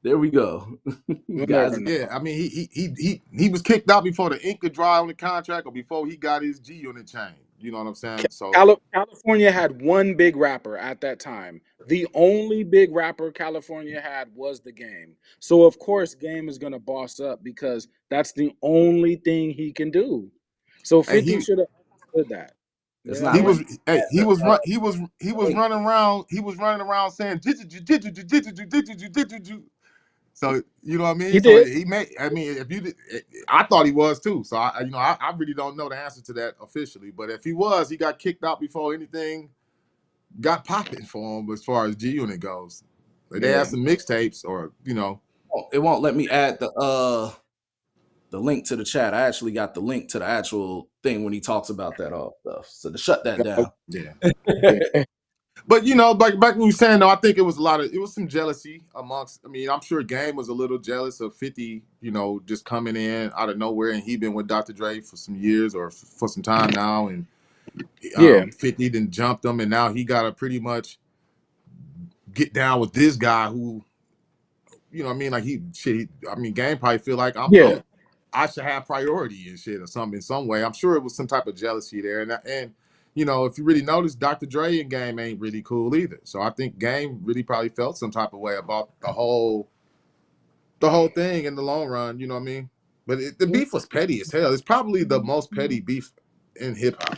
There we go, You'll guys. never know. Yeah, I mean he was kicked out before the ink could dry on the contract or before he got his G Unit chain. You know what I'm saying? So California had one big rapper at that time. The only big rapper California had was the Game. So of course Game is gonna boss up because that's the only thing he can do. So hey 50 should have understood that. It's You know what I he not mean? was letting me hey add the he was link. running around saying so you know what I mean. He So did. he made. I mean, if you did, I thought he was too. So I really don't know the answer to that officially. But if he was, he got kicked out before anything got popping for him as far as G Unit goes. Like, they had Yeah. some mixtapes or It won't let me add the link to the chat. I actually got the link to the actual thing when he talks about that all stuff. So to shut that down. yeah. Yeah. But like back when we were saying though, I think it was some jealousy amongst. I mean, I'm sure Game was a little jealous of 50, just coming in out of nowhere, and he been with Dr. Dre for some years or for some time now, and Yeah. 50 then jumped him, and now he got to pretty much get down with this guy who, what I mean, like I mean, Game probably feel like Yeah. I should have priority and shit or something in some way. I'm sure it was some type of jealousy there, and if you really notice, Dr. Dre and Game ain't really cool either. So I think Game really probably felt some type of way about the whole thing in the long run. You know what I mean? But the beef was petty as hell. It's probably the most petty beef in hip hop.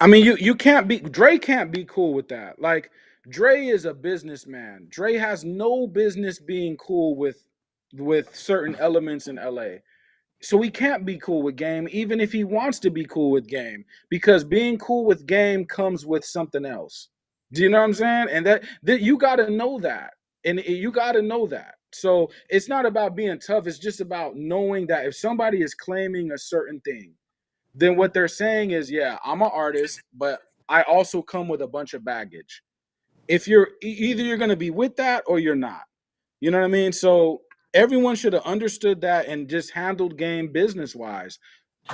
I mean, you can't be Dre can't be cool with that. Like Dre is a businessman. Dre has no business being cool with certain elements in LA. So he can't be cool with Game, even if he wants to be cool with Game, because being cool with Game comes with something else. Do you know what I'm saying? And that you got to know that, and you got to know that. So it's not about being tough. It's just about knowing that if somebody is claiming a certain thing, then what they're saying is, yeah, I'm an artist, but I also come with a bunch of baggage. If you're either you're going to be with that or you're not. You know what I mean? So everyone should have understood that and just handled game business wise.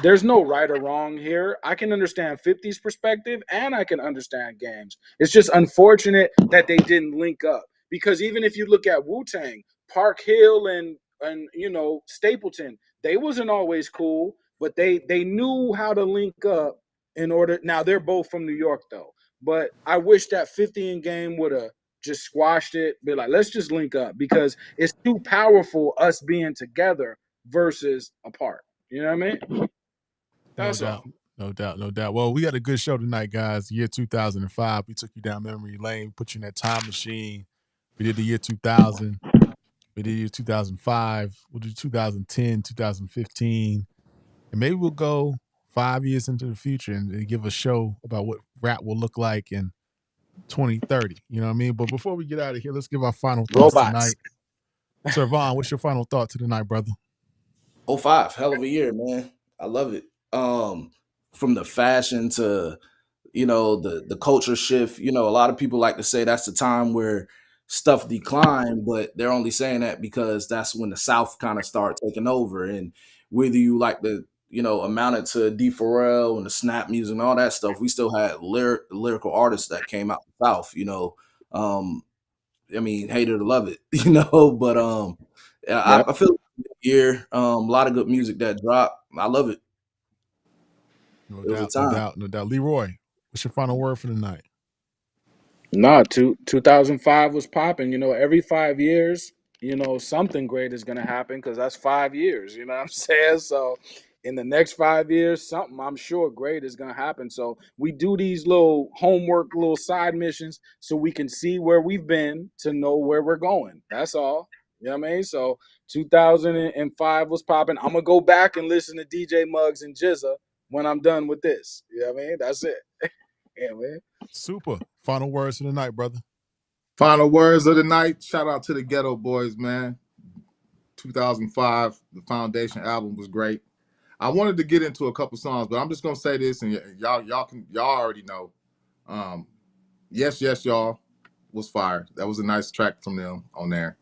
There's no right or wrong here. I can understand 50's perspective and I can understand games. It's just unfortunate that they didn't link up because even if you look at Wu-Tang, Park Hill and Stapleton, they wasn't always cool, but they knew how to link up in order. Now they're both from New York though, but I wish that 50 in game would have just squashed it, be like, let's just link up because it's too powerful us being together versus apart. You know what I mean? No That's all. doubt. No doubt. No doubt. Well, we had a good show tonight, guys. Year 2005. We took you down memory lane, put you in that time machine. We did the year 2000. We did year 2005. We'll do 2010, 2015. And maybe we'll go 5 years into the future and give a show about what rap will look like in 2030. You know what I mean? But before we get out of here, let's give our final thoughts Robots. tonight. Sir Vaughn, what's your final thought to tonight, brother? 05, hell of a year, man. I love it. From the fashion to the culture shift. A lot of people like to say that's the time where stuff declined, but they're only saying that because that's when the South kind of started taking over. And whether you like the amount it to D Pharrell and the snap music and all that stuff, we still had lyrical artists that came out the South. I mean, hate it or love it, but Yep. I feel like year, a lot of good music that dropped. I love it. No It was a doubt, no time. doubt, no doubt. Leroy, what's your final word for the night? No, 2005 was popping. You know, every 5 years, you know, something great is going to happen because that's 5 years. You know what I'm saying? So, in the next 5 years, something I'm sure great is going to happen. So, we do these little homework, little side missions so we can see where we've been to know where we're going. That's all. You know what I mean? So, 2005 was popping. I'm going to go back and listen to DJ Muggs and Jizza when I'm done with this. You know what I mean? That's it. Yeah, man. Super. Final words of the night, brother. Final words of the night. Shout out to the Ghetto Boys, man. 2005, the Foundation album was great. I wanted to get into a couple songs, but I'm just gonna say this, and y'all already know. Yes, yes, y'all was fire. That was a nice track from them on there.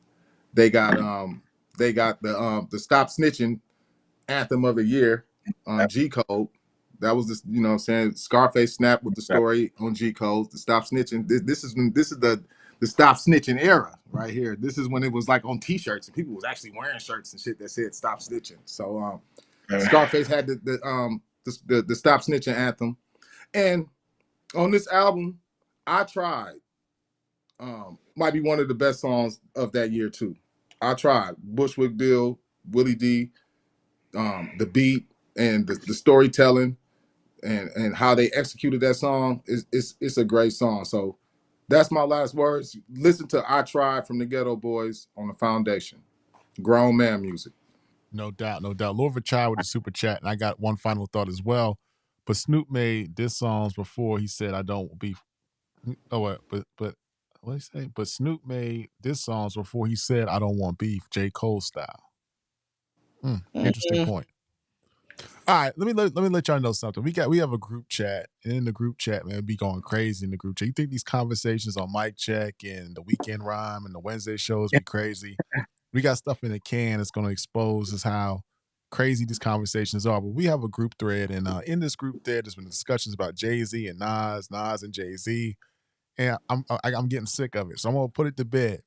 They got the Stop Snitching anthem of the year on G Code. That was this, you know what I'm saying? Scarface Snap with the story on G Code. The Stop Snitching. This is the Stop Snitching era right here. This is when it was like on T-shirts and people was actually wearing shirts and shit that said Stop Snitching. So Scarface had the Stop Snitching anthem. And on this album, I Tried might be one of the best songs of that year too. I Tried. Bushwick Bill, Willie D, the beat and the storytelling and how they executed that song it's a great song. So that's my last words. Listen to I Tried from the Ghetto Boys on the Foundation. Grown man music. No doubt, no doubt. Lord Chai with the super chat, and I got one final thought as well. But Snoop made this songs before he said I don't beef. Oh, but what did he say? But Snoop made this songs before he said I don't want beef, J. Cole style. Interesting point. All right, let me let y'all know something. We have a group chat, and in the group chat, man, be going crazy in the group chat. You think these conversations on Mic Check and the Weekend Rhyme and the Wednesday shows be crazy? We got stuff in the can that's going to expose us how crazy these conversations are. But we have a group thread, and in this group thread, there's been discussions about Jay-Z and Nas and Jay-Z, and I'm getting sick of it. So I'm gonna put it to bed.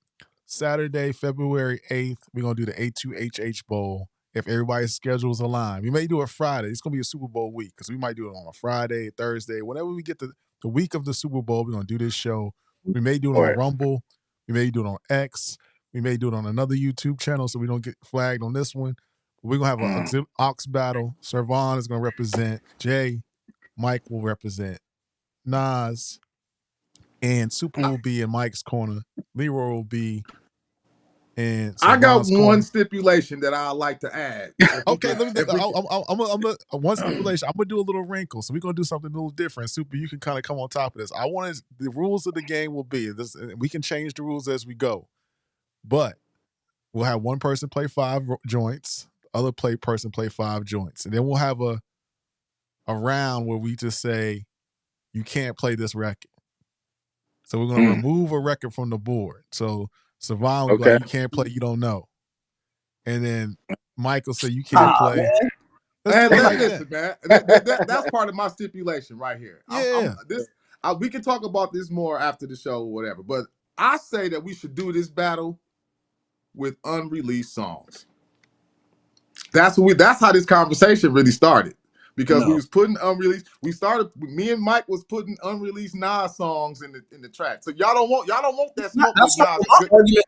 Saturday, February 8th, we're gonna do the A2HH Bowl. If everybody's schedules align, we may do it Friday. It's gonna be a Super Bowl week because we might do it on a Friday, Thursday, whenever we get the week of the Super Bowl. We're gonna do this show. We may do it on Rumble. We may do it on X. We may do it on another YouTube channel so we don't get flagged on this one. We're gonna have an Ox battle. Servon is gonna represent Jay. Mike will represent Nas. And Super will be in Mike's corner. Leroy will be in I got Servon's one corner. stipulation that I'd like to add. Okay, I'm one stipulation. I'm gonna do a little wrinkle, so we're gonna do something a little different. Super, you can kind of come on top of this. I want the rules of the game will be this. We can change the rules as we go, but we'll have one person play 5 joints, the other person play 5 joints, and then we'll have a round where we just say you can't play this record. So we're gonna remove a record from the board. So Savon will be like, you can't play, you don't know. And then Mike will say you can't play. Listen, man. That's part of my stipulation right here. Yeah. We can talk about this more after the show or whatever, but I say that we should do this battle with unreleased songs. That's how this conversation really started. Because we was putting unreleased. Me and Mike was putting unreleased Nas songs in the track. So y'all don't want that smoke with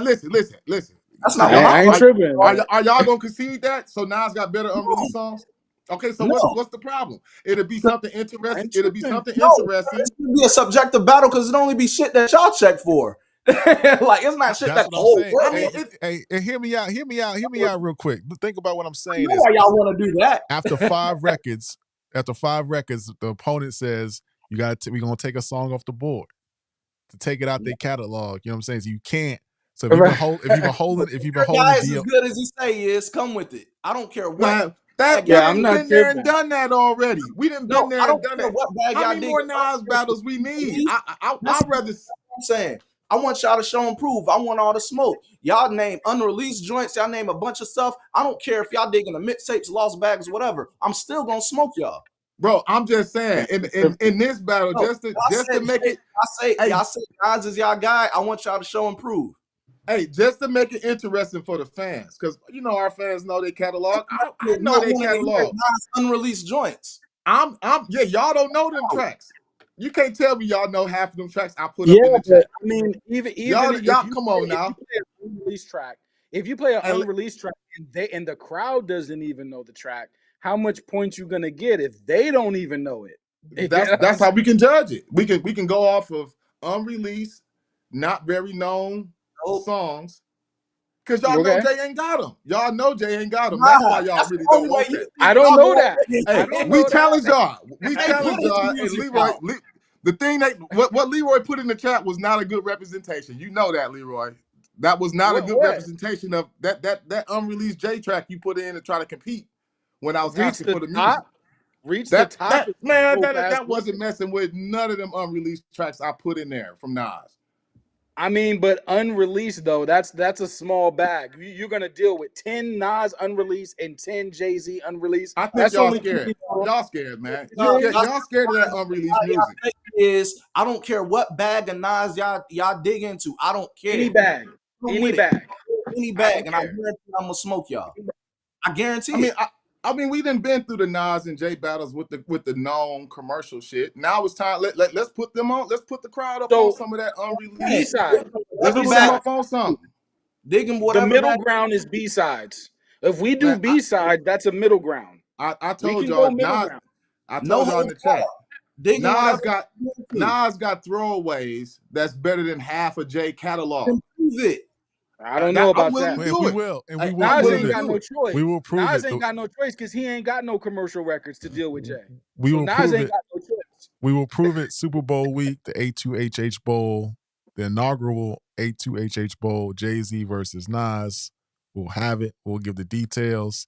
Nas. Listen. That's not what I ain't tripping. Are y'all gonna concede that? So Nas got better unreleased songs? Okay, so what's the problem? It'll be something interesting. Interesting. It's gonna be a subjective battle because it only be shit that y'all check for. Like it's not shit that's that whole hey, hear me out real quick. Think about what I'm saying. Why y'all want to do that? After 5 records, the opponent says we're gonna take a song off the board to take it out their catalog. You know what I'm saying? So you can't. So if you've been holding guys as good as he say is, come with it. I don't care what. I'm not been there and done that already. We didn't been there and done that. How many more Nas battles we need? I'd rather. I'm saying. I want y'all to show and prove. I want all the smoke. Y'all name unreleased joints. Y'all name a bunch of stuff. I don't care if y'all digging the mixtapes, lost bags, whatever. I'm still gonna smoke y'all. Bro, I'm just saying in this battle, just to make it. Y'all say Nas is y'all guy. I want y'all to show and prove. Hey, just to make it interesting for the fans, because our fans know their catalog. I know their catalog. Unreleased joints. Y'all don't know them tracks. You can't tell me y'all know half of them tracks I put Yeah, up in the but chat. I mean, even Y'all, if y'all, you come play, on now. an unreleased track, if you play an And unreleased track and the crowd doesn't even know the track, how much points you gonna get if they don't even know it? You know what I'm that's how saying? we can judge it. We can go off of unreleased, not very known songs. Cause y'all know Okay. Jay ain't got them. Y'all know Jay ain't got them. That's why Nah, y'all that's the really only don't way want you that. I don't y'all know gonna that. I Hey, don't we know that. challenge y'all. We Hey, put challenge his y'all. And music Leroy, out. the thing that what Leroy put in the chat was not a good representation. You know that, Leroy. That was not a good What? representation of that unreleased J track you put in to try to compete when I was Reach asking the for the music. top? Reach the That top that is a man, dope ass that wasn't record. messing with none of them unreleased tracks I put in there from Nas. I mean, but unreleased though, that's a small bag. You're gonna deal with 10 Nas unreleased and 10 Jay-Z unreleased. I think That's y'all only scared. 20 songs. Y'all scared, man. You think? Y'all scared of that unreleased music. Is I don't care what bag of Nas y'all dig into. I don't care. Any bag. I'm Any with it. bag. Any I bag, don't and I care. guarantee I'm gonna smoke y'all. I guarantee it. I mean, we done been through the Nas and Jay battles with the known commercial shit. Now it's time. Let's put them on. Let's put the crowd up on So some of that Hey, unreleased. B-side. Let's put them B-side. up on something, dig him The whatever middle bag. ground is B-sides. If we do man. B-side, that's a middle ground. I We told can y'all go middle Nas. ground. I No told y'all in holds the chat. barred. Dig him Nas whatever. got throwaways that's better than half of Jay catalog. Prove it. I don't know I'm about willing that. to And do we it. will, and we will I'm Nas prove willing ain't to it. got do no it. choice. We will prove Nas it. ain't got no choice because he ain't got no commercial records to deal with Jay. We So will Nas prove ain't it. got no choice. We will prove it. Super Bowl week, the A2HH Bowl, the inaugural A2HH Bowl, Jay-Z versus Nas. We'll have it. We'll give the details.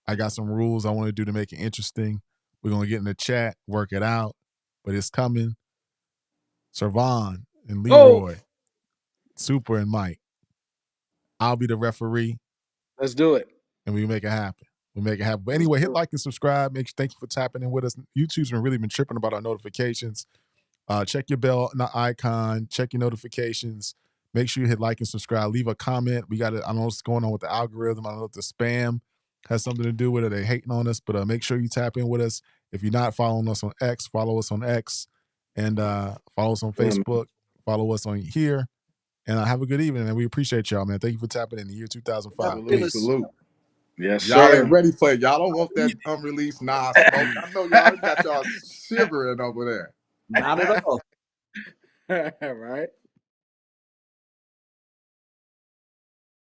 I got some rules I want to do to make it interesting. We're going to get in the chat, work it out, but it's coming. Servon and Oh, Leroy, Super and Mike. I'll be the referee, let's do it. and we make it happen. We make it happen. But Let's anyway, do hit like and subscribe. Thank you for tapping in with us. YouTube's really been tripping about our notifications. Check your bell icon. Check your notifications. Make sure you hit like and subscribe. Leave a comment. I don't know what's going on with the algorithm. I don't know if the spam has something to do with it. They're hating on us, but make sure you tap in with us. If you're not following us on X, follow us on X, and follow us on it, man. Facebook. Follow us on here, and have a good evening. And we appreciate y'all, man. Thank you for tapping in the year 2005. Peace. Salute. Yes, Y'all ain't sir. ready for it. Y'all don't want that unreleased Nas smoke. I know y'all got y'all shivering over there. Not at all. Right.